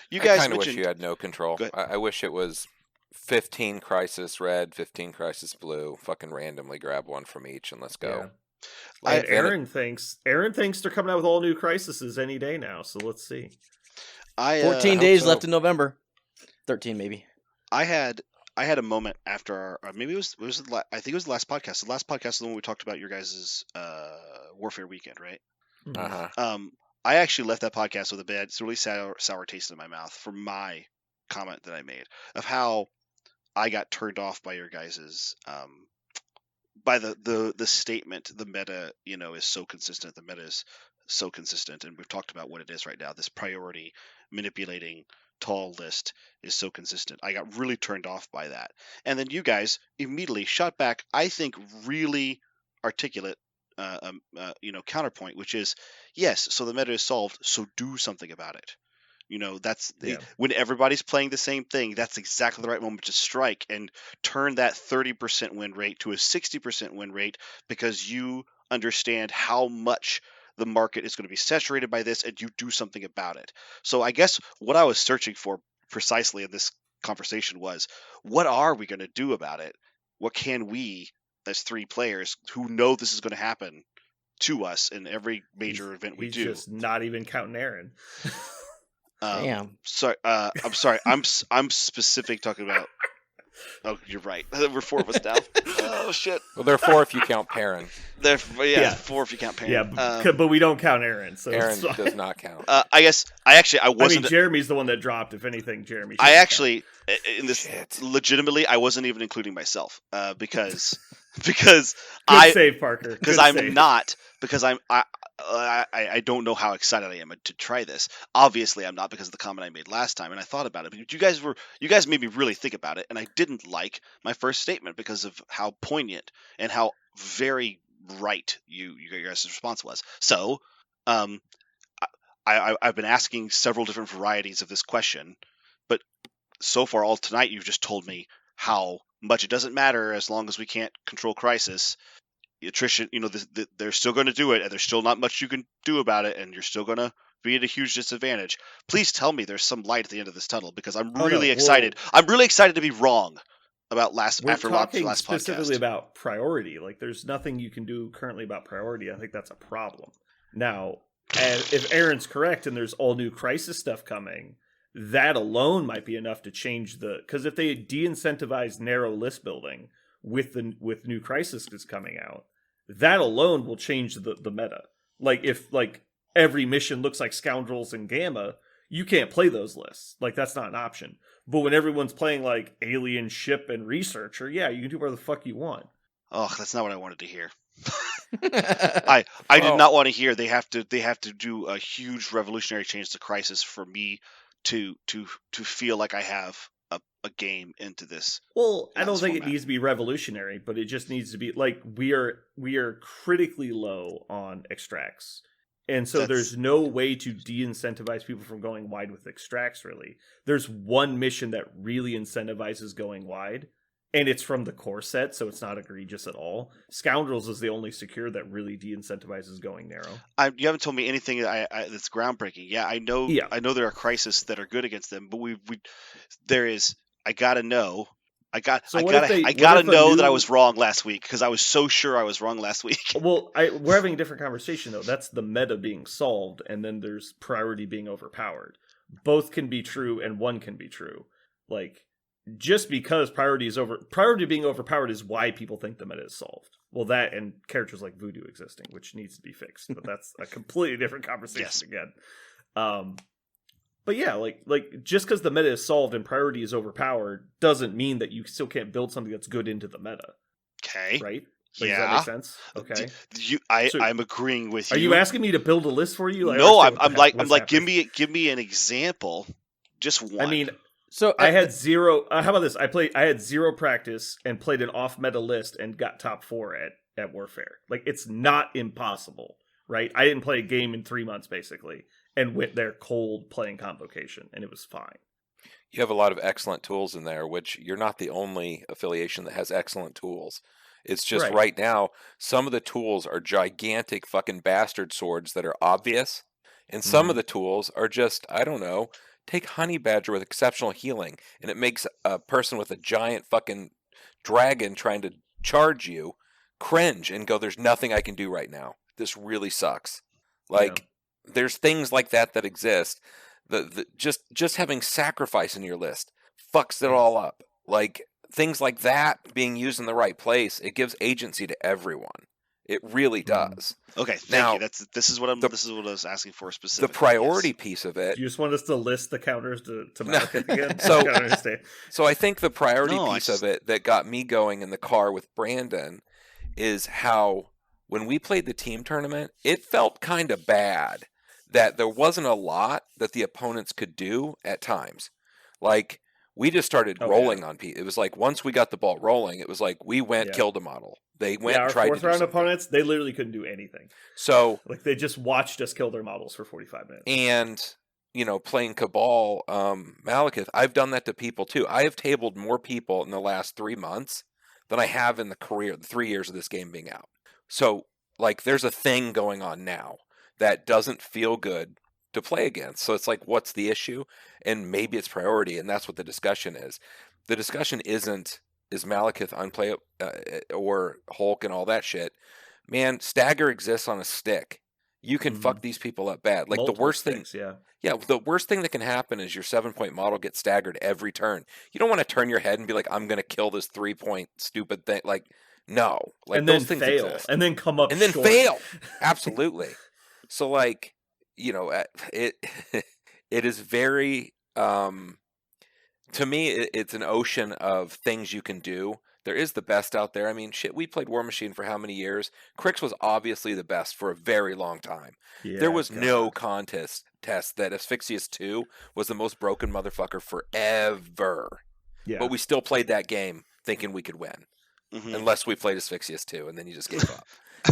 You guys kind of wish you had no control. I wish it was 15 Crisis red, 15 Crisis blue. Fucking randomly grab one from each and let's go. Yeah. Aaron thinks they're coming out with all new Crises any day now, so let's see. 14 days left in November. 13 maybe. I had a moment after our, maybe I think it was the last podcast. The last podcast is the one we talked about your guys' Warfare weekend, right? Uh-huh. I actually left that podcast with a bad, it's really sour taste in my mouth for my comment that I made of how I got turned off by your guys' by the statement. The meta, is so consistent. The meta is so consistent, and we've talked about what it is right now. This priority manipulating tall list is so consistent. I got really turned off by that. And then you guys immediately shot back, I think, really articulate counterpoint, which is, yes, so the meta is solved, so do something about it. That's when everybody's playing the same thing, that's exactly the right moment to strike and turn that 30% win rate to a 60% win rate, because you understand how much the market is going to be saturated by this, and you do something about it. So I guess what I was searching for precisely in this conversation was, what are we going to do about it? What can we, as 3 players who know this is going to happen to us in every major event we do? He's just not even counting Aaron. Damn. Sorry, I'm sorry. I'm specific talking about. Oh, you're right. There were 4 of us now. Oh shit. Well, there are 4 if you count Perrin. 4 if you count Perrin. Yeah, but we don't count Aaron. So Aaron does not count. I guess I wasn't. Jeremy's the one that dropped. If anything, Jeremy. I actually, in this, legitimately, I wasn't even including myself because Good save, Parker. Because I'm not. Because I don't know how excited I am to try this. Obviously, I'm not, because of the comment I made last time, and I thought about it. But you guys made me really think about it, and I didn't like my first statement because of how poignant and how very right you guys' response was. So, I've been asking several different varieties of this question, but so far all tonight you've just told me how much it doesn't matter as long as we can't control Crisis. Attrition, they're still going to do it, and there's still not much you can do about it, and you're still going to be at a huge disadvantage. Please tell me there's some light at the end of this tunnel, because I'm really excited. I'm really excited to be wrong about last podcast. Specifically about priority. Like, there's nothing you can do currently about priority. I think that's a problem. Now, and if Aaron's correct, and there's all new Crisis stuff coming, that alone might be enough to change because if they de-incentivize narrow list building with new Crisis that's coming out, that alone will change the meta. Like, if every mission looks like Scoundrels and Gamma, you can't play those lists. Like, that's not an option. But when everyone's playing like Alien, Ship, and Researcher, yeah, you can do whatever the fuck you want. Oh, that's not what I wanted to hear. I did not want to hear they have to do a huge revolutionary change to Crisis for me to feel like I have a game into this. Well, I don't think it needs to be revolutionary, but it just needs to be like we are critically low on extracts. And so there's no way to de-incentivize people from going wide with extracts, really. There's one mission that really incentivizes going wide, and it's from the core set, so it's not egregious at all. Scoundrels is the only secure that really de-incentivizes going narrow. You haven't told me anything that's groundbreaking. Yeah, I know there are Crisis that are good against them, but I gotta know. I gotta know that I was wrong last week, because I was so sure I was wrong last week. Well, we're having a different conversation though. That's the meta being solved, and then there's priority being overpowered. Both can be true, and one can be true. Like, just because priority being overpowered is why people think the meta is solved. Well, that and characters like Voodoo existing, which needs to be fixed, but that's a completely different conversation again. But yeah, like just because the meta is solved and priority is overpowered doesn't mean that you still can't build something that's good into the meta. Okay. Right? Like, does that make sense? Okay. I'm agreeing with you. Are you asking me to build a list for you? No, I'm like, give me an example. Just one. I mean, so I had zero. How about this? I had zero practice and played an off meta list and got top 4 at Warfare. Like, it's not impossible, right? I didn't play a game in 3 months basically, and went there cold playing Convocation, and it was fine. You have a lot of excellent tools in there, which you're not the only affiliation that has excellent tools. It's just right now, some of the tools are gigantic fucking bastard swords that are obvious, and some of the tools are just, I don't know, take Honey Badger with exceptional healing, and it makes a person with a giant fucking dragon trying to charge you cringe and go, there's nothing I can do right now. This really sucks. Like, there's things like that exist. Just having sacrifice in your list fucks it all up. Like, things like that being used in the right place, it gives agency to everyone. It really does. Okay, thank you. This is what I was asking for specifically. The priority piece of it. Do you just want us to list the counters to Malekith again? So I think the priority piece of it that got me going in the car with Brandon is how, when we played the team tournament, it felt kind of bad that there wasn't a lot that the opponents could do at times. Like, we just started rolling on people. It was like, once we got the ball rolling, it was like, we went, killed a model. They went, our tried to do fourth round something. opponents, they literally couldn't do anything. So, like, they just watched us kill their models for 45 minutes. And, playing Cabal, Malekith, I've done that to people too. I have tabled more people in the last 3 months than I have in the 3 years of this game being out. So, like, there's a thing going on now that doesn't feel good to play against. So it's like, what's the issue? And maybe it's priority, and that's what the discussion is. The discussion isn't, is Malekith unplayable or Hulk and all that shit. Man, Stagger exists on a stick. You can fuck these people up bad. Like, multiple the worst sticks, thing, the worst thing that can happen is your 7-point model gets staggered every turn. You don't want to turn your head and be like, I'm going to kill this 3-point stupid thing. Like, no, like, and then those things fail, exist. and then come up and then short. fail. Absolutely. So, like, it is very, to me, it's an ocean of things you can do. There is the best out there. I mean, shit, we played War Machine for how many years? Crix was obviously the best for a very long time. Yeah, there was no contest test that Asphyxious 2 was the most broken motherfucker forever. Yeah. But we still played that game thinking we could win. Unless we played Asphyxious 2, and then you just gave up.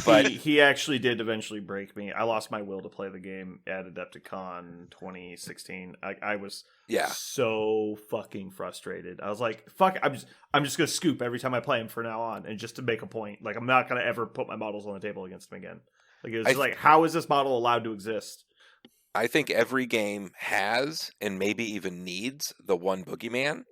But he actually did eventually break me. I lost my will to play the game at Adepticon 2016. I was so fucking frustrated. I was like, fuck, I'm just gonna scoop every time I play him from now on, and just to make a point. Like, I'm not gonna ever put my models on the table against him again. Like, it was just like, how is this model allowed to exist? I think every game has, and maybe even needs, the one boogeyman.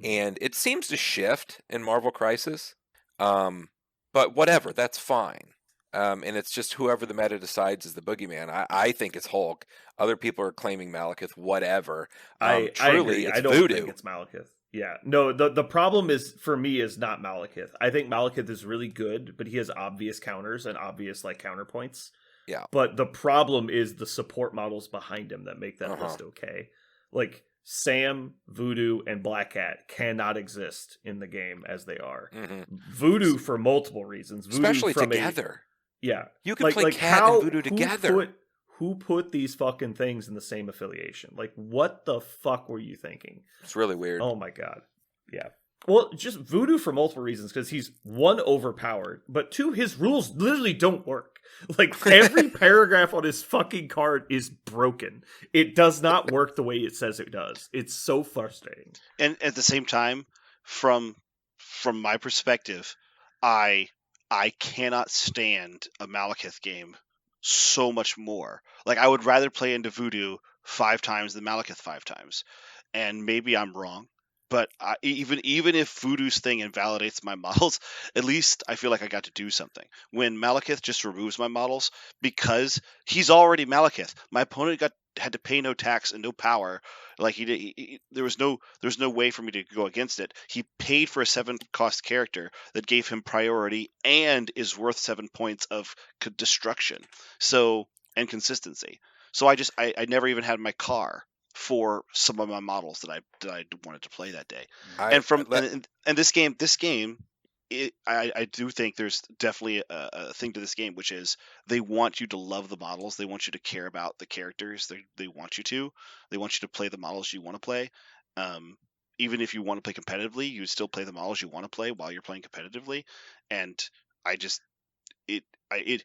And it seems to shift in Marvel Crisis. But whatever, that's fine. And it's just whoever the meta decides is the boogeyman. I think it's Hulk. Other people are claiming Malekith, whatever. I truly, agree. it's I don't Voodoo. think it's Malekith. Yeah. No, the problem is, for me, is not Malekith. I think Malekith is really good, but he has obvious counters and obvious, like, counterpoints. Yeah. But the problem is the support models behind him that make that list okay. Like, Sam, Voodoo, and Black Cat cannot exist in the game as they are. Voodoo for multiple reasons. Voodoo Especially from together. Yeah. You can play Cat and Voodoo together. Who put these fucking things in the same affiliation? Like, what the fuck were you thinking? It's really weird. Oh my god. Yeah. Well, just Voodoo for multiple reasons, because he's, one, overpowered, but two, his rules literally don't work. Like, every paragraph on his fucking card is broken. It does not work the way it says it does. It's so frustrating. And at the same time, from my perspective, I cannot stand a Malekith game so much more. Like, I would rather play into Voodoo 5 times than Malekith 5 times. And maybe I'm wrong. But even if Voodoo's thing invalidates my models, at least I feel like I got to do something. When Malekith just removes my models, because he's already Malekith, my opponent had to pay no tax and no power. Like, there was no way for me to go against it. He paid for a 7-cost character that gave him priority and is worth 7 points of destruction. So, and consistency. So I never even had my car for some of my models that I wanted to play that day. And this game, I do think there's definitely a thing to this game, which is they want you to love the models. They want you to care about the characters. They want you to play the models you want to play. Even if you want to play competitively, you still play the models you want to play while you're playing competitively. And it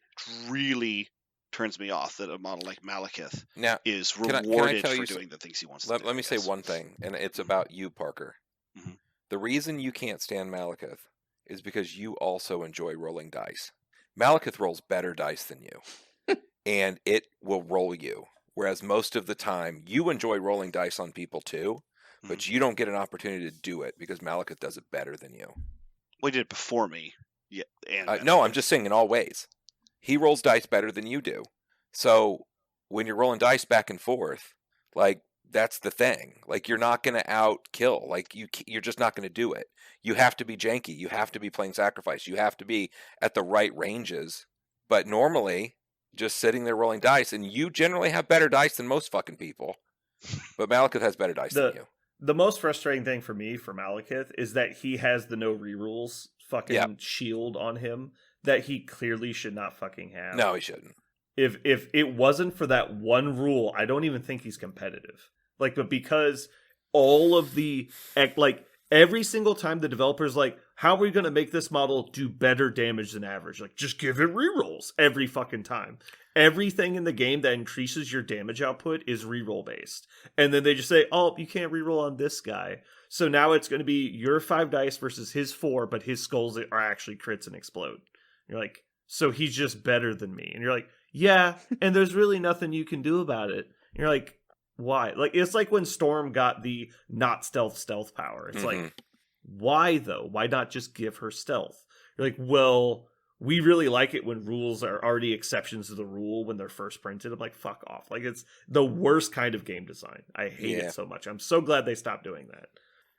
really turns me off that a model like Malekith is rewarded for doing the things he wants to do. Let me say one thing, and it's about you, Parker. Mm-hmm. The reason you can't stand Malekith is because you also enjoy rolling dice. Malekith rolls better dice than you, and it will roll you. Whereas most of the time, you enjoy rolling dice on people too, but you don't get an opportunity to do it because Malekith does it better than you. Well, he did it before me. Yeah, no, I'm just saying in all ways. He rolls dice better than you do. So when you're rolling dice back and forth, like, that's the thing. Like, you're not going to out-kill. Like, you're just not going to do it. You have to be janky. You have to be playing sacrifice. You have to be at the right ranges. But normally, just sitting there rolling dice, and you generally have better dice than most fucking people. But Malekith has better dice than you. The most frustrating thing for me for Malekith is that he has the no rerules fucking shield on him that he clearly should not fucking have. No, he shouldn't. If it wasn't for that one rule, I don't even think he's competitive. Like, but because all of the, like, every single time the developer's like, how are we going to make this model do better damage than average? Like, just give it rerolls every fucking time. Everything in the game that increases your damage output is reroll based. And then they just say, oh, you can't reroll on this guy. So now it's going to be your 5 dice versus his 4, but his skulls are actually crits and explode. You're like, so he's just better than me. And you're like, yeah, and there's really nothing you can do about it. And you're like, why? Like, it's like when Storm got the not stealth power. It's like, why though? Why not just give her stealth? You're like, well, we really like it when rules are already exceptions to the rule when they're first printed. I'm like, fuck off. Like, it's the worst kind of game design. I hate it so much. I'm so glad they stopped doing that.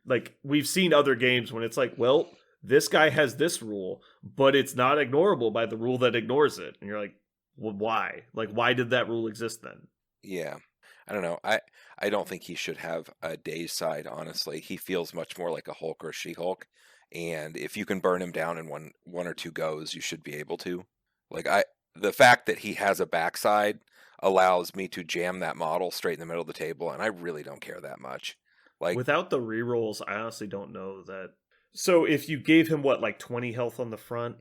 Like, we've seen other games when it's like, well, this guy has this rule, but it's not ignorable by the rule that ignores it. And you're like, well, why? Like, why did that rule exist then? Yeah. I don't know. I don't think he should have a Days side, honestly. He feels much more like a Hulk or a She-Hulk. And if you can burn him down in one or two goes, you should be able to. Like, the fact that he has a backside allows me to jam that model straight in the middle of the table, and I really don't care that much. Like, without the rerolls, I honestly don't know that. So if you gave him, what, like 20 health on the front?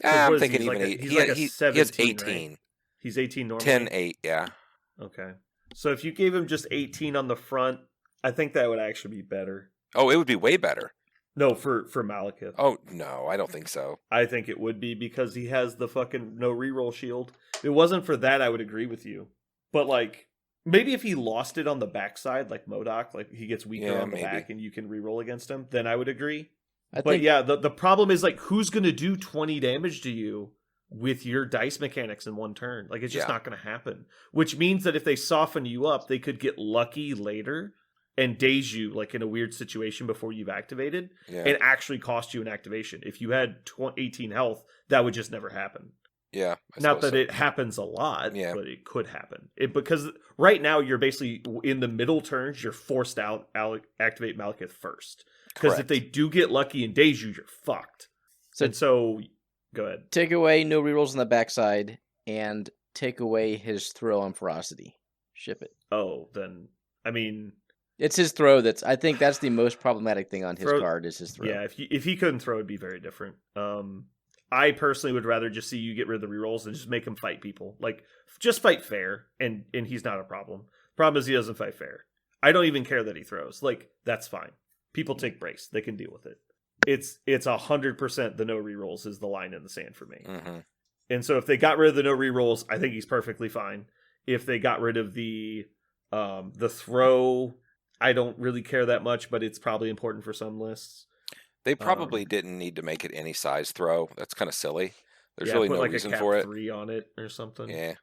I'm what is thinking he? even He's like a he 17, has 18. Right? He's 18 normally. 10-8, yeah. Okay. So if you gave him just 18 on the front, I think that would actually be better. Oh, it would be way better. No, for Malekith. Oh, no, I don't think so. I think it would be because he has the fucking no reroll shield. If it wasn't for that, I would agree with you. But like, maybe if he lost it on the backside, like MODOK, like he gets weaker on the back and you can reroll against him, then I would agree. But yeah, the problem is like, who's going to do 20 damage to you with your dice mechanics in one turn? Like, it's just not going to happen. Which means that if they soften you up, they could get lucky later and daze you like in a weird situation before you've activated and actually cost you an activation. If you had 18 health, that would just never happen. Yeah. Not that it happens a lot, but it could happen. Because right now you're basically in the middle turns, you're forced out activate Malekith first. Because if they do get lucky and daze you, you're fucked. So go ahead. Take away no rerolls on the backside and take away his throw on ferocity. Ship it. Oh, then I mean, it's his throw I think that's the most problematic thing on his card is his throw. Yeah, if he couldn't throw, it'd be very different. I personally would rather just see you get rid of the rerolls and just make him fight people. Like, just fight fair, and he's not a problem. Problem is he doesn't fight fair. I don't even care that he throws. Like, that's fine. People take breaks. They can deal with it. It's 100% the no rerolls is the line in the sand for me. Mm-hmm. And so if they got rid of the no rerolls, I think he's perfectly fine. If they got rid of the throw, I don't really care that much, but it's probably important for some lists. They probably didn't need to make it any size throw. That's kind of silly. There's really no reason for it. 3 on it or something. Yeah,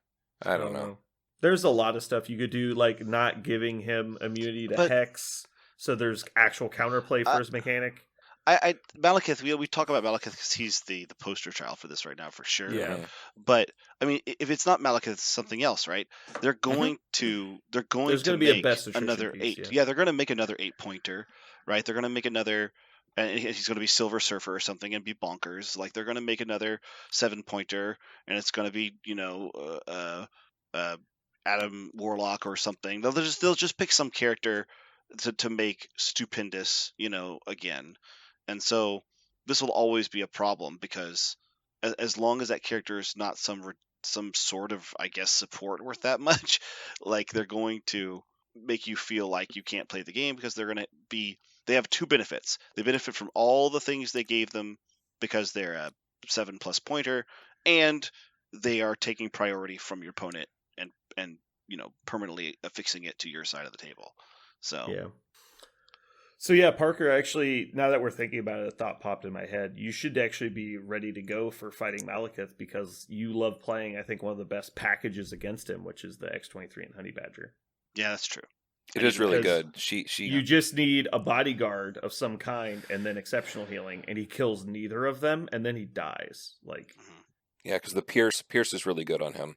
I don't know. There's a lot of stuff you could do, like not giving him immunity to Hex, so there's actual counterplay for his mechanic. Malekith, we talk about Malekith because he's the poster child for this right now for sure. Yeah. But I mean, if it's not Malekith, it's something else, right? They're going to There's going to be another piece, 8. Yeah, they're going to make another 8-pointer, right? They're going to make another, and he's going to be Silver Surfer or something and be bonkers. Like they're going to make another 7-pointer, and it's going to be Adam Warlock or something. They'll just pick some character to make stupendous, again. And so this will always be a problem because as long as that character is not some sort of, I guess, support worth that much, like they're going to make you feel like you can't play the game because they have 2 benefits. They benefit from all the things they gave them because they're a 7+ pointer, and they are taking priority from your opponent and permanently affixing it to your side of the table. So yeah. So yeah, Parker, actually, now that we're thinking about it, a thought popped in my head. You should actually be ready to go for fighting Malekith because you love playing, I think, one of the best packages against him, which is the X-23 and Honey Badger. Yeah, that's true. It is really good. You just need a bodyguard of some kind and then exceptional healing, and he kills neither of them, and then he dies. Yeah, because the Pierce is really good on him.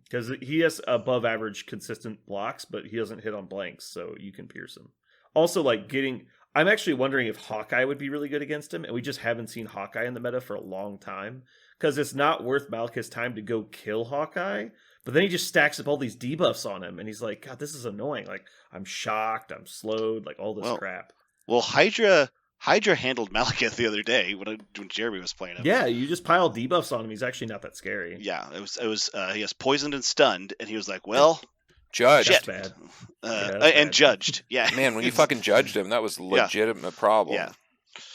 Because he has above average consistent blocks, but he doesn't hit on blanks, so you can pierce him. Also, I'm actually wondering if Hawkeye would be really good against him, and we just haven't seen Hawkeye in the meta for a long time, because it's not worth Malekith's time to go kill Hawkeye, but then he just stacks up all these debuffs on him, and he's like, God, this is annoying. Like, I'm shocked, I'm slowed, like all this crap. Well, Hydra handled Malekith the other day when Jeremy was playing him. Yeah, you just pile debuffs on him, he's actually not that scary. Yeah, it was he has poisoned and stunned, and he was like, well... Judged. Shit. Bad. And judged. Yeah. Man, when you fucking judged him, that was a legitimate problem. Yeah.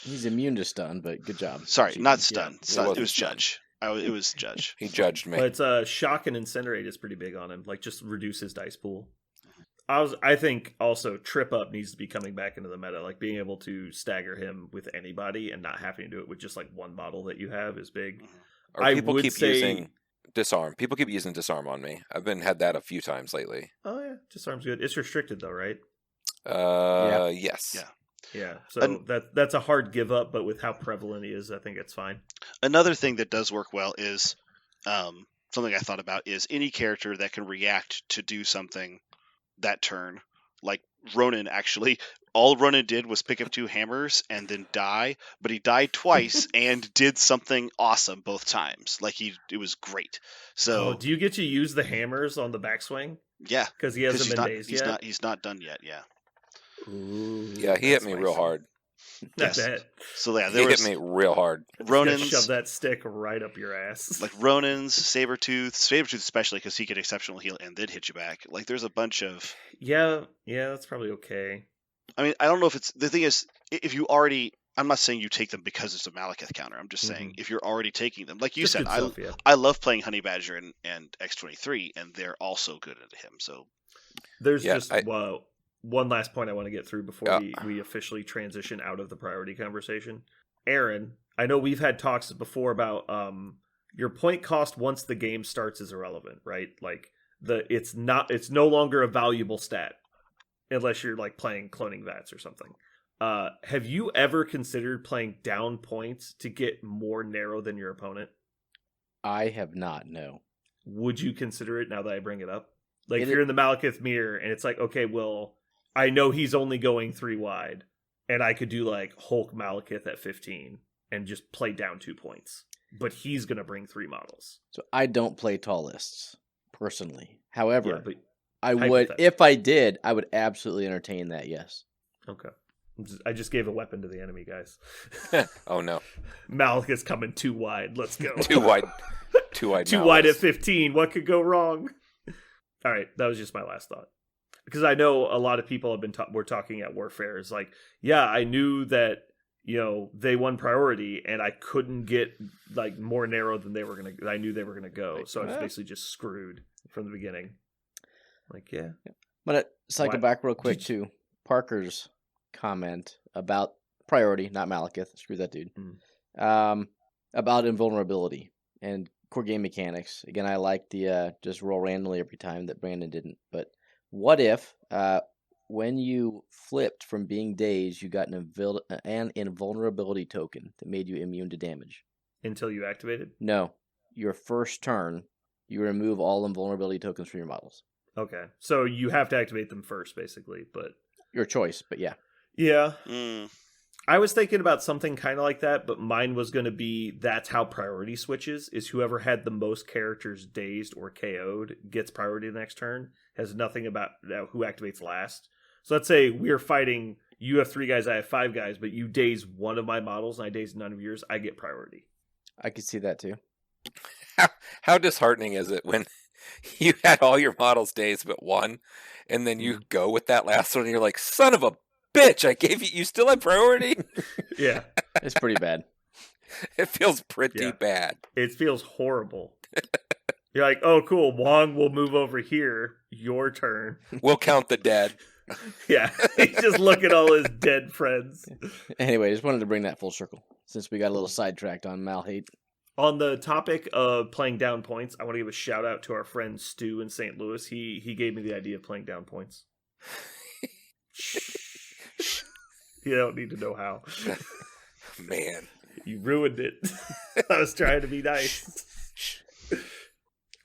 He's immune to stun, but good job. Sorry, not stun. Yeah, it was judge. It was judge. He judged me. But shock and incinerate is pretty big on him. Like, just reduce his dice pool. I think also trip up needs to be coming back into the meta. Like, being able to stagger him with anybody and not having to do it with just like one model that you have is big. Or people keep using disarm. People keep using disarm on me. I've had that a few times lately. Oh yeah, disarm's good. It's restricted though, right? Yes. Yeah. So that's a hard give up, but with how prevalent he is, I think it's fine. Another thing that does work well is something I thought about is any character that can react to do something that turn. Like Ronan, actually, all Ronan did was pick up 2 hammers and then die, but he died twice and did something awesome both times. Like it was great. So, do you get to use the hammers on the backswing? Yeah, because he hasn't been dazed yet. He's not done yet. Yeah. Ooh, yeah, he hit me real hard. That's Yes. it. So yeah, He there hit was me real hard. Ronins, Shove that stick right up your ass. like Ronins, Sabretooth especially because he could exceptional heal and then hit you back. Like there's a bunch of. yeah, that's probably okay. I mean, I don't know if it's the thing is if you already. I'm not saying you take them because it's a Malekith counter. I'm just saying if you're already taking them, like you Just said, good stuff, I love playing Honey Badger and X-23, and they're also good at him. So There's Yeah, just one last point I want to get through before we officially transition out of the priority conversation. Aaron, I know we've had talks before about your point cost once the game starts is irrelevant, right? Like it's no longer a valuable stat unless you're like playing Cloning Vats or something. Have you ever considered playing down points to get more narrow than your opponent? I have not, no. Would you consider it now that I bring it up? Like if you're in the Malekith mirror and it's like, okay, well, I know he's only going 3 wide, and I could do like Hulk Malekith at 15 and just play down 2 points, but he's gonna bring 3 models. So I don't play tall lists personally. However, Yeah, but I would, hypothetically. if I did, I would absolutely entertain that. Yes. okay. I just gave a weapon to the enemy, guys. Oh no, Malekith's coming 2 wide. Let's go. too wide. Too wide. 2 wide at 15. What could go wrong? All right, that was just my last thought. Because I know a lot of people have been we're talking at Warfare. It's like, yeah, I knew that they won priority, and I couldn't get like more narrow than they were gonna. I knew they were gonna go, so I was basically just screwed from the beginning. Like, yeah. I'm gonna cycle Why- back real quick to Parker's comment about priority, not Malekith. Screw that dude. About invulnerability and core game mechanics. Again, I like the just roll randomly every time that Brandon didn't. But what if when you flipped from being dazed, you got an invulnerability token that made you immune to damage? Until you activated? No. Your first turn, you remove all invulnerability tokens from your models. Okay. So you have to activate them first, basically, but... Your choice, but yeah. Yeah. mm, I was thinking about something kind of like that, but mine was going to be that's how priority switches, is whoever had the most characters dazed or KO'd gets priority the next turn. Has nothing about who activates last. So let's say we're fighting, you have 3 guys, I have 5 guys, but you daze one of my models and I daze none of yours, I get priority. I could see that too. How disheartening is it when you had all your models dazed but one, and then you go with that last one and you're like, son of a bitch, I gave you still have priority? Yeah. It's pretty bad. It feels pretty Yeah. bad. It feels horrible. You're like, oh, cool, Wong will move over here, your turn. We'll count the dead. Yeah, he's just looking at all his dead friends. Anyway, just wanted to bring that full circle since we got a little sidetracked on Mal hate. On the topic of playing down points, I want to give a shout out to our friend Stu in St. Louis. He gave me the idea of playing down points. You don't need to know how. Man. You ruined it. I was trying to be nice.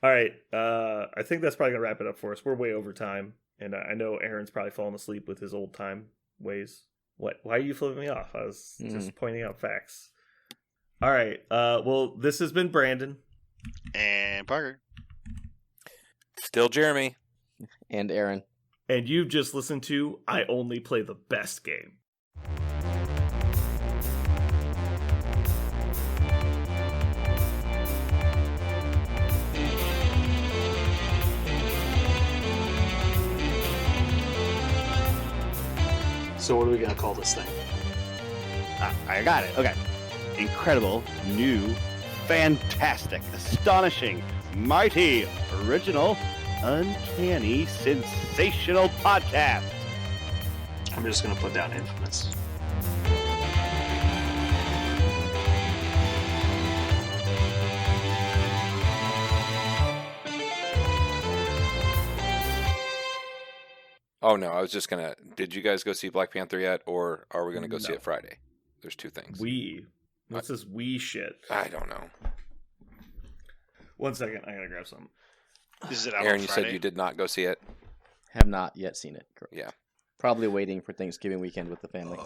All right. I think that's probably going to wrap it up for us. We're way over time. And I know Aaron's probably fallen asleep with his old time ways. What? Why are you flipping me off? I was just pointing out facts. All right. Well, this has been Brandon. and Parker. Still Jeremy. And Aaron. And you've just listened to I Only Play the Best Game. So what are we gonna call this thing? I got it. Okay. Incredible, new, fantastic, astonishing, mighty, original, uncanny, sensational podcast. I'm just gonna put down infamous. Oh no, I was just gonna. Did you guys go see Black Panther yet, or are we gonna go see No. it Friday? There's two things. What's this we shit? I don't know. 1 second, I gotta grab something. Is it out Aaron, on you Friday? said you did not go see it. Have not yet seen it. Yeah. Probably waiting for Thanksgiving weekend with the family.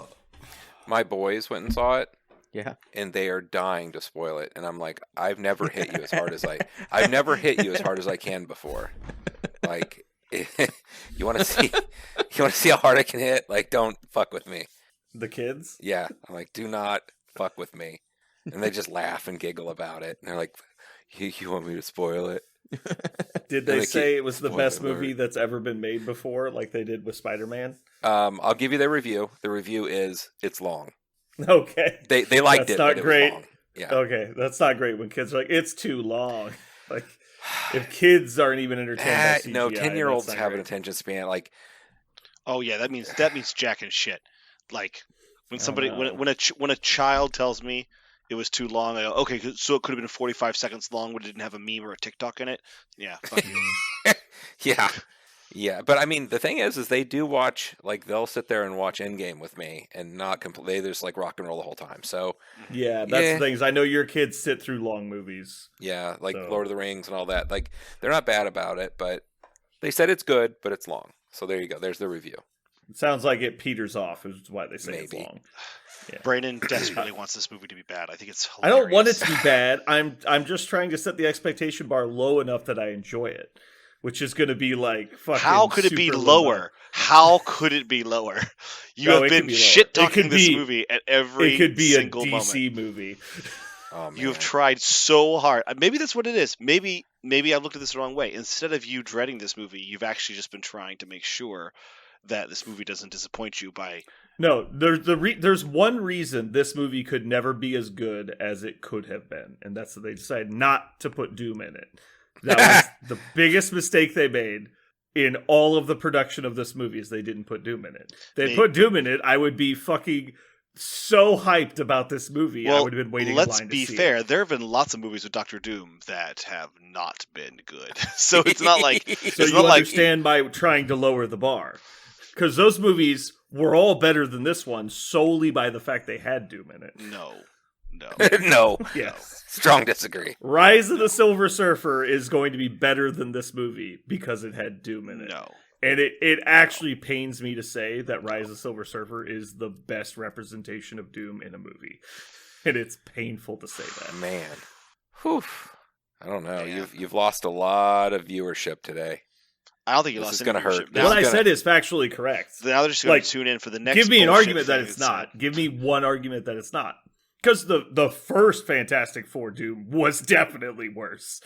My boys went and saw it, Yeah. and they are dying to spoil it. And I'm like, I've never hit you as hard as I've never hit you as hard as I can before. Like, you want to see how hard I can hit? Like, don't fuck with me. The kids? Yeah, I'm like, do not fuck with me. And they just laugh and giggle about it. And they're like, you want me to spoil it? Did they they say keep- it was the spoiler best alert. movie that's ever been made before, like they did with Spider-Man? I'll give you the review. The review is it's long. Okay. They liked That's it, not but it was great. long. Yeah. Okay, that's not great when kids are like, it's too long. Like, if kids aren't even entertained by CGI, No, 10-year-olds that's not have an great. attention span. Like, Oh yeah, that means jack and shit. Like when Oh, somebody no. when a child tells me it was too long, I go, okay, so it could have been 45 seconds long, but it didn't have a meme or a TikTok in it. Yeah, fuck you. yeah. Yeah, but I mean, the thing is they do watch, like, they'll sit there and watch Endgame with me and not completely, they just, like, rock and roll the whole time. So, Yeah, that's Yeah. the thing. Is I know your kids sit through long movies. yeah, like So- Lord of the Rings and all that. Like, they're not bad about it, but they said it's good, but it's long. So there you go. There's the review. It sounds like it peters off, is why they say it's Maybe. long. Brandon desperately wants this movie to be bad. I think it's I hilarious. don't want it to be bad. I'm just trying to set the expectation bar low enough that I enjoy it, which is going to be like fucking. How could it be super lower? How could it be lower? You No, have it been could be lower. shit It talking could this be- movie at every It could be a single DC moment. movie. Oh, man. You have tried so hard. Maybe that's what it is. Maybe I looked at this the wrong way. Instead of you dreading this movie, you've actually just been trying to make sure that this movie doesn't disappoint you by. No, there's one reason this movie could never be as good as it could have been, and that's that they decided not to put Doom in it. That was the biggest mistake they made in all of the production of this movie is they didn't put Doom in it. They They- put Doom in it, I would be fucking so hyped about this movie. I Well, would have been waiting in let's line be to see fair. it. There have been lots of movies with Doctor Doom that have not been good. So it's not like So it's you not like understand by trying to lower the bar. Because those movies were all better than this one solely by the fact they had Doom in it. no. No. Yes. Strong disagree. Rise of the Silver Surfer is going to be better than this movie because it had Doom in it. No. And it actually pains me to say that Rise of the Silver Surfer is the best representation of Doom in a movie. And it's painful to say that. Man. Whew. I don't know. Man. You've lost a lot of viewership today. I don't think you This lost is any gonna hurt. viewership. This Now, What I gonna- said is factually correct. now they're just going like, to tune in for the next. Give me an bullshit argument that thing it's that's, not. Give me one argument that it's not. Because the first Fantastic Four Doom was definitely worse.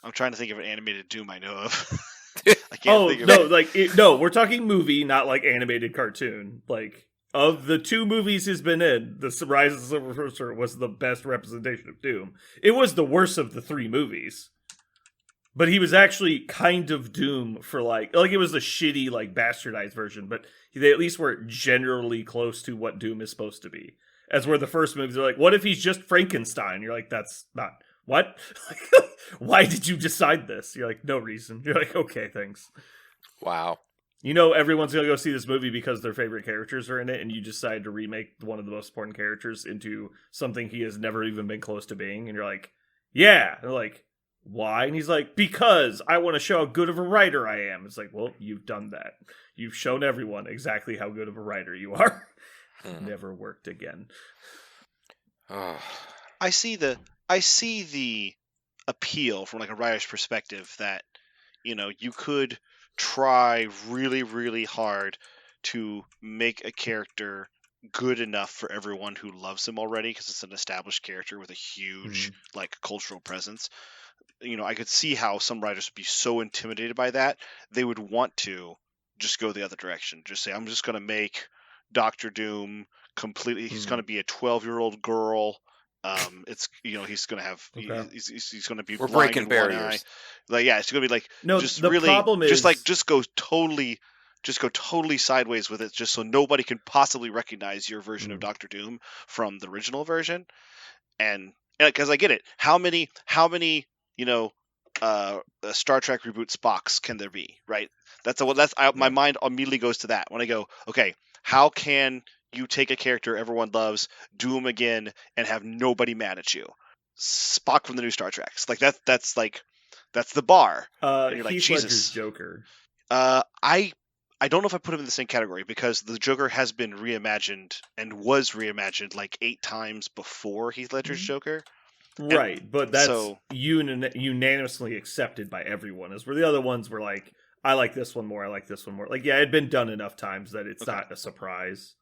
I'm trying to think of an animated Doom I know of. I can't Oh think of no, it. like no, we're talking movie, not like animated cartoon. Like of the two movies he's been in, the Rise of the Silver Surfer was the best representation of Doom. It was the worst of the three movies, but he was actually kind of Doom for like it was a shitty like bastardized version, but they at least were generally close to what Doom is supposed to be. As where the first movies are like, what if he's just Frankenstein? You're like, that's not what? Why did you decide this? You're like, no reason. You're like, okay, thanks. Wow. You know everyone's gonna go see this movie because their favorite characters are in it, and you decide to remake one of the most important characters into something he has never even been close to being, and you're like, yeah. And they're like, why? And he's like, because I want to show how good of a writer I am. It's like, well, you've done that. You've shown everyone exactly how good of a writer you are. Hmm. Never worked again. Oh. I see the appeal from like a writer's perspective that you could try really really hard to make a character good enough for everyone who loves him already because it's an established character with a huge like cultural presence. I could see how some writers would be so intimidated by that they would want to just go the other direction. Just say, I'm just going to make Doctor Doom completely. He's going to be a 12-year-old girl. It's he's going to have Okay. he's going to be We're blind breaking in one eye. barriers. Like it's going to be like No, just the really problem is just go totally sideways with it, just so nobody can possibly recognize your version of Doctor Doom from the original version. And because I get it, how many Star Trek reboot Spocks can there be, right? My mind immediately goes to that when I go, okay, how can you take a character everyone loves, do him again, and have nobody mad at you? Spock from the new Star Treks, like that's the bar. And you're like, Heath Jesus. Ledger's Joker. I don't know if I put him in the same category because the Joker has been reimagined and was reimagined like 8 times before Heath Ledger's Joker. Right, but that's so- unanimously accepted by everyone. As where the other ones were like, I like this one more, I like this one more. Like, yeah, it had been done enough times that it's Okay. not a surprise.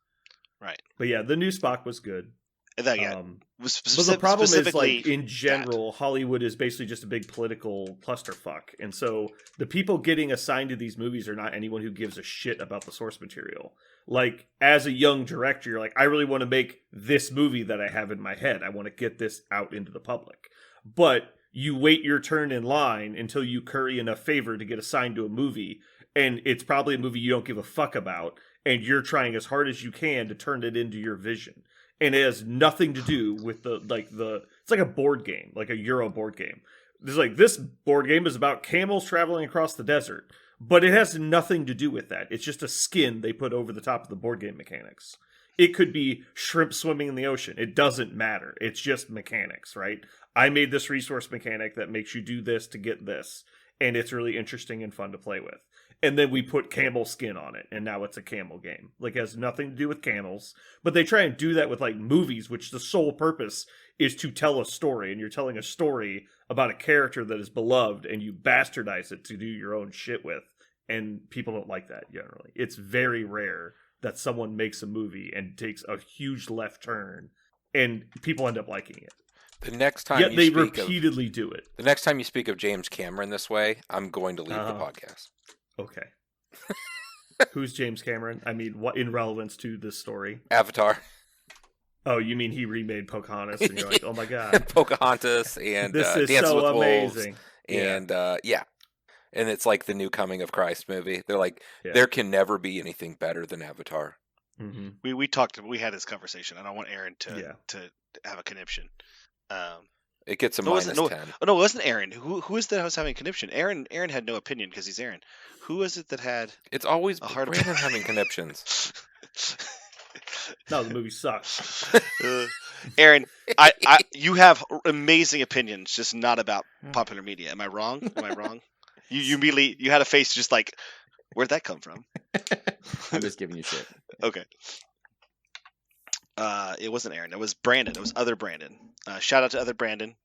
Right. But yeah, the new Spock was good. And that, But the problem is, specifically like, in general, Hollywood is basically just a big political clusterfuck. And so the people getting assigned to these movies are not anyone who gives a shit about the source material. Like, as a young director, you're like, I really want to make this movie that I have in my head. I want to get this out into the public. But you wait your turn in line until you curry enough favor to get assigned to a movie, and it's probably a movie you don't give a fuck about, and you're trying as hard as you can to turn it into your vision. And it has nothing to do with it's like a board game, like a Euro board game. There's like, this board game is about camels traveling across the desert, but it has nothing to do with that. It's just a skin they put over the top of the board game mechanics. It could be shrimp swimming in the ocean. It doesn't matter. It's just mechanics, right? I made this resource mechanic that makes you do this to get this, and it's really interesting and fun to play with. And then we put camel skin on it, and now it's a camel game. Like, it has nothing to do with camels, but they try and do that with, like, movies, which the sole purpose is to tell a story, and you're telling a story about a character that is beloved, and you bastardize it to do your own shit with, and people don't like that, generally. It's very rare that someone makes a movie and takes a huge left turn, and people end up liking it. The next time Yet they repeatedly do it. The next time you speak of James Cameron this way, I'm going to leave the podcast. Okay. Who's James Cameron? I mean, what in relevance to this story? Avatar. Oh, you mean he remade Pocahontas, and you're like, oh my god, Pocahontas and this is Dances so with amazing. Wolves, and and it's like the new Coming of Christ movie. They're like, there can never be anything better than Avatar. Mm-hmm. We had this conversation, and I want Aaron to have a conniption. It gets a -10. Oh no, it wasn't Aaron. Who is that I was having a conniption? Aaron had no opinion because he's Aaron. Who is it that had? It's always a hard Brandon having conniptions. No, the movie sucks. Aaron, you have amazing opinions, just not about popular media. Am I wrong? You immediately you had a face just like, where'd that come from? I'm just giving you shit. Okay. It wasn't Aaron. It was Brandon. It was other Brandon. Shout out to other Brandon,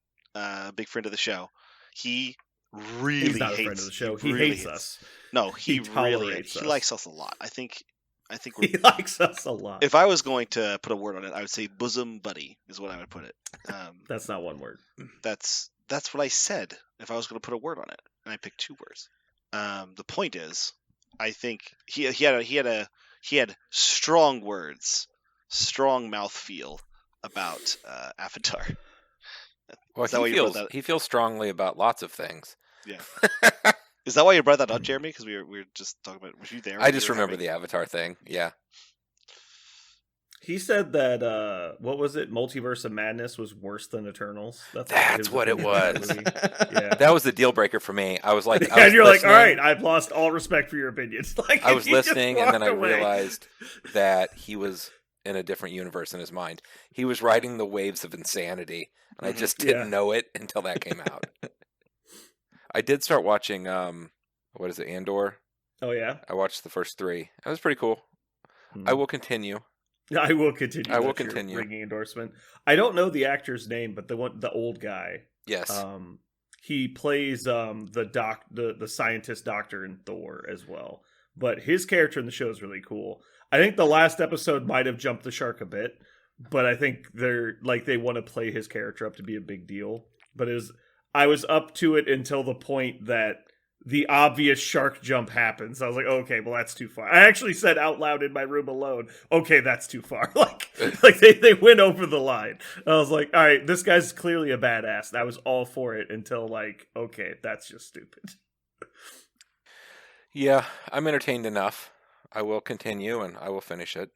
big friend of the show. He really He's not hates. A friend of the show. He really hates us. No, he really tolerates us. he likes us a lot. I think he likes us a lot. If I was going to put a word on it, I would say bosom buddy is what I would put it. That's not one word. That's what I said. If I was going to put a word on it, and I picked two words. The point is, I think he had strong words, strong mouthfeel about Avatar. Well, he feels strongly about lots of things. Yeah. Is that why you brought that up, Jeremy? Because we were just talking about. Was you there? I just remember the Avatar thing. Yeah. He said that what was it? Multiverse of Madness was worse than Eternals. That's what it was. Yeah, that was the deal breaker for me. I was like, and you're like, all right, I've lost all respect for your opinions. Like, I was listening, and then I away. realized that he was in a different universe in his mind. He was riding the waves of insanity, and I just didn't know it until that came out. I did start watching, what is it, Andor? Oh, yeah? I watched the first 3. That was pretty cool. I will continue. I will continue. I will continue. Ringing endorsement. I don't know the actor's name, but the old guy. Yes. He plays the scientist doctor in Thor as well. But his character in the show is really cool. I think the last episode might have jumped the shark a bit, but I think they want to play his character up to be a big deal. But I was up to it until the point that the obvious shark jump happens. I was like, okay, well, that's too far. I actually said out loud in my room alone, okay, that's too far. like they went over the line. I was like, all right, this guy's clearly a badass. And I was all for it until like, okay, that's just stupid. Yeah, I'm entertained enough. I will continue and I will finish it.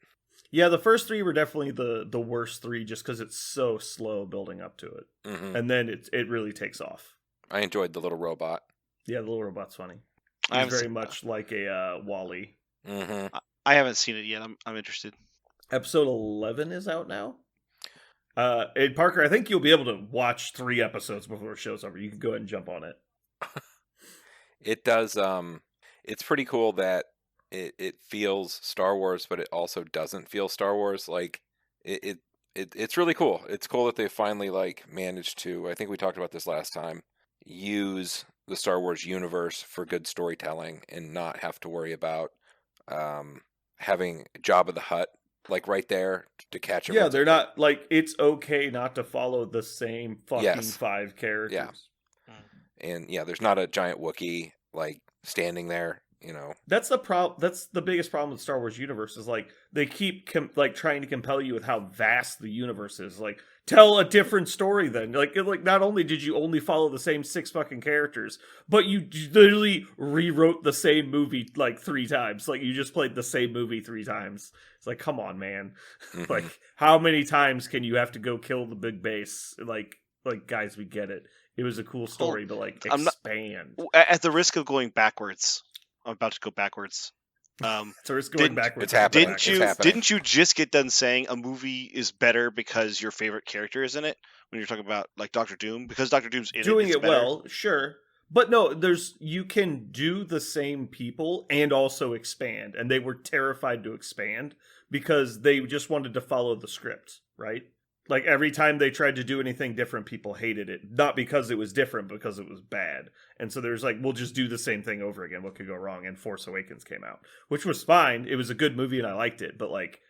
Yeah, the first 3 were definitely the worst 3 just because it's so slow building up to it. Mm-hmm. And then it really takes off. I enjoyed the little robot. Yeah, the little robot's funny. It's very much like a Wall-E. Mm-hmm. I haven't seen it yet. I'm interested. Episode 11 is out now. Hey, Parker, I think you'll be able to watch 3 episodes before it shows over. You can go ahead and jump on it. It does. It's pretty cool that it feels Star Wars, but it also doesn't feel Star Wars. Like it's really cool. It's cool that they finally managed to. I think we talked about this last time. Use the Star Wars universe for good storytelling and not have to worry about having Jabba the Hutt like right there to catch Yeah, everyone's they're attention. not like it's okay not to follow the same fucking Yes. 5 characters. Yeah. And yeah, there's not a giant Wookiee like standing there, you know. That's the problem. That's the biggest problem with Star Wars universe is like they keep like trying to compel you with how vast the universe is. Like tell a different story then. Like not only did you only follow the same 6 fucking characters, but you literally rewrote the same movie like 3 times. Like you just played the same movie 3 times. It's like, come on, man. Mhm. Like how many times can you have to go kill the big base? Like guys, we get it. It was a cool story, but like I'm not- expand. At the risk of going backwards, I'm about to go backwards. So it's going Didn't- backwards. It's happening. Didn't It's you? happening. Didn't you just get done saying a movie is better because your favorite character is in it? When you're talking about like Doctor Doom, because Doctor Doom's in doing it's it better. well, sure. But no, you can do the same people and also expand. And they were terrified to expand because they just wanted to follow the script, right? Like every time they tried to do anything different, people hated it. Not because it was different, because it was bad. And so there's like, we'll just do the same thing over again. What could go wrong? And Force Awakens came out, which was fine. It was a good movie and I liked it. But like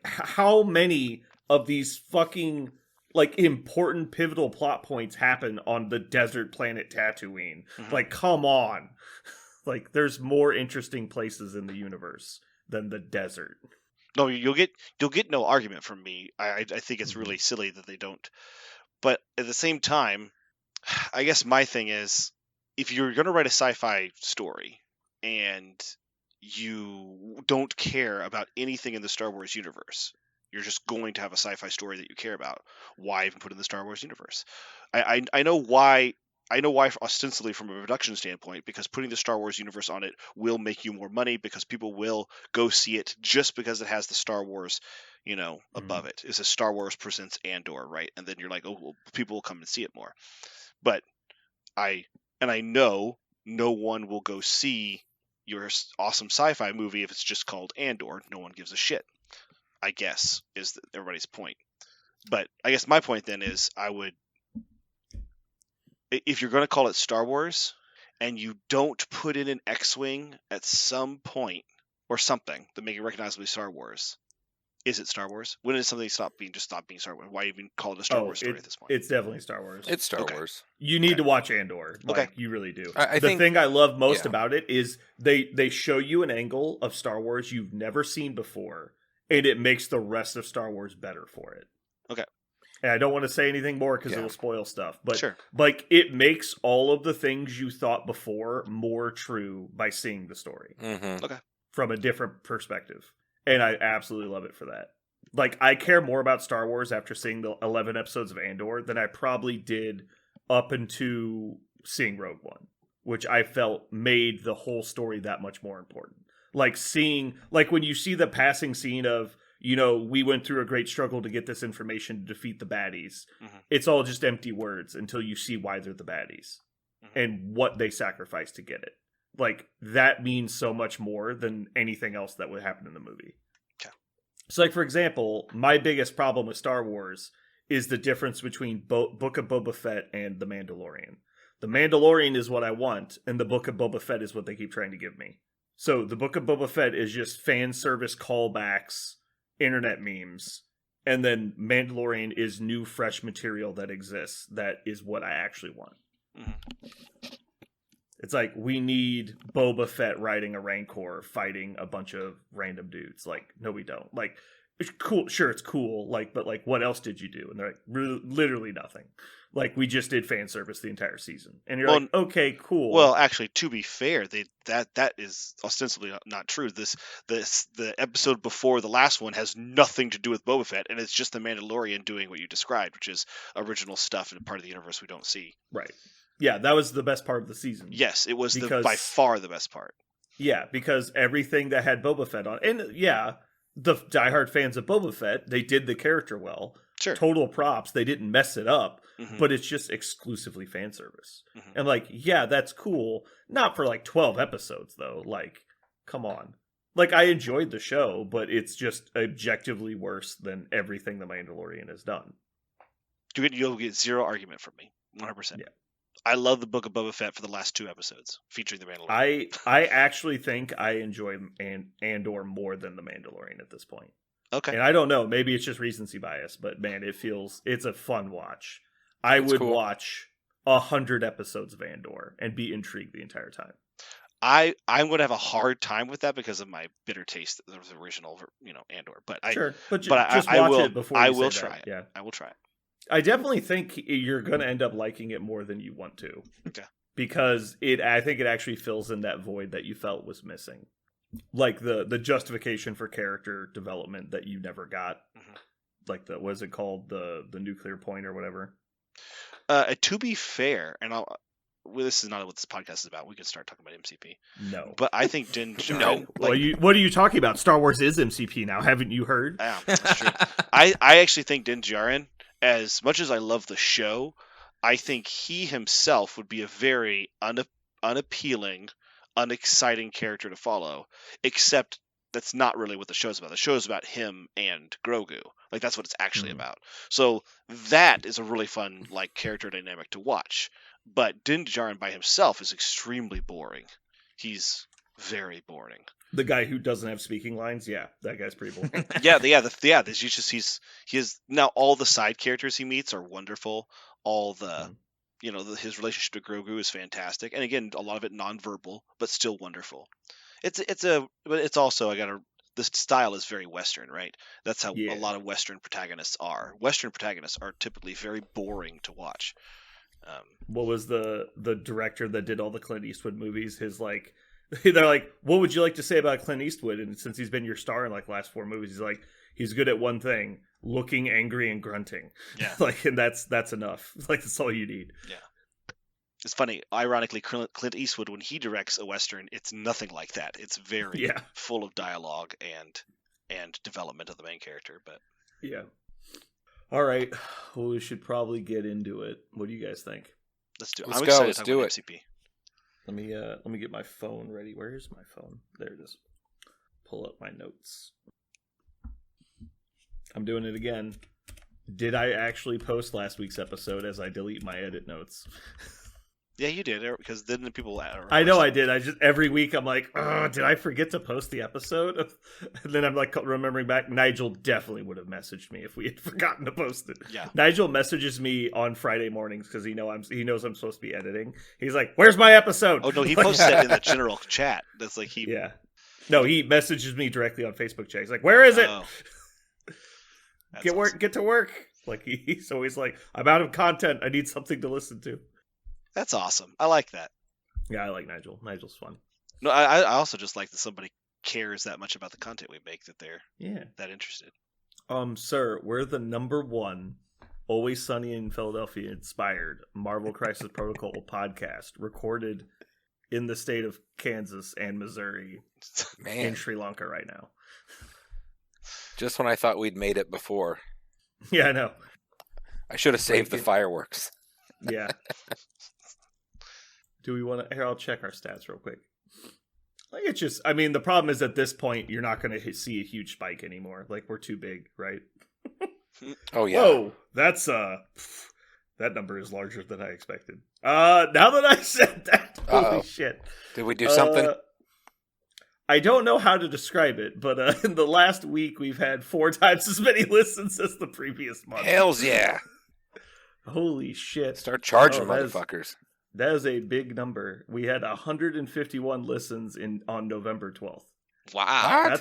how many of these fucking like important pivotal plot points happen on the desert planet Tatooine? Mhm. Like, come on. Like there's more interesting places in the universe than the desert. No, you'll get no argument from me. I think it's really silly that they don't. But at the same time, I guess my thing is, if you're going to write a sci-fi story and you don't care about anything in the Star Wars universe, you're just going to have a sci-fi story that you care about. Why even put in the Star Wars universe? I know why. I know why, ostensibly from a production standpoint, because putting the Star Wars universe on it will make you more money because people will go see it just because it has the Star Wars, above it. It's a Star Wars presents Andor, right? And then you're like, oh, well, people will come and see it more. But I know no one will go see your awesome sci-fi movie if it's just called Andor. No one gives a shit, I guess, is everybody's point. But I guess my point then is if you're going to call it Star Wars and you don't put in an X-Wing at some point or something that make it recognizably Star Wars, is it Star Wars? When does something stop being Star Wars? Why even call it a Star Wars story at this point? It's definitely Star Wars. It's Star Okay. Wars. You need to watch Andor. Like, you really do. I the think- thing I love most yeah. about it is they show you an angle of Star Wars you've never seen before, and it makes the rest of Star Wars better for it. Okay. And I don't want to say anything more because Yeah. it'll spoil stuff. But Sure. like it makes all of the things you thought before more true by seeing the story Mm-hmm. from a different perspective. And I absolutely love it for that. Like, I care more about Star Wars after seeing the 11 episodes of Andor than I probably did up into seeing Rogue One, which I felt made the whole story that much more important. Like when you see the passing scene of, we went through a great struggle to get this information to defeat the baddies. Mhm. It's all just empty words until you see why they're the baddies Mhm. and what they sacrificed to get it. Like, that means so much more than anything else that would happen in the movie. Okay. So, like, for example, my biggest problem with Star Wars is the difference between Book of Boba Fett and The Mandalorian. The Mandalorian is what I want, and the Book of Boba Fett is what they keep trying to give me. So, the Book of Boba Fett is just fan service callbacks, internet memes, and then Mandalorian is new, fresh material that exists. That is what I actually want. Mhm. It's like, we need Boba Fett riding a Rancor fighting a bunch of random dudes. Like, no, we don't. Like, it's cool. Sure, it's cool. Like, but like, what else did you do? And they're like, literally nothing. Like, we just did fan service the entire season. And you're like, okay, cool. Well, actually, to be fair, that is ostensibly not true. The episode before the last one has nothing to do with Boba Fett, and it's just the Mandalorian doing what you described, which is original stuff and part of the universe we don't see. right. Yeah, that was the best part of the season. Yes, it was Because- by far the best part. Yeah, because everything that had Boba Fett on, and yeah, the diehard fans of Boba Fett, they did the character well. Sure. Total props. They didn't mess it up, Mhm. but it's just exclusively fan service. Mhm. And like, yeah, that's cool. Not for like 12 episodes though. Like, come on. Like, I enjoyed the show, but it's just objectively worse than everything The Mandalorian has done. You'll get zero argument from me, 100%. Yeah. I love the Book of Boba Fett for the last 2 episodes featuring the Mandalorian. I actually think I enjoy Andor more than The Mandalorian at this point. Okay. And I don't know, maybe it's just recency bias, but man, it's a fun watch. I It's would cool. watch 100 episodes of Andor and be intrigued the entire time. I'm going to have a hard time with that because of my bitter taste of the original, Andor. But Sure, but but just I watch will. it before I you will say try that. it. Yeah, I will try it. I definitely think you're going to end up liking it more than you want to. Okay. Because I think it actually fills in that void that you felt was missing, like the justification for character development that you never got, like what is it called, the nuclear point or whatever. To be fair, and this is not what this podcast is about. We can start talking about MCP. No, But I think Din Djarin. No. Well, what are you talking about? Star Wars is MCP now. Haven't you heard? Yeah, that's true. I actually think Din Djarin, as much as I love the show, I think he himself would be a very unappealing, unexciting character to follow. Except that's not really what the show's about. The show's about him and Grogu. Like that's what it's actually about. So that is a really fun character dynamic to watch. But Din Djarin by himself is extremely boring. He's very boring. The guy who doesn't have speaking lines, yeah, that guy's pretty boring. He is now all the side characters he meets are wonderful. All the, his relationship to Grogu is fantastic, and again, a lot of it nonverbal, but still wonderful. But it's also the style is very Western, right? That's how a lot of Western protagonists are. Western protagonists are typically very boring to watch. What was the director that did all the Clint Eastwood movies? They're like, what would you like to say about Clint Eastwood? And since he's been your star in the last 4 movies, he's good at one thing: looking angry and grunting. Yeah, and that's enough. That's all you need. Yeah. It's funny. Ironically, Clint Eastwood, when he directs a Western, it's nothing like that. It's very full of dialogue and development of the main character. But yeah. All right. Well, we should probably get into it. What do you guys think? Let's do it. Let's I'm go. excited Let's to talk do about it. MCP. Let me get my phone ready. Where is my phone? There it is. Pull up my notes. I'm doing it again. Did I actually post last week's episode as I delete my edit notes? Yeah, you did, because then the people. I know I did. I just every week I'm like, did I forget to post the episode? And then I'm remembering back. Nigel definitely would have messaged me if we had forgotten to post it. Yeah. Nigel messages me on Friday mornings because he knows I'm supposed to be editing. He's like, "Where's my episode?" Oh no, he posted it in the general chat. That's like he. Yeah. No, he messages me directly on Facebook chat. He's like, "Where is it? Oh. Get to work." He's always like, "I'm out of content. I need something to listen to." That's awesome. I like that. Yeah, I like Nigel. Nigel's fun. No, I also just like that somebody cares that much about the content we make that they're that interested. Sir, we're the #1 Always Sunny in Philadelphia inspired Marvel Crisis Protocol podcast, recorded in the state of Kansas and Missouri in Sri Lanka right now. Just when I thought we'd made it before. Yeah, I know. I should have saved the fireworks. Yeah. Do we want to... Here, I'll check our stats real quick. The problem is at this point, you're not going to see a huge spike anymore. We're too big, right? Oh, yeah. Whoa, that's, that number is larger than I expected. Now that I said that, holy shit. Did we do something? I don't know how to describe it, but in the last week, we've had 4 times as many listens as the previous month. Hells yeah. Holy shit. Start charging motherfuckers. That is a big number. We had 151 listens on November 12th. Wow.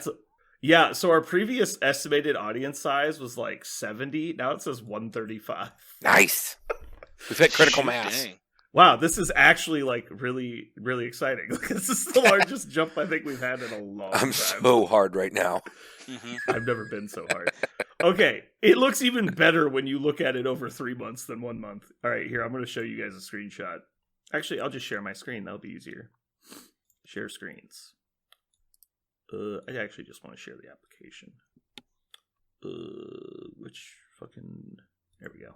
So our previous estimated audience size was 70. Now it says 135. Nice. We've hit critical mass. Dang. Wow, this is actually really, really exciting. This is the largest jump I think we've had in a long time. I'm so hard right now. Mm-hmm. I've never been so hard. Okay, it looks even better when you look at it over 3 months than 1 month. All right, here, I'm going to show you guys a screenshot. Actually, I'll just share my screen. That'll be easier. Share screens. I actually just want to share the application. There we go.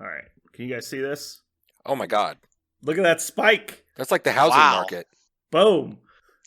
All right, can you guys see this? Oh my god. Look at that spike. That's like the housing market. Boom.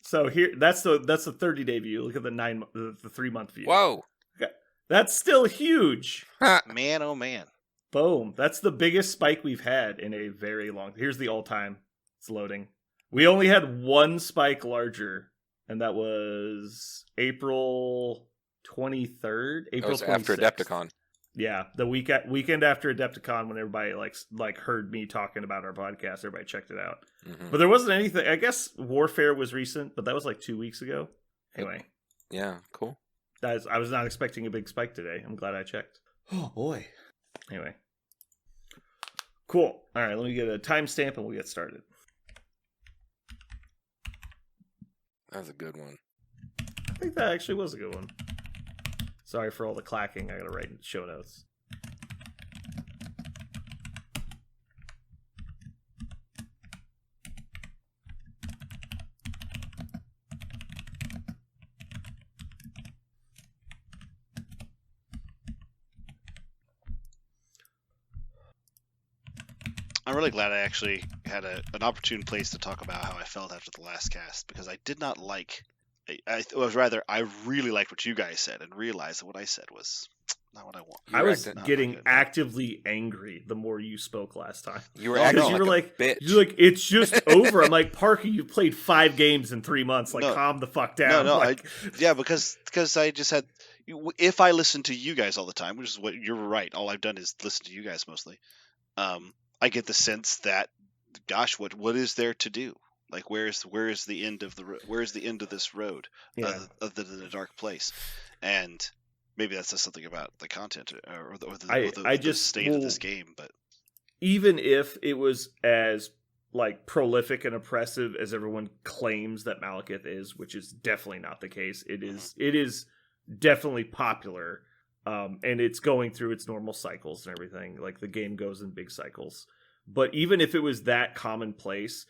So here, that's the 30-day view. Look at the 3-month view. Whoa. Okay. That's still huge. Man, oh man. Boom. That's the biggest spike we've had in a very long... Here's the all-time. It's loading. We only had one spike larger, and that was April 23rd, It April was 26th. after Adepticon. Yeah, the weekend after Adepticon, when everybody like heard me talking about our podcast, everybody checked it out. Mhm. But there wasn't anything. I guess Warfare was recent, but that was like 2 weeks ago. Anyway, Yeah, cool. I was not expecting a big spike today. I'm glad I checked. Oh boy. Anyway, cool. All right, let me get a timestamp and we'll get started. That was a good one. I think that actually was a good one. Sorry for all the clacking. I gotta write in show notes. I'm really glad I actually had an opportune place to talk about how I felt after the last cast, because I did not like. I really liked what you guys said and realized that what I said was not what I want. I was Not getting good. actively angry the more you spoke last time. You were No, acting no. like you were a like, bitch. you're like, it's just over. I'm like, Parker, you played 5 games in 3 months. Like, No. calm the fuck down. No, like, Yeah, because I just had. If I listen to you guys all the time, which is what you're right, all I've done is listen to you guys mostly. I get the sense that, gosh, what is there to do? Like, where is the end of this road, yeah. other than a dark place? And maybe that's just something about the content or the I the just state of this game. But even if it was as like prolific and oppressive as everyone claims that Malekith is, which is definitely not the case. It is definitely popular, and it's going through its normal cycles and everything. Like the game goes in big cycles. But even if it was that commonplace,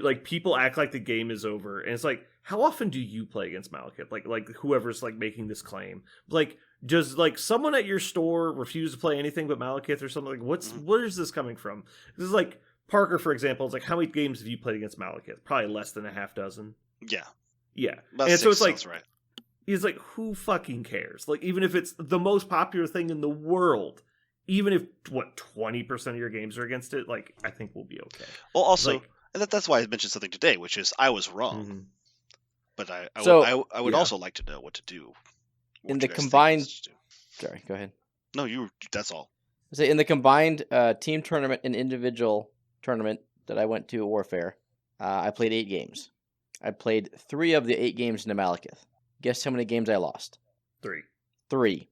like people act like the game is over, and it's like, how often do you play against Malekith? Like whoever's like making this claim, like does like someone at your store refuse to play anything but Malekith or something? Like where is this coming from? This is like Parker, for example. It's like, how many games have you played against Malekith? Probably less than a half dozen. yeah, Yeah, about and 6 so it's like, sounds right. he's like, who fucking cares? Like, even if it's the most popular thing in the world, even if 20% of your games are against it, like, I think we'll be okay. Well, also, Like, and that's why I mentioned something today, which is I was wrong, mhm. but I would yeah. also like to know what to do. what In you the guys think combined- is to do. Sorry, go ahead. No, that's all. So in the combined team tournament and individual tournament that I went to at Warfare, I played 8 games. I played 3 of the 8 games into Malekith. Guess how many games I lost? 3. 3.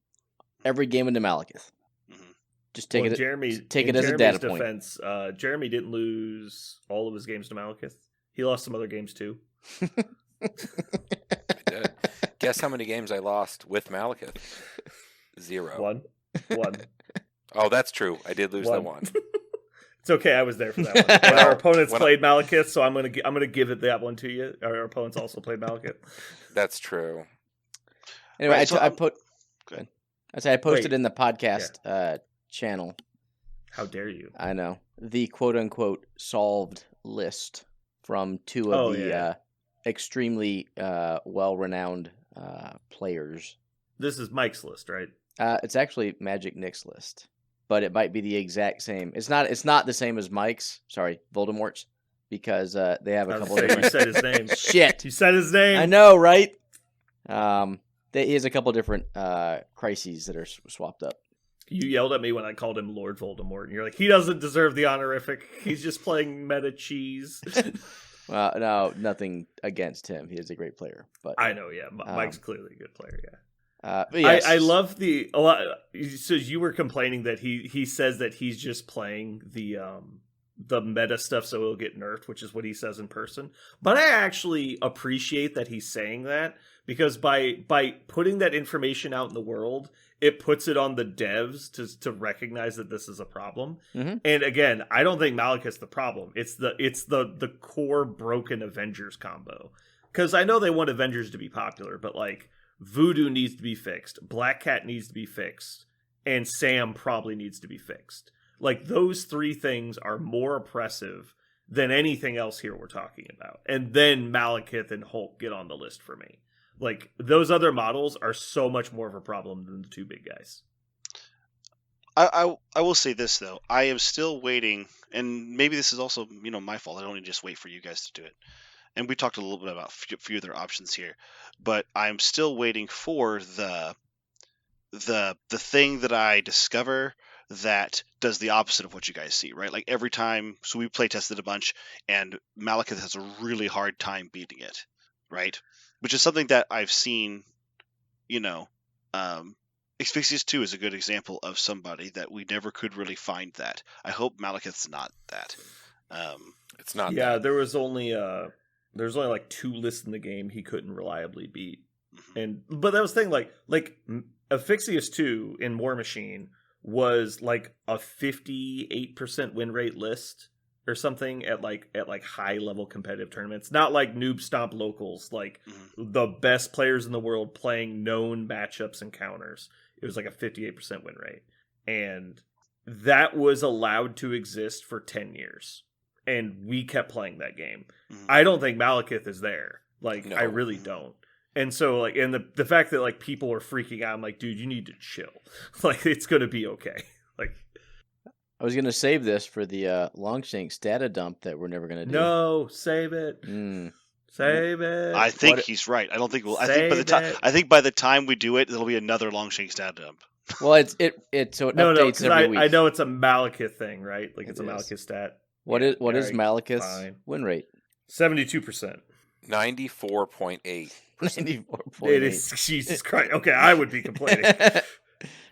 Every game into Malekith. Mhm. Just take Well, it. Jeremy, take in it as a Jeremy's data point. defense, Jeremy didn't lose all of his games to Malekith. He lost some other games too. I did. Guess how many games I lost with Malekith? 0. 1. Oh, that's true. I did lose that one. It's okay. I was there for that one. And our opponents When played Malekith, so I'm gonna give it that one to you. Our opponents also played Malekith. That's true. Anyway, Right, so I I'm- put. Go ahead. I say I posted Wait. in the podcast channel. How dare you? I know the quote unquote solved list from 2 of Oh, the yeah. extremely well renowned players. This is Mike's list, right? It's actually Magic Nick's list, but it might be the exact same. It's not the same as Mike's. Sorry, Voldemort's, because they have a I was couple gonna say, different. you said his name. Shit, You said his name. I know, right? He has a couple different crises that are swapped up. You yelled at me when I called him Lord Voldemort, and you're like, he doesn't deserve the honorific. He's just playing meta cheese. Well, no, nothing against him. He is a great player, but I know, yeah. Mike's clearly a good player, yeah. but yes. I love a lot. So you were complaining that he says that he's just playing the meta stuff so it'll get nerfed, which is what he says in person. But I actually appreciate that he's saying that, because by putting that information out in the world, it puts it on the devs to recognize that this is a problem. Mhm. And again, I don't think Malekith's the problem. It's the core broken Avengers combo. Because I know they want Avengers to be popular, but like Voodoo needs to be fixed, Black Cat needs to be fixed, and Sam probably needs to be fixed. Like, those 3 things are more oppressive than anything else here we're talking about. And then Malekith and Hulk get on the list for me. Like, those other models are so much more of a problem than the 2 big guys. I will say this though. I am still waiting, and maybe this is also my fault. I don't need to just wait for you guys to do it. and we talked a little bit about a few other options here, but I'm still waiting for the thing that I discover that does the opposite of what you guys see, right? Like every time, so we play tested a bunch, and Malekith has a really hard time beating it, right? Which is something that I've seen, Asphyxious 2 is a good example of somebody that we never could really find that. I hope Malekith's not that. It's not. Yeah, that. there was only like 2 lists in the game he couldn't reliably beat. But that was the thing, like Asphyxious 2 in War Machine was like a 58% win rate list or something at high level competitive tournaments, not like noob stomp locals, like the best players in the world playing known matchups and counters. It was like a 58% win rate, and that was allowed to exist for 10 years, and we kept playing that game. I don't think Malekith is there. Like, no. I really don't. And so, like, and the fact that, like, people are freaking out, I'm like, dude, you need to chill. Like, it's going to be okay. Like, I was going to save this for the Longshanks data dump that we're never going to do. No, save it. Save it. I think he's right. I don't think we'll. I think by the time we do it, it'll be another Longshanks data dump. Well, it updates every week. I know it's a Malekith thing, right? Like, it's a Malekith stat. What is Malekith's win rate? 72%. 94.8. 94.8. It is. Jesus Christ. Okay, I would be complaining.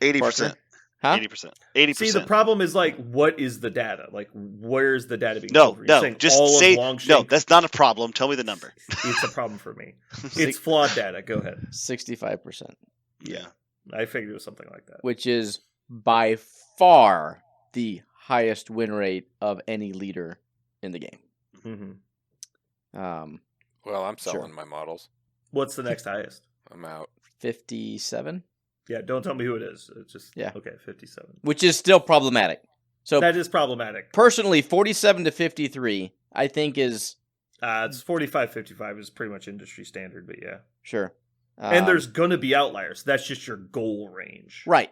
80%. Huh? 80%. See, the problem is, like, what is the data? Like, where's the data being No, just say no. That's not a problem. Tell me the number. It's a problem for me. It's flawed data. Go ahead. 65%. Yeah, I figured it was something like that. Which is by far the highest win rate of any leader in the game. Mm-hmm. Well, I'm selling my models. What's the next highest? I'm out. 57. Yeah, don't tell me who it is. It's just okay, 57. Which is still problematic. So that is problematic. Personally, 47 to 53, I think is it's 45-55 is pretty much industry standard, but yeah. Sure. And there's gonna be outliers. That's just your goal range. Right.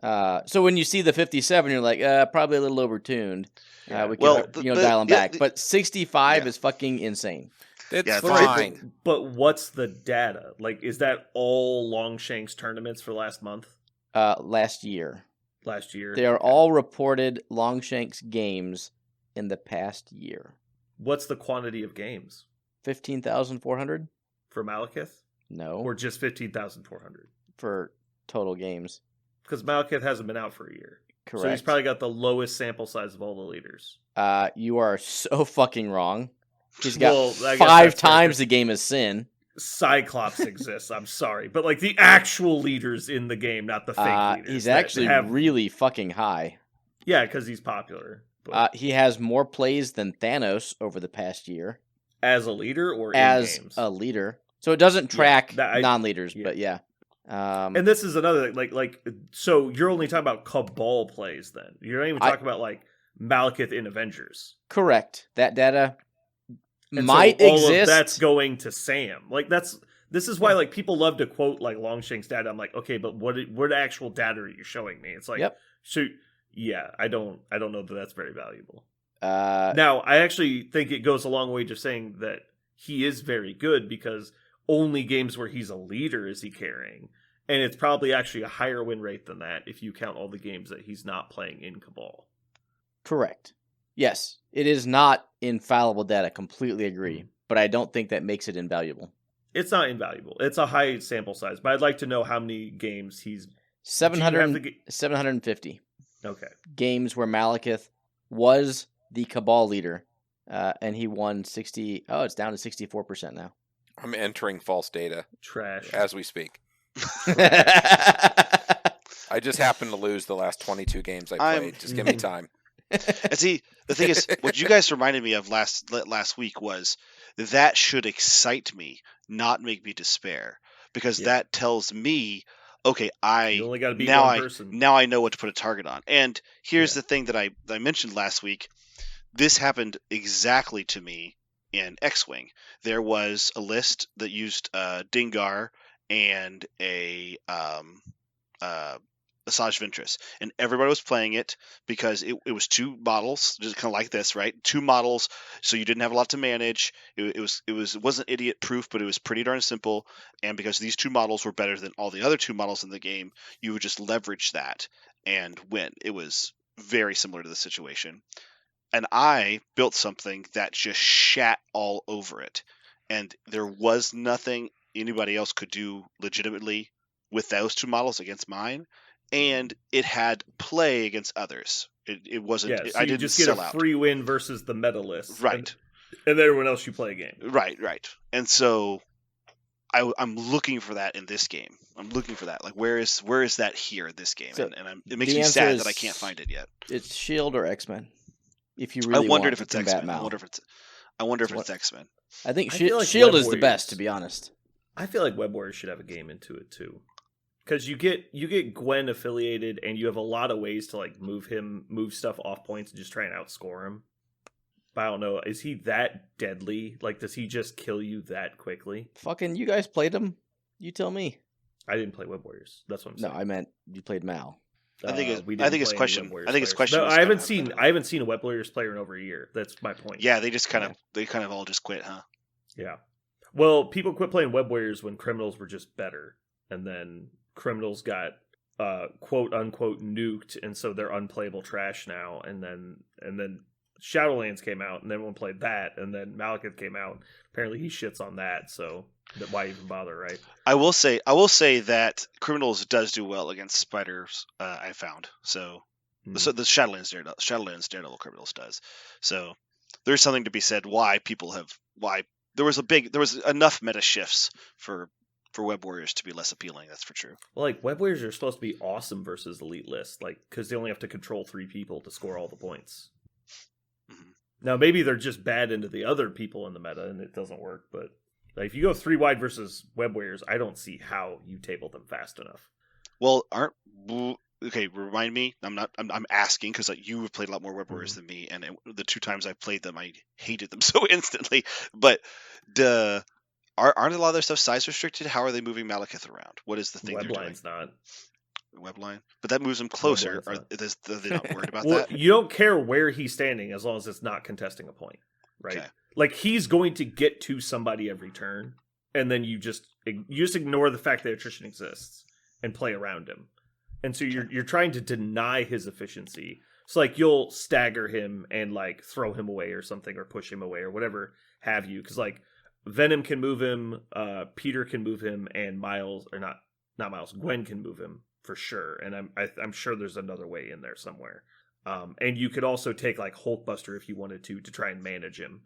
So when you see the 57, you're like, probably a little overtuned. We can dial them back. But 65 is fucking insane. It's fine. But what's the data? Like, is that all Longshanks tournaments for last month? Last year. Last year. They are all reported Longshanks games in the past year. What's the quantity of games? 15,400 for Malekith? No. Or just 15,400 for total games? Because Malekith hasn't been out for a year. Correct. So he's probably got the lowest sample size of all the leaders. You are so fucking wrong. He's got 5 times the game as Sin. Cyclops exists. I'm sorry, but like the actual leaders in the game, not the fake leaders. He's actually really fucking high. Yeah, because he's popular. He has more plays than Thanos over the past year. As a leader or as in games? A leader. So it doesn't track non-leaders, but yeah. And this is another like. So you're only talking about Cabal plays, then you're not even talking about like Malekith in Avengers. Correct. That data. And might so all exist. Of that's going to Sam. Like this is why like people love to quote like Longshanks data. I'm like, okay, but what actual data are you showing me? It's like, I don't know that that's very valuable. Now I actually think it goes a long way to saying that he is very good because only games where he's a leader is he carrying, and it's probably actually a higher win rate than that if you count all the games that he's not playing in Cabal. Correct. Yes, it is not infallible data. Completely agree. But I don't think that makes it invaluable. It's not invaluable. It's a high sample size. But I'd like to know how many games he's... 750. Okay. Games where Malekith was the Cabal leader. And he won 60... Oh, it's down to 64% now. I'm entering false data. Trash. As we speak. I just happened to lose the last 22 games I played. Just give me time. And see, the thing is, what you guys reminded me of last week was that should excite me, not make me despair, because that tells me, okay, you only gotta beat one person. Now I know what to put a target on. And here's the thing that I mentioned last week. This happened exactly to me in X-Wing. There was a list that used Dingar and a Asajj Ventress, and everybody was playing it because it was 2 models, just kind of like this, right? 2 models, so you didn't have a lot to manage. It wasn't idiot proof, but it was pretty darn simple. And because these 2 models were better than all the other 2 models in the game, you would just leverage that and win. It was very similar to the situation. And I built something that just shat all over it, and there was nothing anybody else could do legitimately with those 2 models against mine. And it had play against others. It wasn't. Yeah, so I you didn't just get sell a out. free win versus the meta list, Right. And everyone else you play a game. Right. And so I'm looking for that in this game. I'm looking for that. Like, where is that here in this game? So and it makes the me answer sad is that I can't find it yet. It's Shield or X-Men. If you really I wondered want if to it's combat X-Men. Mal. I wonder if What- it's X-Men. I think I feel like Shield Web is the Warriors- best, to be honest. I feel like Web Warriors should have a game into it too, because you get Gwen affiliated, and you have a lot of ways to like move stuff off points, and just try and outscore him. But I don't know, is he that deadly? Like, does he just kill you that quickly? Fucking, you guys played him? You tell me. I didn't play Web Warriors. That's what I'm No, saying. I meant you played Mal. I think his we didn't question. play any Web Warriors I think his players. question. No, was I kinda haven't how seen. bad- I haven't seen a Web Warriors player in over a year. That's my point. Yeah, they just kind of all just quit, huh? Yeah. Well, people quit playing Web Warriors when Criminals were just better, and then Criminals got quote unquote nuked, and so they're unplayable trash now. And then Shadowlands came out, and everyone played that, and then Malekith came out. Apparently, he shits on that, so why even bother, right? I will say that Criminals does do well against spiders. I found so. So the Shadowlands Daredevil Criminals does. So there's something to be said why there was enough meta shifts for Web Warriors to be less appealing. That's for true. Well, like Web Warriors are supposed to be awesome versus Elite List, like because they only have to control 3 people to score all the points. Mhm. Now maybe they're just bad into the other people in the meta and it doesn't work, but like, if you go 3 wide versus Web Warriors, I don't see how you table them fast enough. Well, remind me. I'm asking because you have played a lot more Web Warriors than me, and the 2 times I played them, I hated them so instantly. But aren't a lot of their stuff size restricted? How are they moving Malekith around? What is the thing they're doing? Webline's not. Webline, but that moves them closer. Webline's Are they not worried about Well, that? you don't care where he's standing as long as it's not contesting a point, right? Okay. Like, he's going to get to somebody every turn, and then you just ignore the fact that attrition exists and play around him. And so you're trying to deny his efficiency. So like, you'll stagger him and like throw him away or something, or push him away or whatever have you, because like Venom can move him, Peter can move him, and Gwen can move him for sure. And I'm sure there's another way in there somewhere. And you could also take like Hulkbuster if you wanted to try and manage him.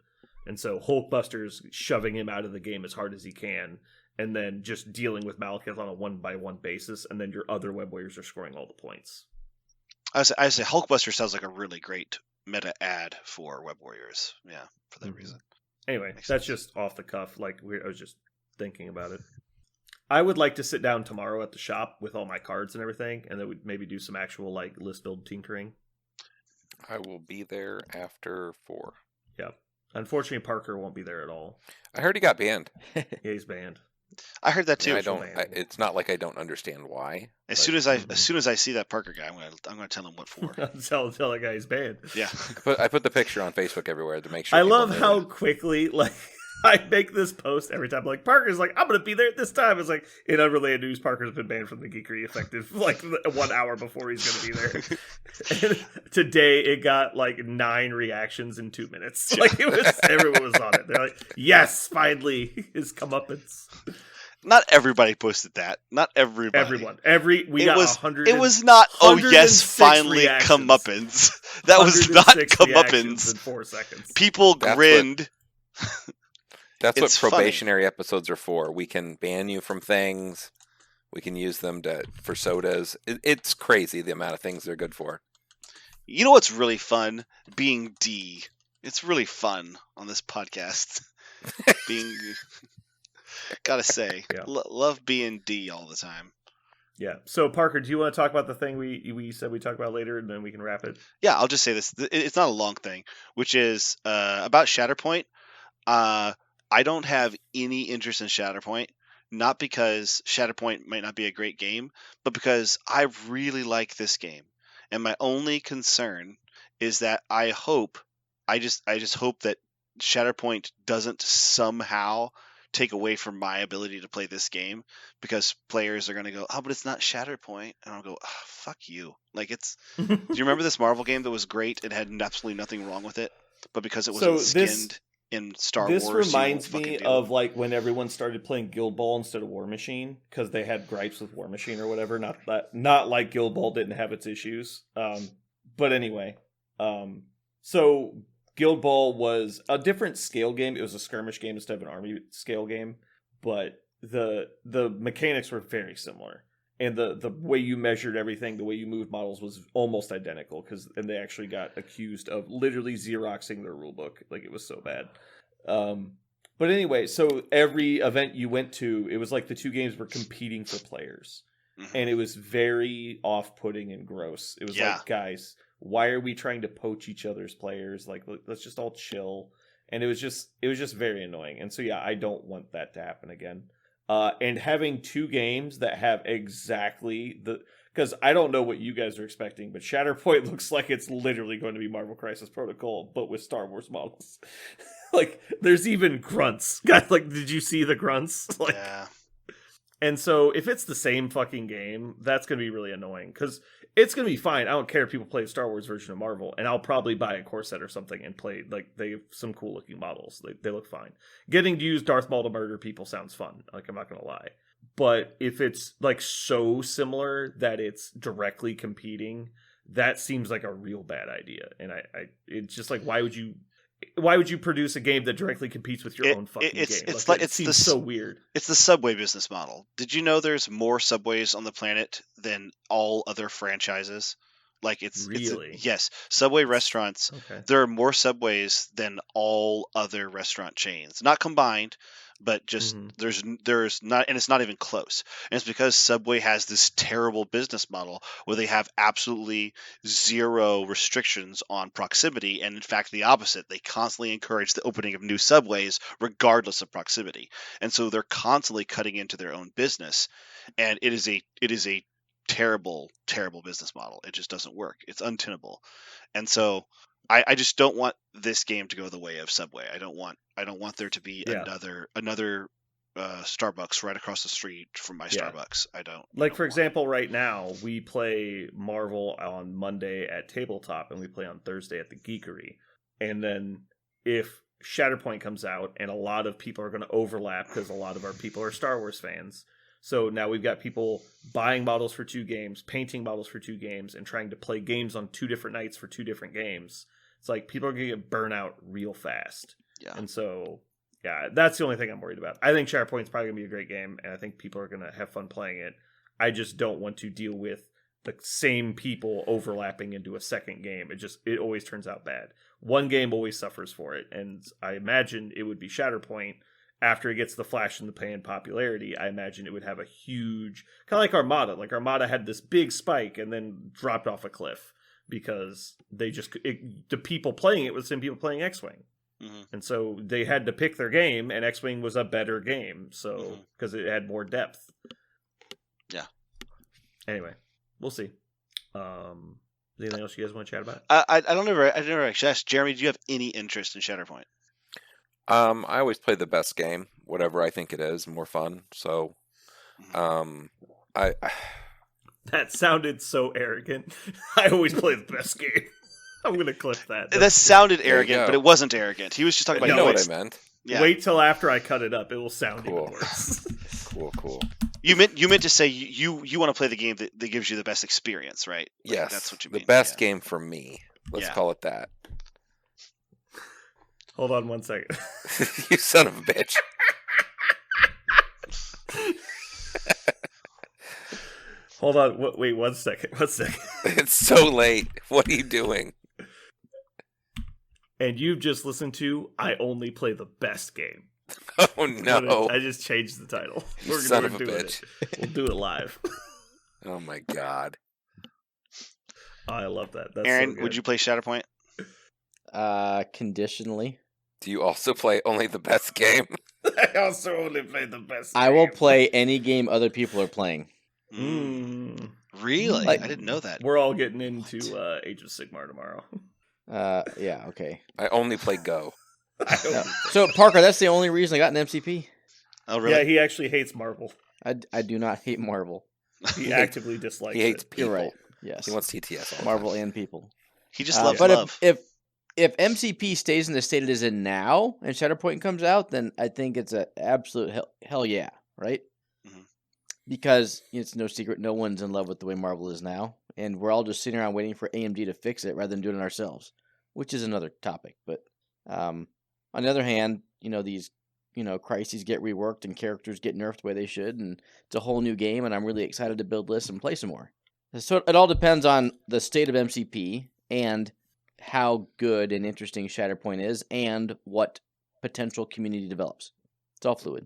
And so Hulkbuster's shoving him out of the game as hard as he can, and then just dealing with Malekith on a 1-by-1 basis, and then your other Web Warriors are scoring all the points. I say Hulkbuster sounds like a really great meta ad for Web Warriors. Yeah, for that reason. Anyway, Makes that's sense. just off the cuff. Like, I was just thinking about it. I would like to sit down tomorrow at the shop with all my cards and everything, and then we'd maybe do some actual like list build tinkering. I will be there after 4. Yeah. Unfortunately, Parker won't be there at all. I heard he got banned. Yeah, he's banned. I heard that too. And I Official don't. ban. It's not like I don't understand why. As but soon as I see that Parker guy, I'm gonna tell him what for. tell that guy he's banned. Yeah. I put the picture on Facebook everywhere to make sure. I people love knew how that. quickly, like, I make this post every time. Like, Parker's like, I'm going to be there at this time. It's like, in unrelated news, Parker's been banned from the Geekery effective like 1 hour before he's going to be there. And today, it got like 9 reactions in 2 minutes. Like, everyone was on it. They're like, yes, finally, his comeuppance. Not everybody posted that. Not everybody. Everyone. We got 100. It was not, oh yes, 106 finally reactions. comeuppance. That was not 106 reactions comeuppance. in 4 seconds. People That's grinned. That's what It's funny. probationary episodes are for. We can ban you from things. We can use them for sodas. It's crazy the amount of things they're good for. You know what's really fun? Being D. It's really fun on this podcast. Being, gotta say, Yeah. love being D all the time. Yeah. So, Parker, do you want to talk about the thing we said we talk about later, and then we can wrap it? Yeah, I'll just say this. It's not a long thing, which is about Shatterpoint. I don't have any interest in Shatterpoint. not because Shatterpoint might not be a great game, but because I really like this game. And my only concern is that I just hope that Shatterpoint doesn't somehow take away from my ability to play this game, because players are going to go, oh, but it's not Shatterpoint, and I'll go, oh, fuck you. Like, it's do you remember this Marvel game that was great and had absolutely nothing wrong with it, but because it wasn't skinned in Star Wars, this reminds me of like when everyone started playing Guild Ball instead of War Machine because they had gripes with War Machine or whatever. Not like Guild Ball didn't have its issues. But anyway, so Guild Ball was a different scale game. It was a skirmish game instead of an army scale game, but the mechanics were very similar, and the way you measured everything, the way you moved models was almost identical. And they actually got accused of literally Xeroxing their rulebook. Like, it was so bad. But anyway, so every event you went to, it was like the two games were competing for players, and it was very off-putting and gross. It was like, guys, why are we trying to poach each other's players? Like, let's just all chill. And it was just very annoying. And so, yeah, I don't want that to happen again. And having two games that have exactly because I don't know what you guys are expecting, but Shatterpoint looks like it's literally going to be Marvel Crisis Protocol, but with Star Wars models. Like, there's even grunts. Guys, like, did you see the grunts? Like, yeah. And so if it's the same fucking game, that's going to be really annoying, because it's going to be fine. I don't care if people play the Star Wars version of Marvel, and I'll probably buy a core set or something and play. Like, they have some cool looking models. They look fine. Getting to use Darth Maul to murder people sounds fun. Like, I'm not going to lie. But if it's like so similar that it's directly competing, that seems like a real bad idea. And it's just like, why would you produce a game that directly competes with your own fucking game? It seems so weird. It's the Subway business model. Did you know there's more Subways on the planet than all other franchises? Like, really? Yes, Subway restaurants. Okay. There are more Subways than all other restaurant chains, not combined, but just there's not, and it's not even close. And it's because Subway has this terrible business model where they have absolutely zero restrictions on proximity, and in fact the opposite. They constantly encourage the opening of new Subways regardless of proximity, and so they're constantly cutting into their own business, and it is a terrible business model. It just doesn't work. It's untenable. And so I just don't want this game to go the way of Subway. I don't want there to be another Starbucks right across the street from my Starbucks. I don't like, for example, right now we play Marvel on Monday at Tabletop, and we play on Thursday at the Geekery. And then if Shatterpoint comes out, and a lot of people are going to overlap because a lot of our people are Star Wars fans. So now we've got people buying models for two games, painting models for two games, and trying to play games on two different nights for two different games. It's like, people are going to get burnt out real fast. Yeah. And so, yeah, that's the only thing I'm worried about. I think Shatterpoint's probably going to be a great game, and I think people are going to have fun playing it. I just don't want to deal with the same people overlapping into a second game. It always turns out bad. One game always suffers for it, and I imagine it would be Shatterpoint. After it gets the flash in the pan popularity, I imagine it would have a huge, kind of like Armada. Like, Armada had this big spike and then dropped off a cliff because the people playing it were the same people playing X-Wing. And so they had to pick their game, and X-Wing was a better game. So, because it had more depth. Yeah. Anyway, we'll see. Anything else you guys want to chat about? I never actually asked. Jeremy, do you have any interest in Shatterpoint? I always play the best game, whatever I think it is, more fun. So, That sounded so arrogant. I always play the best game. I'm gonna clip that. That sounded arrogant, but it wasn't arrogant. He was just talking about. You know what I meant. Yeah. Wait till after I cut it up; it will sound even worse. Cool. You meant to say you want to play the game that gives you the best experience, right? Like, yes, that's what you mean. The best game for me. Let's call it that. Hold on one second. You son of a bitch. Hold on. Wait 1 second. 1 second. It's so late. What are you doing? And you've just listened to I Only Play the Best Game. Oh, no. I just changed the title. We're son of a bitch. We'll do it live. Oh, my God. Oh, I love that. That's Aaron, so good. would you play Shatterpoint? Conditionally. Do you also play only the best game? I also only play the best. I will game. play any game other people are playing. Mm. Really? Like- I didn't know that. We're all getting into Age of Sigmar tomorrow. Yeah, okay. I only play Go. I don't- No. So Parker, that's the only reason I got an MCP. Oh, really? Yeah, he actually hates Marvel. I do not hate Marvel. He actively dislikes He hates it. people. You're right. Yes. He wants TTS. All the Marvel time. and people. He just loves but love. if MCP stays in the state it is in now and Shatterpoint comes out, then I think it's an absolute hell yeah, right? Mhm. Because it's no secret no one's in love with the way Marvel is now, and we're all just sitting around waiting for AMD to fix it rather than doing it ourselves, which is another topic. But on the other hand, these crises get reworked and characters get nerfed the way they should, and it's a whole new game, and I'm really excited to build lists and play some more. So it all depends on the state of MCP and how good and interesting Shatterpoint is and what potential community develops. It's all fluid.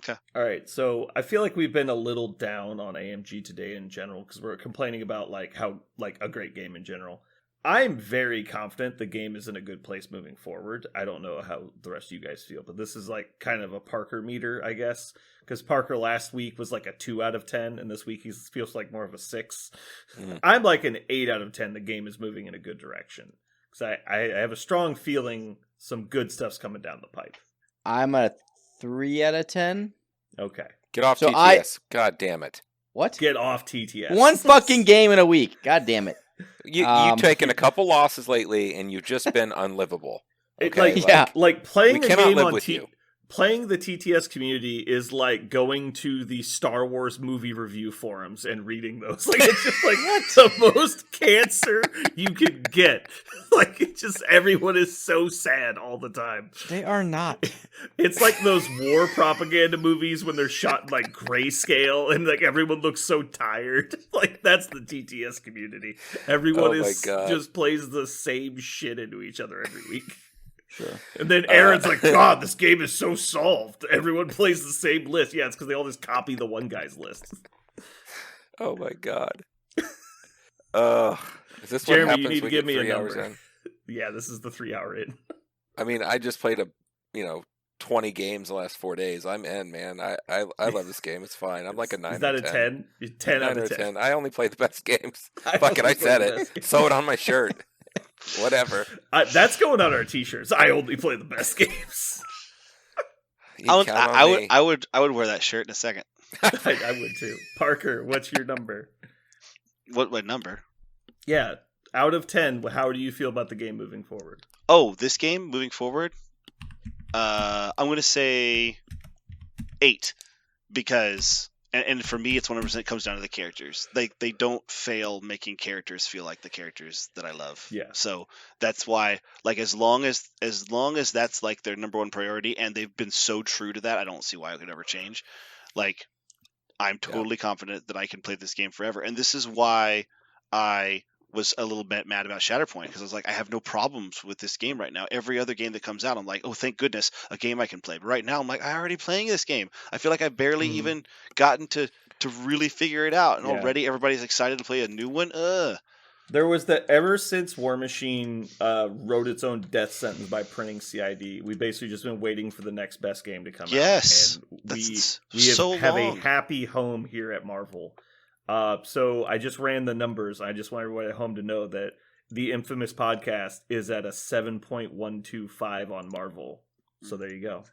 All right, so I feel like we've been a little down on AMG today in general because we're complaining about how a great game in general. I'm very confident the game is in a good place moving forward. I don't know how the rest of you guys feel, but this is kind of a Parker meter, I guess, because Parker last week was a 2 out of 10, and this week he feels like more of a 6. Mm. I'm an 8 out of 10. The game is moving in a good direction because I have a strong feeling some good stuff's coming down the pipe. I'm at a 3 out of 10. Okay, Get off So TTS. God damn it. What? get off TTS. One fucking game in a week. God damn it. You've taken a couple losses lately, and you've just been unlivable. It, Okay? Yeah. Playing We a cannot game live on with you. Playing the TTS community is like going to the Star Wars movie review forums and reading those. It's just the most cancer you can get. It's just everyone is so sad all the time. They are not. It's like those war propaganda movies when they're shot in grayscale and everyone looks so tired. That's the TTS community. Everyone Oh my is God. just plays the same shit into each other every week. Sure. And then Aaron's God, this game is so solved. Everyone plays the same list. Yeah, it's because they all just copy the one guy's list. Oh my god. Is this Jeremy, what you happens need to when give we me get a 3 hours number. in? Yeah, this is the 3 hour in. I mean, I just played 20 games the last 4 days. I'm in, man. I love this game. It's fine. I'm like a 9 Is that out a of 10? 10 out 9 of 10. I only play the best games. I Fuck it, only I said play the it. best Sew it on my shirt. Whatever. That's going on our t-shirts. I only play the best games. You count on me. I would wear that shirt in a second. I would too. Parker, what's your number? What number? Yeah, out of 10, how do you feel about the game moving forward? Oh, this game moving forward. I'm gonna say 8 because, and for me, it's 100% comes down to the characters. They don't fail making characters feel like the characters that I love. Yeah. So that's why, as long as that's their number one priority, and they've been so true to that, I don't see why it could ever change. I'm totally confident that I can play this game forever, and this is why I was a little bit mad about Shatterpoint, because I was I have no problems with this game right now. Every other game that comes out, I'm oh, thank goodness, a game I can play. But right now, I'm I already playing this game. I feel like I've barely even gotten to really figure it out, and already everybody's excited to play a new one. There was ever since War Machine wrote its own death sentence by printing CID, we've basically just been waiting for the next best game to come Yes. out. And That's we so have a long. happy home here at Marvel. So I just ran the numbers. I just want everybody at home to know that the Infamous podcast is at a 7.125 on Marvel. So there you go.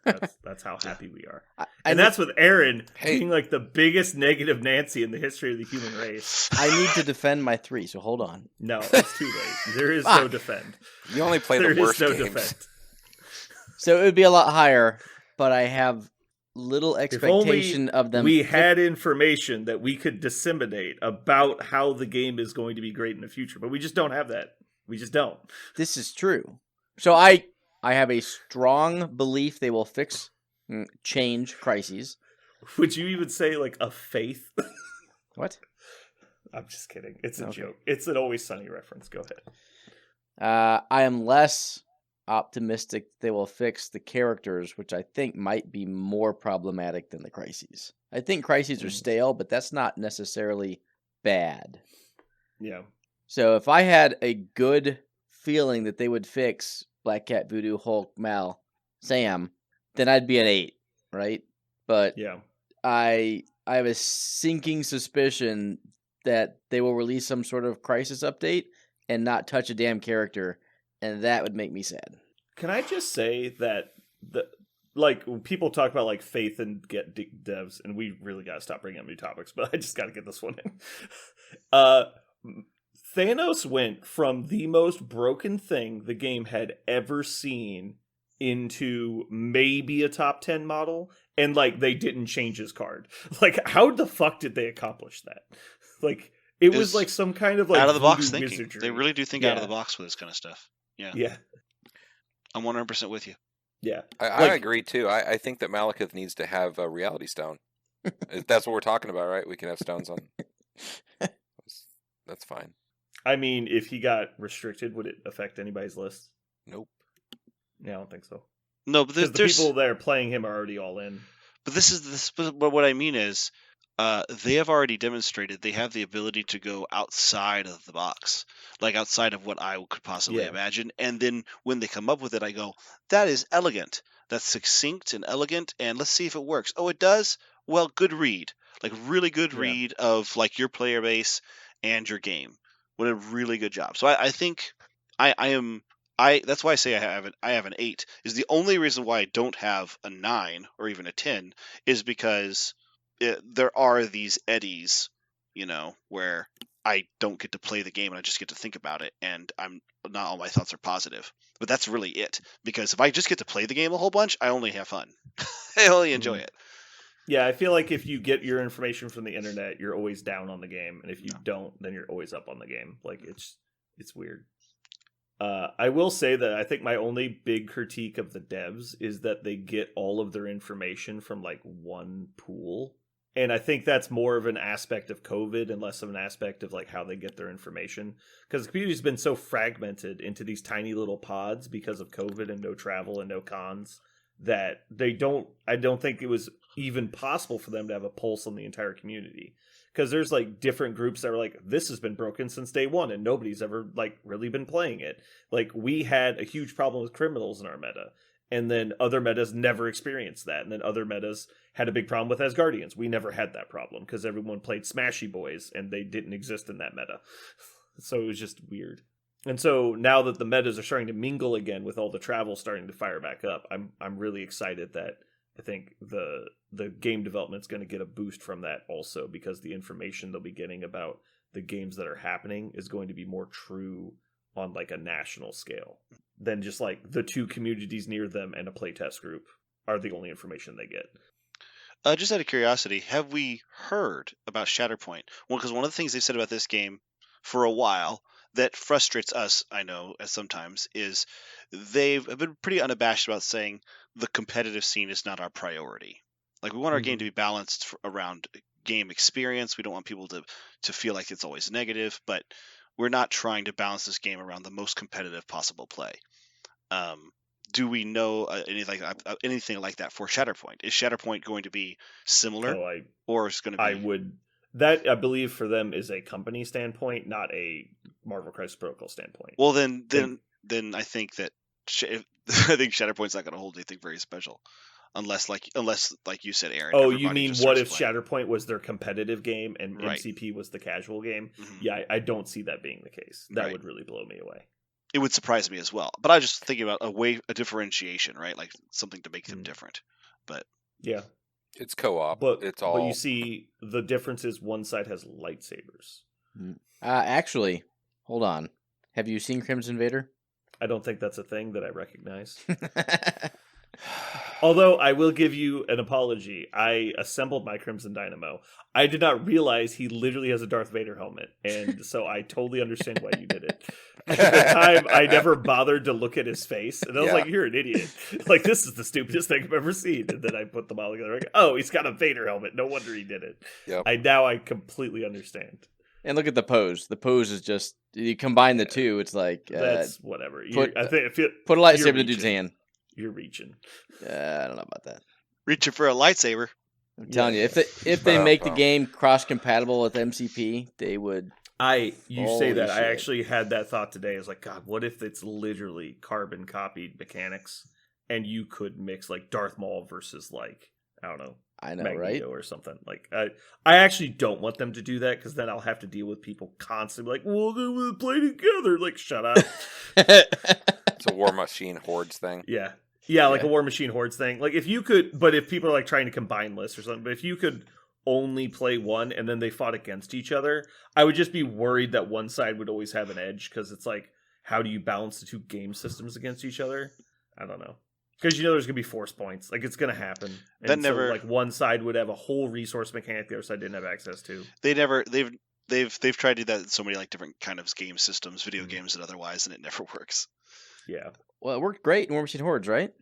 That's how happy we are. And that's with Aaron being the biggest negative Nancy in the history of the human race. I need to defend my 3, so hold on. No, it's too late. There is no defend. You only play There the is worst no games. defend. So it would be a lot higher, but I have little If only expectation of them. we had information that we could disseminate about how the game is going to be great in the future, but we just don't have that. We just don't. This is true. So I have a strong belief they will fix, change crises. Would you even say a faith? What? I'm just kidding. It's a Okay. joke. It's an Always Sunny reference. Go ahead. I am less optimistic they will fix the characters, which I think might be more problematic than the crises. I think crises are stale, but that's not necessarily bad. Yeah. So if I had a good feeling that they would fix Black Cat, Voodoo, Hulk, Mal, Sam, then I'd be an 8, right? But Yeah. I have a sinking suspicion that they will release some sort of crisis update and not touch a damn character, and that would make me sad. Can I just say that when people talk about like faith and get devs, and we really got to stop bringing up new topics, but I just got to get this one in. Thanos went from the most broken thing the game had ever seen into maybe a top 10 model, and like they didn't change his card. Like, how the fuck did they accomplish that? Like, it was like some kind of like out of the box voodoo thinking. wizardry. They really do think out of the box with this kind of stuff. Yeah. I'm 100% with you. Yeah. I agree too. I think that Malekith needs to have a reality stone. If that's what we're talking about, right? We can have stones on. That's fine. I mean, if he got restricted, would it affect anybody's list? Nope. Yeah, I don't think so. No, but Because the people that are playing him are already all in. But but what I mean is, they have already demonstrated they have the ability to go outside of the box, like outside of what I could possibly imagine. And then when they come up with it, I go, that is elegant. That's succinct and elegant. And let's see if it works. Oh, it does? Well, good read. Like really good read of like your player base and your game. What a really good job. So I think that's why I say I have an 8. Is the only reason why I don't have a 9 or even a 10 is because there are these eddies, where I don't get to play the game and I just get to think about it, and not all my thoughts are positive. But that's really it, because if I just get to play the game a whole bunch, I only have fun. I only enjoy it. Yeah, I feel like if you get your information from the internet, you're always down on the game, and if you don't, then you're always up on the game. Like it's weird. I will say that I think my only big critique of the devs is that they get all of their information from like one pool. And I think that's more of an aspect of COVID and less of an aspect of like how they get their information. Because the community's been so fragmented into these tiny little pods because of COVID and no travel and no cons that I don't think it was even possible for them to have a pulse on the entire community. Because there's like different groups that are like, this has been broken since day one and nobody's ever like really been playing it. Like we had a huge problem with criminals in our meta, and then other metas never experienced that. And then other metas had a big problem with Asgardians. We never had that problem because everyone played Smashy Boys and they didn't exist in that meta. So it was just weird. And so now that the metas are starting to mingle again with all the travel starting to fire back up, I'm really excited that I think the game development's going to get a boost from that also, because the information they'll be getting about the games that are happening is going to be more true on like a national scale than just like the two communities near them and a playtest group are the only information they get. Just out of curiosity, have we heard about Shatterpoint? Well, because one of the things they've said about this game for a while that frustrates us, I know, as sometimes, is they've been pretty unabashed about saying the competitive scene is not our priority. Like, we want our game to be balanced around game experience. We don't want people to feel like it's always negative, but we're not trying to balance this game around the most competitive possible play. Do we know anything like that for Shatterpoint? Is Shatterpoint going to be similar, or is it going to be? That, I believe, for them is a company standpoint, not a Marvel Crisis Protocol standpoint. Well, then I think that I think Shatterpoint's not going to hold anything very special, unless like you said, Aaron. Oh, you mean what if Shatterpoint was their competitive game and MCP was the casual game? Mm-hmm. Yeah, I don't see that being the case. That would really blow me away. It would surprise me as well. But I was just thinking about a differentiation, right? Like something to make them different. But yeah. It's co-op. But But you see, the difference is one side has lightsabers. Actually, hold on. Have you seen Crimson Vader? I don't think that's a thing that I recognize. Although I will give you an apology. I assembled my Crimson Dynamo. I did not realize he literally has a Darth Vader helmet, and so I totally understand why you did it. At the time, I never bothered to look at his face, and I was like, "You're an idiot! Like, this is the stupidest thing I've ever seen." And then I put them all together. Like, oh, he's got a Vader helmet. No wonder he did it. Yep. I completely understand. And look at the pose. The pose is just, you combine the two. It's like that's whatever. Put a lightsaber in the dude's hand. You're reaching. I don't know about that. Reaching for a lightsaber. I'm telling you, if they make the game cross compatible with MCP, they would. You say that. Shit. I actually had that thought today. I was like, God, what if it's literally carbon copied mechanics and you could mix like Darth Maul versus like, I don't know, I know, Magneto right? or something. Like I actually don't want them to do that because then I'll have to deal with people constantly like, well, they will play together. Like, shut up. It's a War Machine Hordes thing. Yeah, like a War Machine Hordes thing. Like if you could, but if people are like trying to combine lists or something, but if you could only play one and then they fought against each other, I would just be worried that one side would always have an edge because it's like, how do you balance the two game systems against each other? I don't know. Because you know there's gonna be force points, like it's gonna happen. And That never like one side would have a whole resource mechanic the other side didn't have access to. They've tried to do that in so many like different kind of game systems, video games and otherwise, and it never works. Yeah. Well, it worked great in War Machine Hordes, right?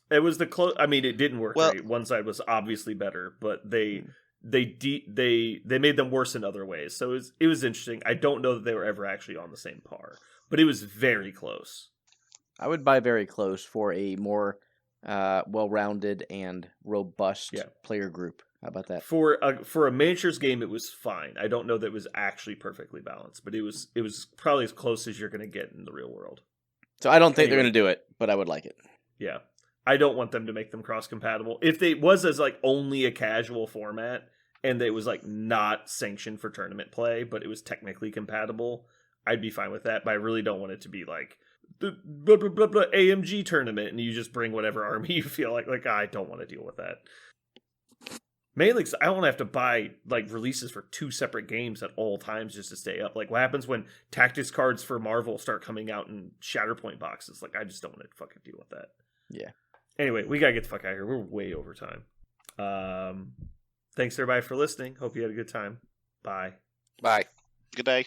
It was the close. I mean, it didn't work Well- great. One side was obviously better, but they made them worse in other ways. So it was interesting. I don't know that they were ever actually on the same par, but it was very close. I would buy very close for a more well-rounded and robust player group. How about that? For a miniatures game, it was fine. I don't know that it was actually perfectly balanced, but it was probably as close as you're going to get in the real world. So I don't think they're going to do it, but I would like it. Yeah. I don't want them to make them cross-compatible. If they was as like only a casual format and it was like not sanctioned for tournament play, but it was technically compatible, I'd be fine with that. But I really don't want it to be like the blah, blah, blah, blah, AMG tournament and you just bring whatever army you feel like. Like, I don't want to deal with that. Mainly because I don't want to have to buy like releases for 2 separate games at all times just to stay up. Like, what happens when tactics cards for Marvel start coming out in Shatterpoint boxes? Like, I just don't want to fucking deal with that. Yeah. Anyway, we gotta get the fuck out of here. We're way over time. Thanks everybody for listening. Hope you had a good time. Bye. Bye. Good day.